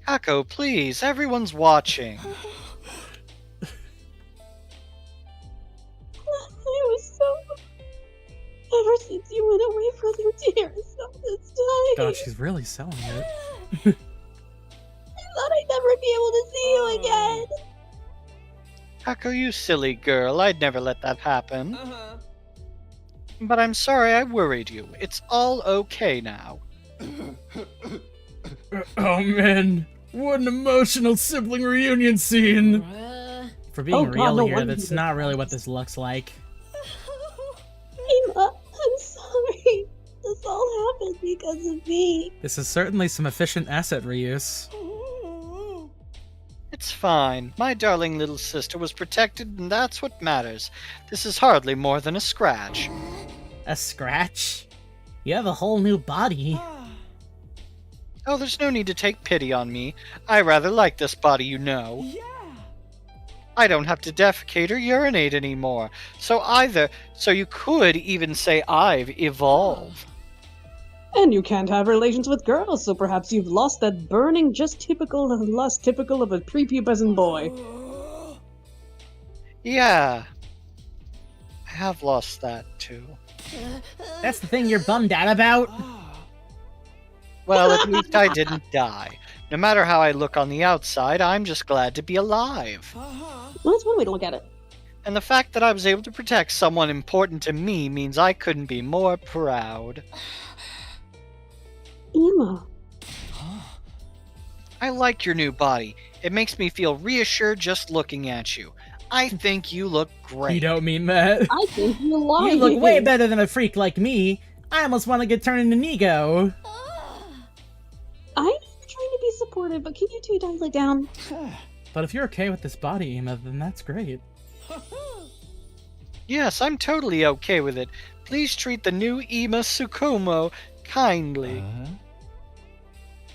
Kako, please, everyone's watching. I was so... Ever since you went away, brother dearest, I'm just dying. God, she's really selling it. I thought I'd never be able to see you again. Kako, you silly girl, I'd never let that happen. But I'm sorry I worried you. It's all okay now. Oh man, what an emotional sibling reunion scene! For being real here, that's not really what this looks like. Emma, I'm sorry. This all happened because of me. This is certainly some efficient asset reuse. It's fine. My darling little sister was protected, and that's what matters. This is hardly more than a scratch. A scratch? You have a whole new body. Oh, there's no need to take pity on me. I rather like this body, you know. I don't have to defecate or urinate anymore. So you could even say I've evolved. And you can't have relations with girls, so perhaps you've lost that burning, just typical of lust typical of a prepubescent boy. Yeah. I have lost that, too. That's the thing you're bummed out about? Well, at least I didn't die. No matter how I look on the outside, I'm just glad to be alive. Well, that's one way to look at it. And the fact that I was able to protect someone important to me means I couldn't be more proud. Emma. I like your new body. It makes me feel reassured just looking at you. I think you look great. You don't mean that. I think you're lying. You look way better than a freak like me. I almost want to get turned into Nigo. I'm trying to be supportive, but can you two dial it down? But if you're okay with this body, Emma, then that's great. Yes, I'm totally okay with it. Please treat the new Ima Tsukumo kindly.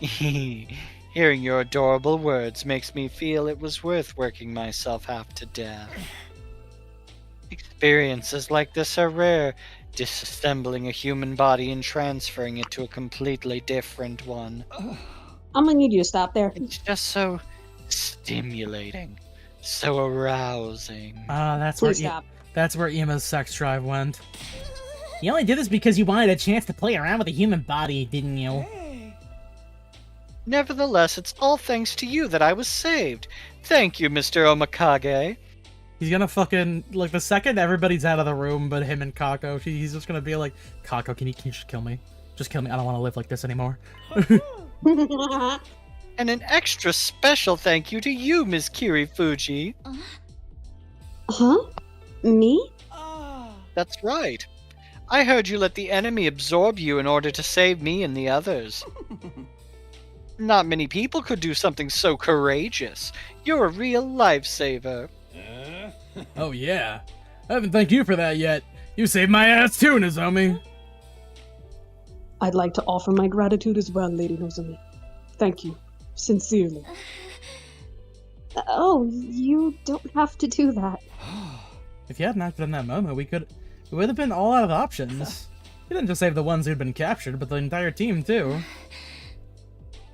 Hearing your adorable words makes me feel it was worth working myself half to death. Experiences like this are rare, disassembling a human body and transferring it to a completely different one. I'm gonna need you to stop there. It's just so stimulating, so arousing. That's Please where stop. That's where Emma's sex drive went. You only did this because you wanted a chance to play around with a human body, didn't you? Nevertheless, it's all thanks to you that I was saved. Thank you, Mr. Omakage. He's gonna fucking, like, the second everybody's out of the room but him and Kako, he's just gonna be like, Kako, can you just kill me? Just kill me, I don't want to live like this anymore. And an extra special thank you to you, Ms. Kirifuji. Huh? Me? That's right. I heard you let the enemy absorb you in order to save me and the others. Not many people could do something so courageous. You're a real lifesaver. Oh yeah. I haven't thanked you for that yet. You saved my ass too, Nozomi. I'd like to offer my gratitude as well, Lady Nozomi. Thank you. Sincerely. Oh, you don't have to do that. If you hadn't acted in that moment, we would have been all out of options. You didn't just save the ones who'd been captured, but the entire team, too.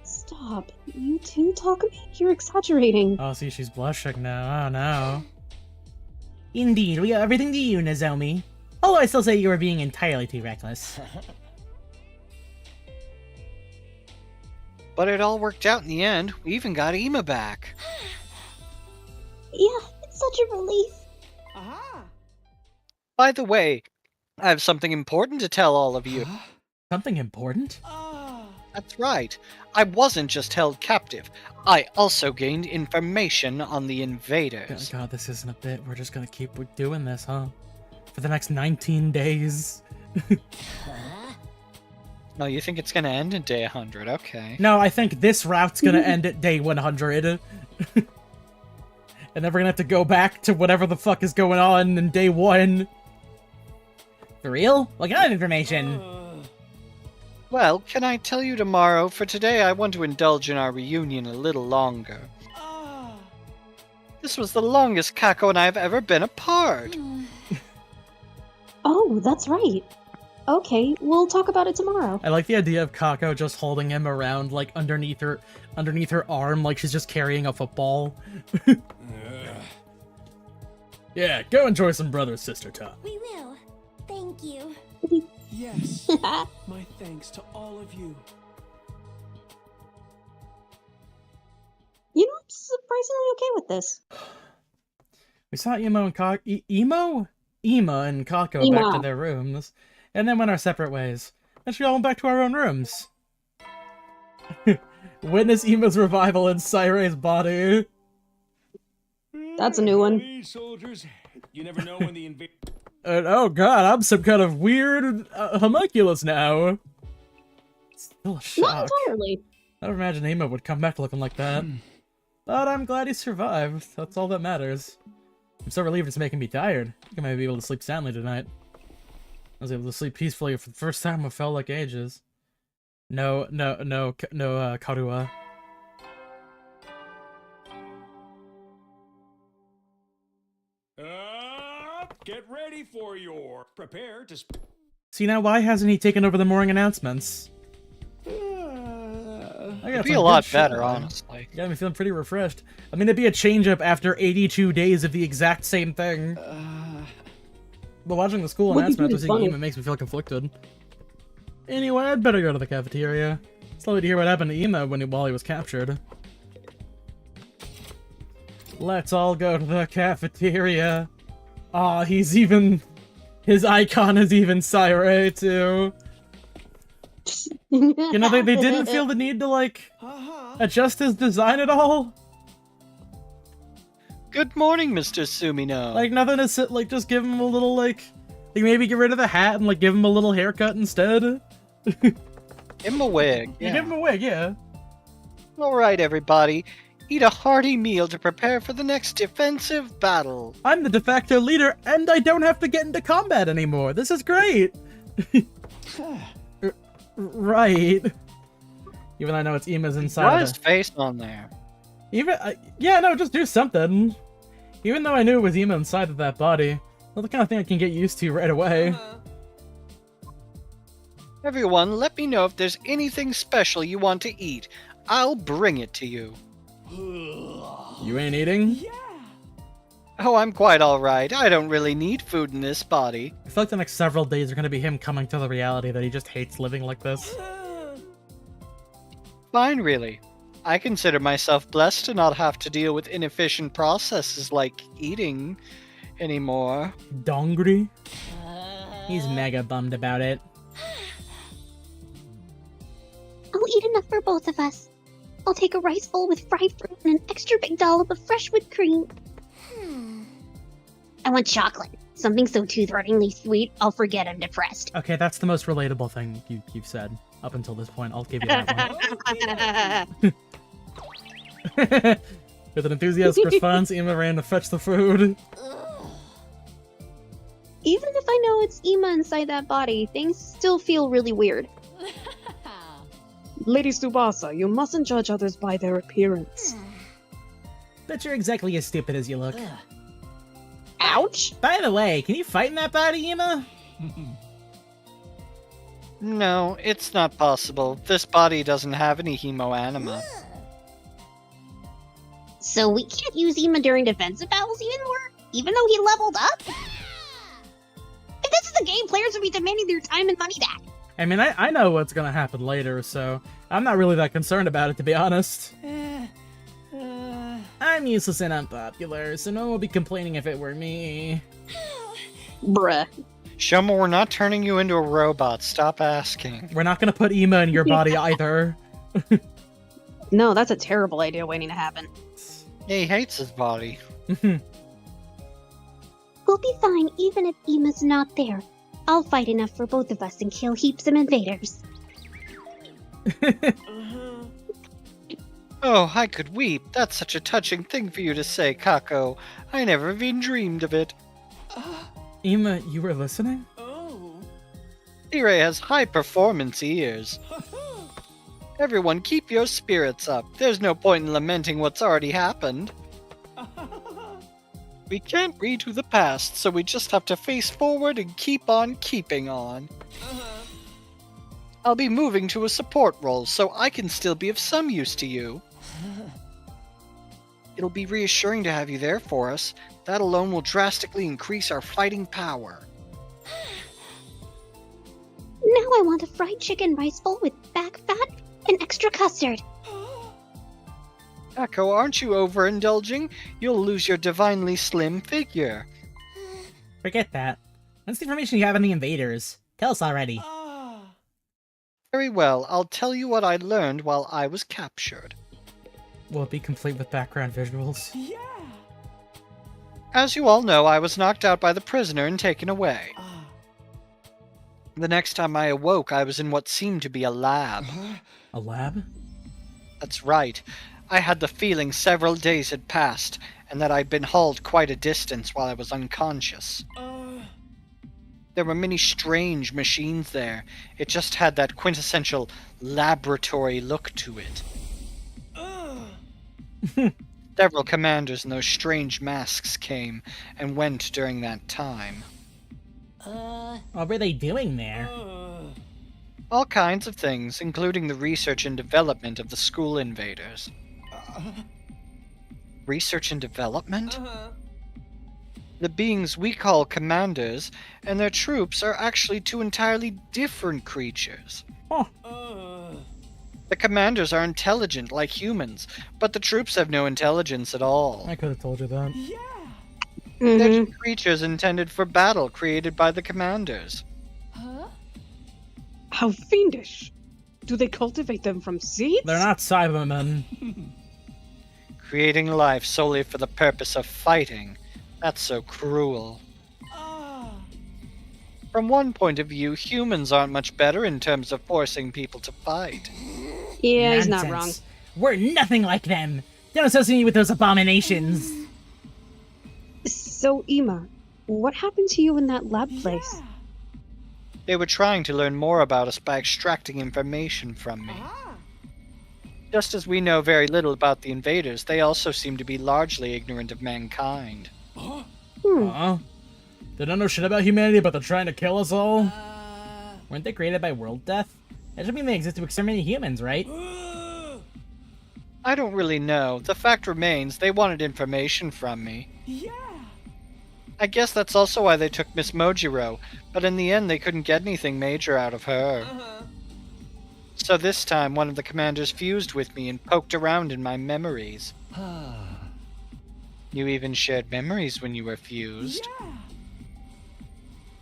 Stop. You too, Takumi? You're exaggerating. Oh, see, she's blushing now. Oh, no. Indeed, we owe everything to you, Nozomi. Although I still say you were being entirely too reckless. But it all worked out in the end. We even got Ima back. Yeah, it's such a relief. Aha! By the way, I have something important to tell all of you. Something important? That's right. I wasn't just held captive. I also gained information on the invaders. God, this isn't a bit. We're just gonna keep doing this, huh? For the next 19 days. No, you think it's gonna end in day 100? Okay. No, I think this route's gonna end at day 100. And then we're gonna have to go back to whatever the fuck is going on in day 1. For real? What kind of information? Well, can I tell you tomorrow? For today, I want to indulge in our reunion a little longer. This was the longest Kako and I have ever been apart. Oh, that's right. Okay, we'll talk about it tomorrow. I like the idea of Kako just holding him around, like, underneath her arm, like she's just carrying a football. Yeah, go enjoy some brother-sister time. We will. Thank you. Yes. My thanks to all of you. You know, I'm surprisingly okay with this. We saw Emo and Ima and Kako back to their rooms, and then went our separate ways. And we all went back to our own rooms. Witness Ima's revival in Saire's body. That's a new one. Soldiers, you never know when the Oh god, I'm some kind of weird homunculus now. Still a shock. Not entirely. I don't imagine Ima would come back looking like that. But I'm glad he survived. That's all that matters. I'm so relieved it's making me tired. I think I might be able to sleep soundly tonight. I was able to sleep peacefully for the first time in felt like ages. No, Karua. Get ready for your prepare to. See now, why hasn't he taken over the morning announcements? It'd be a lot better, honestly. Yeah, I'm feeling pretty refreshed. I mean, it'd be a change-up after 82 days of the exact same thing. But watching the school announcement after seeing Ima makes me feel conflicted. Anyway, I'd better go to the cafeteria. Slowly to hear what happened to Ima while he was captured. Let's all go to the cafeteria. Aw, his icon is even Saire, too. You know, they didn't feel the need to, like, adjust his design at all. Good morning, Mr. Sumino. Like, nothing to sit, like, just give him a little, like maybe get rid of the hat and, like, give him a little haircut instead. Give him a wig. Yeah, give him a wig, yeah. Alright, everybody. Eat a hearty meal to prepare for the next defensive battle. I'm the de facto leader, and I don't have to get into combat anymore. This is great. Right. Even though I know it's Ima's inside. Draw his face on there. Yeah, no, just do something. Even though I knew it was Ima inside of that body, well, the kind of thing I can get used to right away. Everyone, let me know if there's anything special you want to eat. I'll bring it to you. You ain't eating? Yeah. Oh, I'm quite alright. I don't really need food in this body. I feel like the next several days are going to be him coming to the reality that he just hates living like this. Fine, really. I consider myself blessed to not have to deal with inefficient processes like eating anymore. Dongri? He's mega bummed about it. I'll eat enough for both of us. I'll take a rice bowl with fried fruit and an extra big dollop of fresh whipped cream. I want chocolate. Something so tooth-rottingly sweet, I'll forget I'm depressed. Okay, that's the most relatable thing you've said up until this point. I'll give you that one. With an enthusiastic response, Ima ran to fetch the food. Even if I know it's Ima inside that body, things still feel really weird. Lady Tsubasa, you mustn't judge others by their appearance. Bet you're exactly as stupid as you look. Ouch! By the way, can you fight in that body, Ima? No, it's not possible. This body doesn't have any hemoanima. So we can't use Ema during defensive battles even though he leveled up? If this is a game, players will be demanding their time and money back. I mean, I know what's gonna happen later, so I'm not really that concerned about it, to be honest. I'm useless and unpopular, so no one will be complaining if it were me. Bruh. Shoma, we're not turning you into a robot. Stop asking. We're not gonna put Ema in your body either. No, that's a terrible idea waiting to happen. He hates his body. We'll be fine even if Ema's not there. I'll fight enough for both of us and kill heaps of invaders. Oh, I could weep. That's such a touching thing for you to say, Kako. I never even dreamed of it. Ema, you were listening? Ire has high-performance ears. Everyone, keep your spirits up. There's no point in lamenting what's already happened. We can't redo the past, so we just have to face forward and keep on keeping on. I'll be moving to a support role, so I can still be of some use to you. It'll be reassuring to have you there for us. That alone will drastically increase our fighting power. Now I want a fried chicken rice bowl with back fat and extra custard. Kako, aren't you overindulging? You'll lose your divinely slim figure. Forget that. What's the information you have on the invaders? Tell us already. Very well, I'll tell you what I learned while I was captured. Will it be complete with background visuals? Yeah. As you all know, I was knocked out by the prisoner and taken away. The next time I awoke, I was in what seemed to be a lab. A lab? That's right. I had the feeling several days had passed, and that I'd been hauled quite a distance while I was unconscious. There were many strange machines there. It just had that quintessential laboratory look to it. Several commanders in those strange masks came and went during that time. What were they doing there? All kinds of things, including the research and development of the school invaders. Research and development? The beings we call commanders and their troops are actually two entirely different creatures. The commanders are intelligent like humans, but the troops have no intelligence at all. I could have told you that. They're just creatures intended for battle, created by the commanders. How fiendish! Do they cultivate them from seeds? They're not Cybermen. Creating life solely for the purpose of fighting. That's so cruel. From one point of view, humans aren't much better in terms of forcing people to fight. Yeah, Nonsense. he's not wrong. We're nothing like them. Don't associate me with those abominations. So, Ema, what happened to you in that lab place? They were trying to learn more about us by extracting information from me. Just as we know very little about the invaders, they also seem to be largely ignorant of mankind. They don't know shit about humanity, but they're trying to kill us all? Weren't they created by world death? That should mean they exist to exterminate humans, right? I don't really know. The fact remains, they wanted information from me. I guess that's also why they took Miss Mojiro, but in the end they couldn't get anything major out of her. So this time, one of the commanders fused with me and poked around in my memories. You even shared memories when you were fused.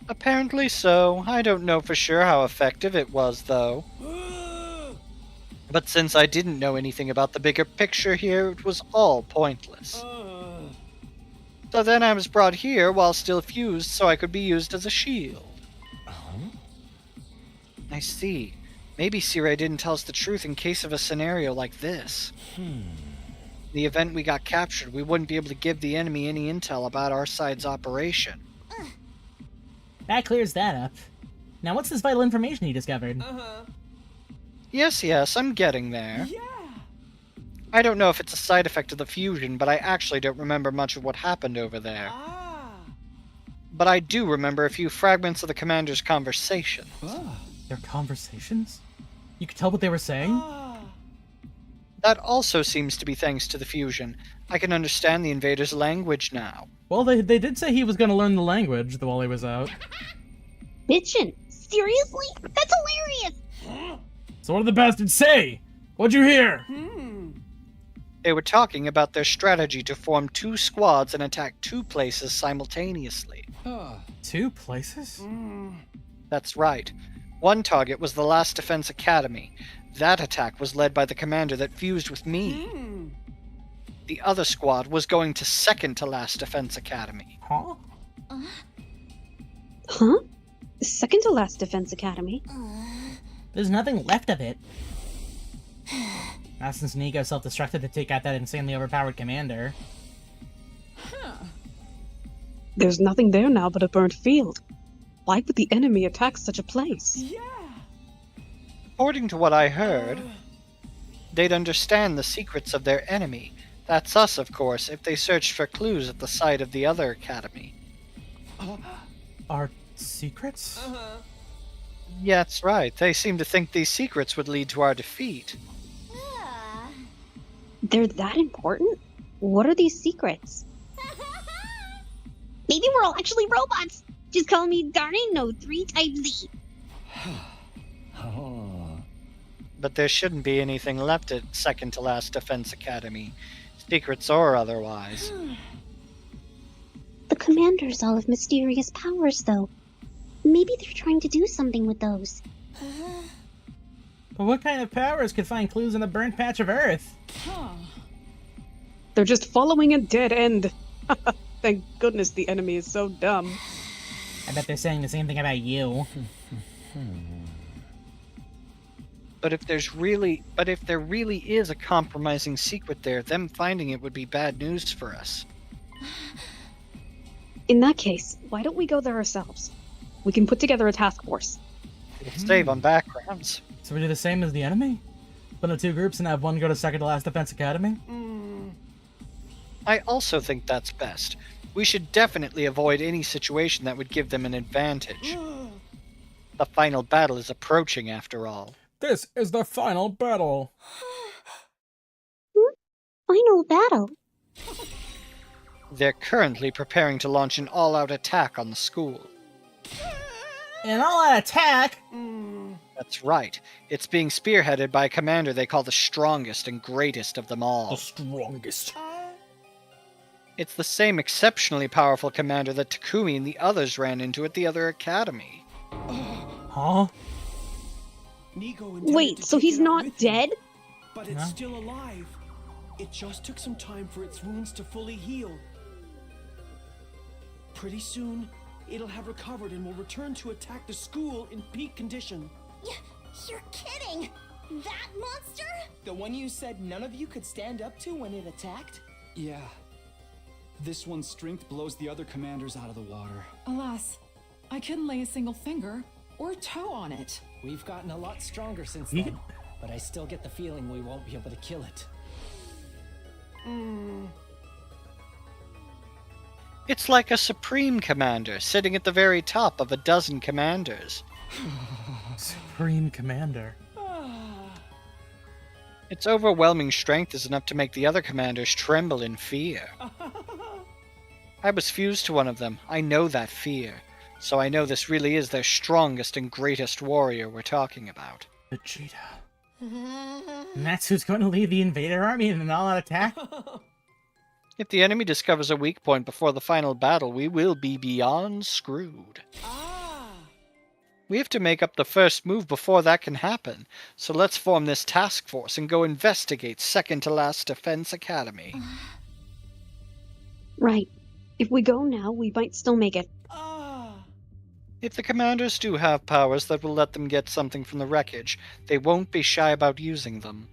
Apparently so. I don't know for sure how effective it was, though. But since I didn't know anything about the bigger picture here, it was all pointless. So then I was brought here while still fused so I could be used as a shield. I see. Maybe Sirei didn't tell us the truth in case of a scenario like this. The event we got captured, we wouldn't be able to give the enemy any intel about our side's operation. That clears that up. Now what's this vital information you discovered? Yes, I'm getting there. I don't know if it's a side effect of the fusion, but I actually don't remember much of what happened over there. But I do remember a few fragments of the commander's conversation. Their conversations? You could tell what they were saying? That also seems to be thanks to the fusion. I can understand the invader's language now. Well, they did say he was going to learn the language while he was out. Bitchin'? Seriously? That's hilarious! So what did the bastards say? What'd you hear? They were talking about their strategy to form 2 squads and attack 2 places simultaneously. 2 places? That's right. One target was the Last Defense Academy. That attack was led by the commander that fused with me. The other squad was going to Second to Last Defense Academy. Huh? Huh? Second to Last Defense Academy? There's nothing left of it. Not since Nico self-destructed to take out that insanely overpowered commander. There's nothing there now but a burnt field. Why would the enemy attack such a place? According to what I heard, they'd understand the secrets of their enemy. That's us, of course, if they searched for clues at the site of the other academy. Our secrets? Yeah, that's right. They seem to think these secrets would lead to our defeat. They're that important? What are these secrets? Maybe we're all actually robots! Just call me Darnino 3 times Z. But there shouldn't be anything left at Second to Last Defense Academy, secrets or otherwise. The commanders all have mysterious powers, though. Maybe they're trying to do something with those. But what kind of powers could find clues in a burnt patch of Earth? They're just following a dead end. Thank goodness the enemy is so dumb. I bet they're saying the same thing about you. But if there really is a compromising secret there, them finding it would be bad news for us. In that case, why don't we go there ourselves? We can put together a task force. It'll save on backgrounds. So we do the same as the enemy? Put the 2 groups and have one go to Second to Last Defense Academy? I also think that's best. We should definitely avoid any situation that would give them an advantage. The final battle is approaching, after all. This is the final battle! Final battle? They're currently preparing to launch an all-out attack on the school. An all-out attack? That's right. It's being spearheaded by a commander they call the strongest and greatest of them all. The strongest. It's the same exceptionally powerful commander that Takumi and the others ran into at the other academy. Huh? Wait, so he's not dead? But it's still alive. It just took some time for its wounds to fully heal. Pretty soon, it'll have recovered and will return to attack the school in peak condition. You're kidding! That monster? The one you said none of you could stand up to when it attacked? Yeah. This one's strength blows the other commanders out of the water. Alas, I couldn't lay a single finger or toe on it. We've gotten a lot stronger since then, but I still get the feeling we won't be able to kill it. It's like a supreme commander sitting at the very top of a dozen commanders. Supreme Commander. Its overwhelming strength is enough to make the other commanders tremble in fear. I was fused to one of them. I know that fear. So I know this really is their strongest and greatest warrior we're talking about. Vegeta. And that's who's going to lead the invader army in an all-out attack? If the enemy discovers a weak point before the final battle, we will be beyond screwed. We have to make up the first move before that can happen, so let's form this task force and go investigate Second to Last Defense Academy. Right. If we go now, we might still make it. If the commanders do have powers that will let them get something from the wreckage, they won't be shy about using them.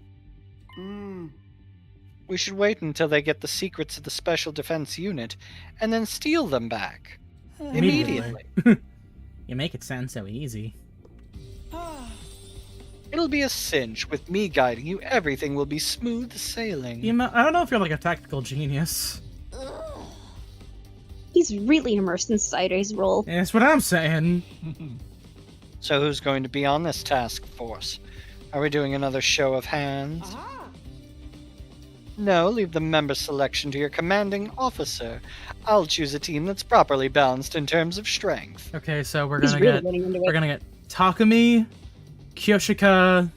We should wait until they get the secrets of the Special Defense Unit, and then steal them back. Immediately. You make it sound so easy. It'll be a cinch. With me guiding you, everything will be smooth sailing. I don't know if you're like a tactical genius. He's really immersed in Sidey's role. That's what I'm saying. So who's going to be on this task force? Are we doing another show of hands? No, leave the member selection to your commanding officer. I'll choose a team that's properly balanced in terms of strength. Okay, so we're He's gonna really get getting into it. Takumi, Kyoshika,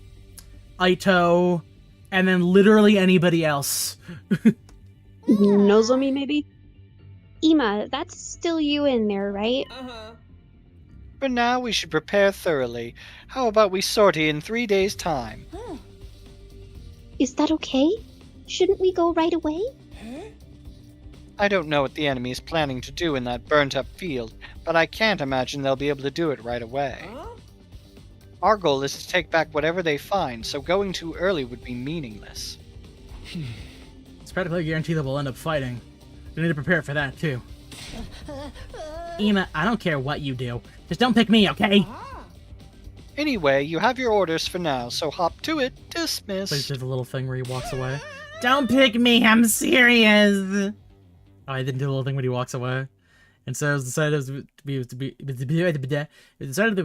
Aito, and then literally anybody else. Nozomi, maybe? Ima, that's still you in there, right? For now, we should prepare thoroughly. How about we sortie in 3 days' time? Is that okay? Shouldn't we go right away? I don't know what the enemy is planning to do in that burnt-up field, but I can't imagine they'll be able to do it right away. Our goal is to take back whatever they find, so going too early would be meaningless. It's practically a guarantee that we'll end up fighting. We need to prepare for that, too. Ima, I don't care what you do. Just don't pick me, okay? Anyway, you have your orders for now, so hop to it. Dismissed. Please do the little thing where he walks away. Don't pick me, I'm serious! Oh, I didn't do the little thing when he walks away. And so it was decided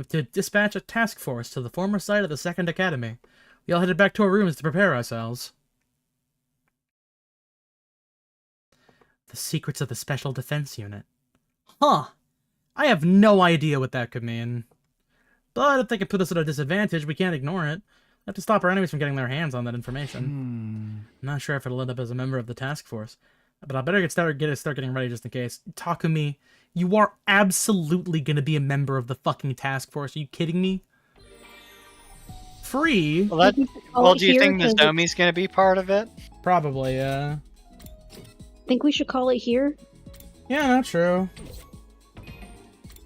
to dispatch a task force to the former site of the Second Academy. We all headed back to our rooms to prepare ourselves. The secrets of the Special Defense Unit. Huh. I have no idea what that could mean. But if they could put us at a disadvantage, we can't ignore it. We have to stop our enemies from getting their hands on that information. I'm not sure if it'll end up as a member of the task force. But I better start getting ready just in case. Takumi, you are absolutely going to be a member of the fucking task force. Are you kidding me? Free? Well, do you think Nozomi's going to be part of it? Probably, yeah. Think we should call it here? Yeah, not true.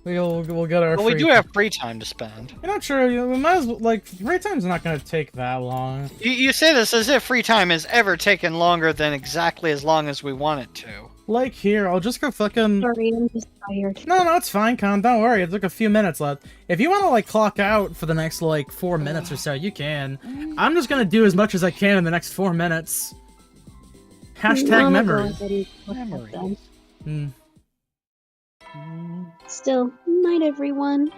We'll get our. Well, we do have free time to spend. You're not sure. We might as well, like, free time's not going to take that long. You say this as if free time has ever taken longer than exactly as long as we want it to. Like, here, I'll just go fucking. Sorry, I'm just tired. No, it's fine, Con. Don't worry. It's like a few minutes left. If you want to, like, clock out for the next, like, 4 minutes or so, you can. I'm just going to do as much as I can in the next 4 minutes. Hashtag memories. Memories. Still, night everyone.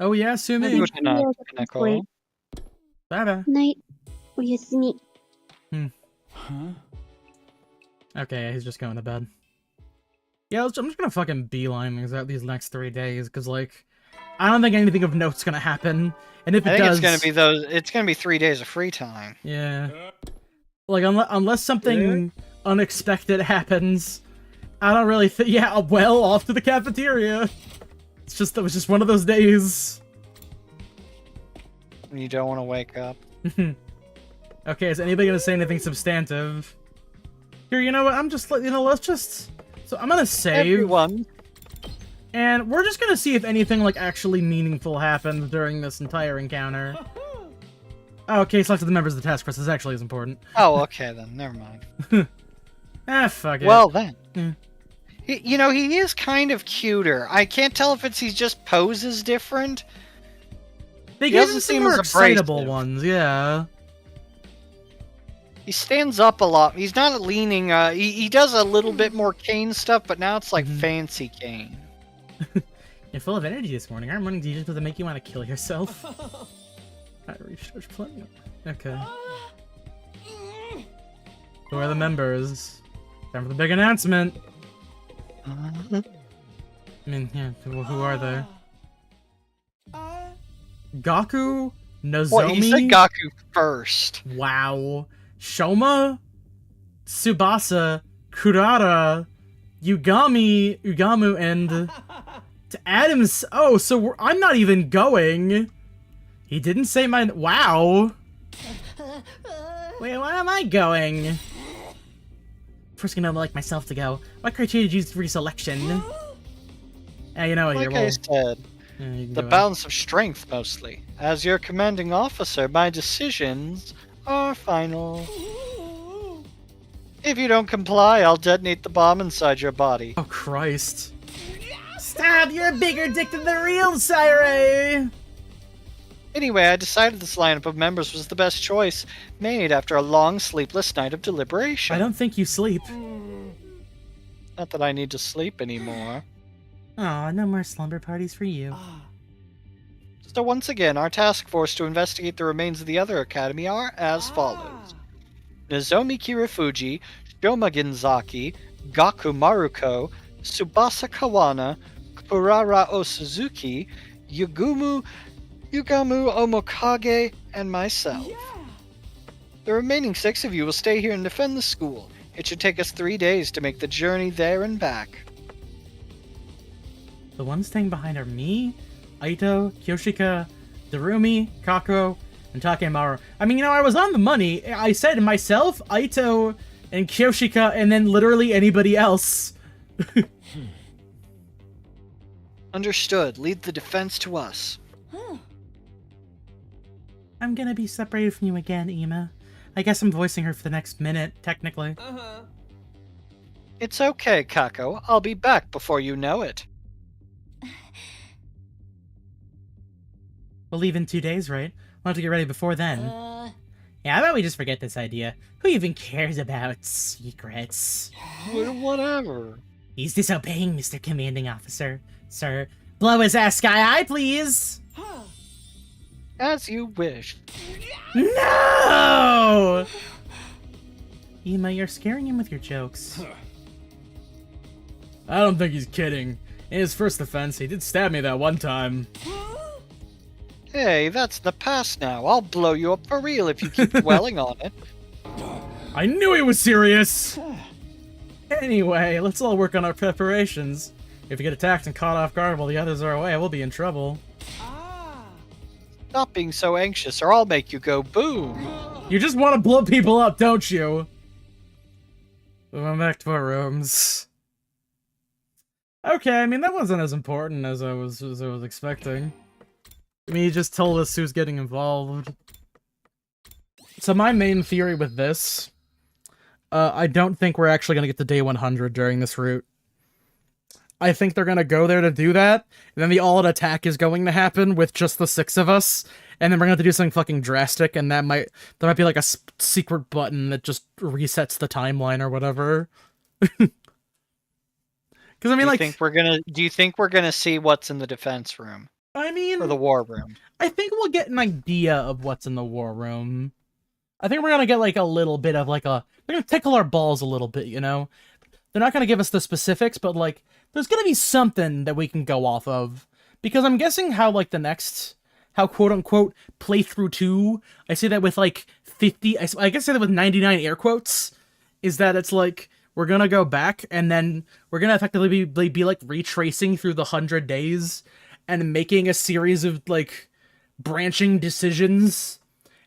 Oh yeah, Sumi. Bye bye. Night. Oyasumi. Okay, he's just going to bed. Yeah, I'm just gonna fucking beeline these next 3 days, because, like, I don't think anything of note's gonna happen. And if it does, it's gonna be 3 days of free time. Yeah. Like, unless something unexpected happens, I don't really think. Yeah, well, off to the cafeteria. It was just one of those days. You don't want to wake up. Okay, is anybody gonna say anything substantive? Here, you know what? Let's just. So I'm gonna save. Everyone. And we're just gonna see if anything, like, actually meaningful happens during this entire encounter. Oh, okay, so after the members of the task force, this actually is important. Oh, okay then. Never mind. Fuck it. Well then. He is kind of cuter. I can't tell if he just poses different. They gave him some more excitable ones, yeah. He stands up a lot. He's not leaning. He does a little bit more Kane stuff, but now it's like fancy Kane. You're full of energy this morning. Our morning DJs doesn't make you want to kill yourself. I recharge plenty. Okay. Who are the members? Time for the big announcement. I mean, yeah, who are they? Gaku, Nozomi. What, he said Gaku first. Wow. Shoma, Tsubasa, Kurara, Ugamu, and to Adams. Oh, so I'm not even going. He didn't say my. Wow. Wait, why am I going? First, gonna like myself to go. What criteria did you use for reselection? You know what? Like I said, the balance of strength mostly. As your commanding officer, my decisions are final. If you don't comply, I'll detonate the bomb inside your body. Oh Christ! Stop! You're a bigger dick than the real Sire. Anyway, I decided this lineup of members was the best choice, made after a long, sleepless night of deliberation. I don't think you sleep. Not that I need to sleep anymore. Aw, no more slumber parties for you. So once again, our task force to investigate the remains of the other academy are as follows. Nozomi Kirifuji, Shoma Ginzaki, Gaku Maruko, Tsubasa Kawana, Kurara Osuzuki, Yugamu Omokage, and myself. The remaining 6 of you will stay here and defend the school. It should take us 3 days to make the journey there and back. The ones staying behind are me, Aito, Kyoshika, Darumi, Kako, and Takemaru. I mean, I was on the money. I said myself, Aito, and Kyoshika, and then literally anybody else. Understood. Lead the defense to us. I'm gonna be separated from you again, Ima. I guess I'm voicing her for the next minute, technically. It's okay, Kako. I'll be back before you know it. We'll leave in 2 days, right? We'll have to get ready before then. Yeah, how about we just forget this idea? Who even cares about secrets? Whatever. He's disobeying, Mr. Commanding Officer. Sir, blow his ass sky high, please! As you wish. No! Ima, you're scaring him with your jokes. I don't think he's kidding. In his first defense, he did stab me that one time. Hey, that's the past now. I'll blow you up for real if you keep dwelling on it. I knew he was serious! Anyway, let's all work on our preparations. If we get attacked and caught off guard while the others are away, we'll be in trouble. Stop being so anxious or I'll make you go boom. You just want to blow people up, don't you? We went back to our rooms. Okay, I mean, that wasn't as important as I was expecting. I mean, he just told us who's getting involved. So my main theory with this, I don't think we're actually going to get to day 100 during this route. I think they're going to go there to do that, and then the all-out attack is going to happen with just the 6 of us, and then we're going to have to do something fucking drastic, and there might be like a secret button that just resets the timeline or whatever. Because I mean, do you think we're gonna see what's in the defense room? I mean, or the war room? I think we'll get an idea of what's in the war room. I think we're gonna get like a little bit of like they're gonna tickle our balls a little bit, you know? They're not gonna give us the specifics, but like, there's gonna be something that we can go off of. Because I'm guessing how quote-unquote playthrough 2, I say that with like 50, I guess I say that with 99 air quotes, is that it's like, we're gonna go back, and then we're gonna effectively be like retracing through the 100 days, and making a series of like branching decisions,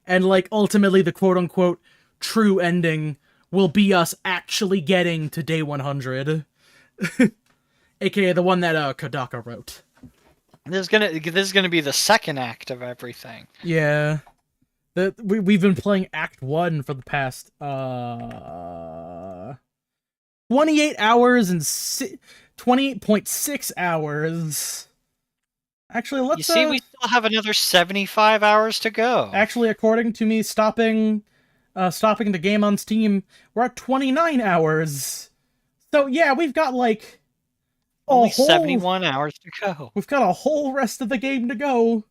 and like ultimately the quote-unquote true ending will be us actually getting to day 100. AKA the one that Kodaka wrote. This is gonna be the second act of everything. Yeah. We've been playing Act 1 for the past 28 hours and 28.6 hours. Actually, let's You see, we still have another 75 hours to go. Actually, according to me stopping the game on Steam, we're at 29 hours. So yeah, we've got like only 71 hours to go. We've got a whole rest of the game to go.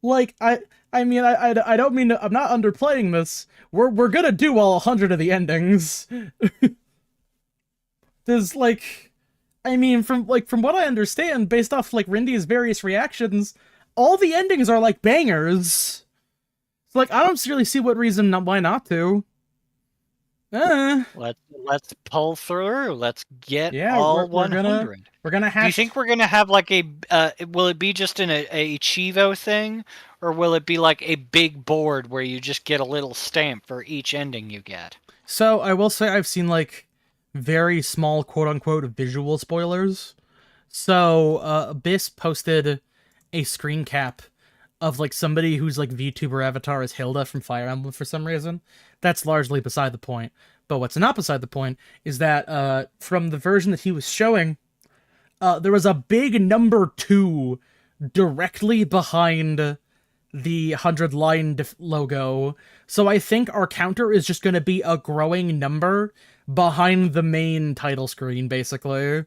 Like I mean I don't mean to, I'm not underplaying this. We're gonna do all 100 of the endings. There's like, I mean, from what I understand, based off like Rindy's various reactions, all the endings are like bangers. So like, I don't really see what reason why not to. Let's pull through. Let's get all 100. We're gonna have. Do you think we're gonna have like a? Will it be just a Chivo thing, or will it be like a big board where you just get a little stamp for each ending you get? So I will say I've seen like very small quote-unquote visual spoilers. So Abyss posted a screen cap of like somebody whose like VTuber avatar is Hilda from Fire Emblem for some reason. That's largely beside the point. But what's not beside the point is that from the version that he was showing, there was a big number 2 directly behind the 100-line logo. So I think our counter is just going to be a growing number behind the main title screen, basically.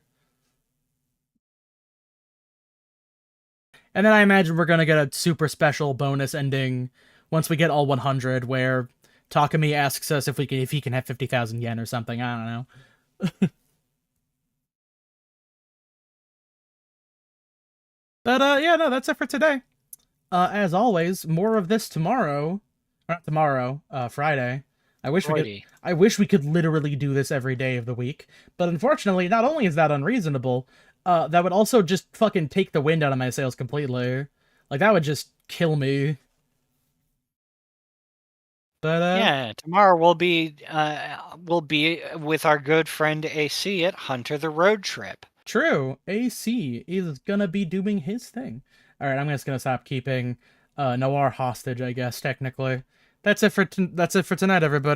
And then I imagine we're gonna get a super special bonus ending once we get all 100, where Takumi asks us if he can have 50,000 yen or something. I don't know. But yeah, no, that's it for today. As always, more of this tomorrow. Not tomorrow, Friday. I wish we could literally do this every day of the week. But unfortunately, not only is that unreasonable, that would also just fucking take the wind out of my sails completely. Like, that would just kill me. But yeah, tomorrow we'll be with our good friend AC at Hunter the Road Trip. True, AC is gonna be doing his thing. All right, I'm just gonna stop keeping Noir hostage, I guess technically. That's it for tonight, everybody.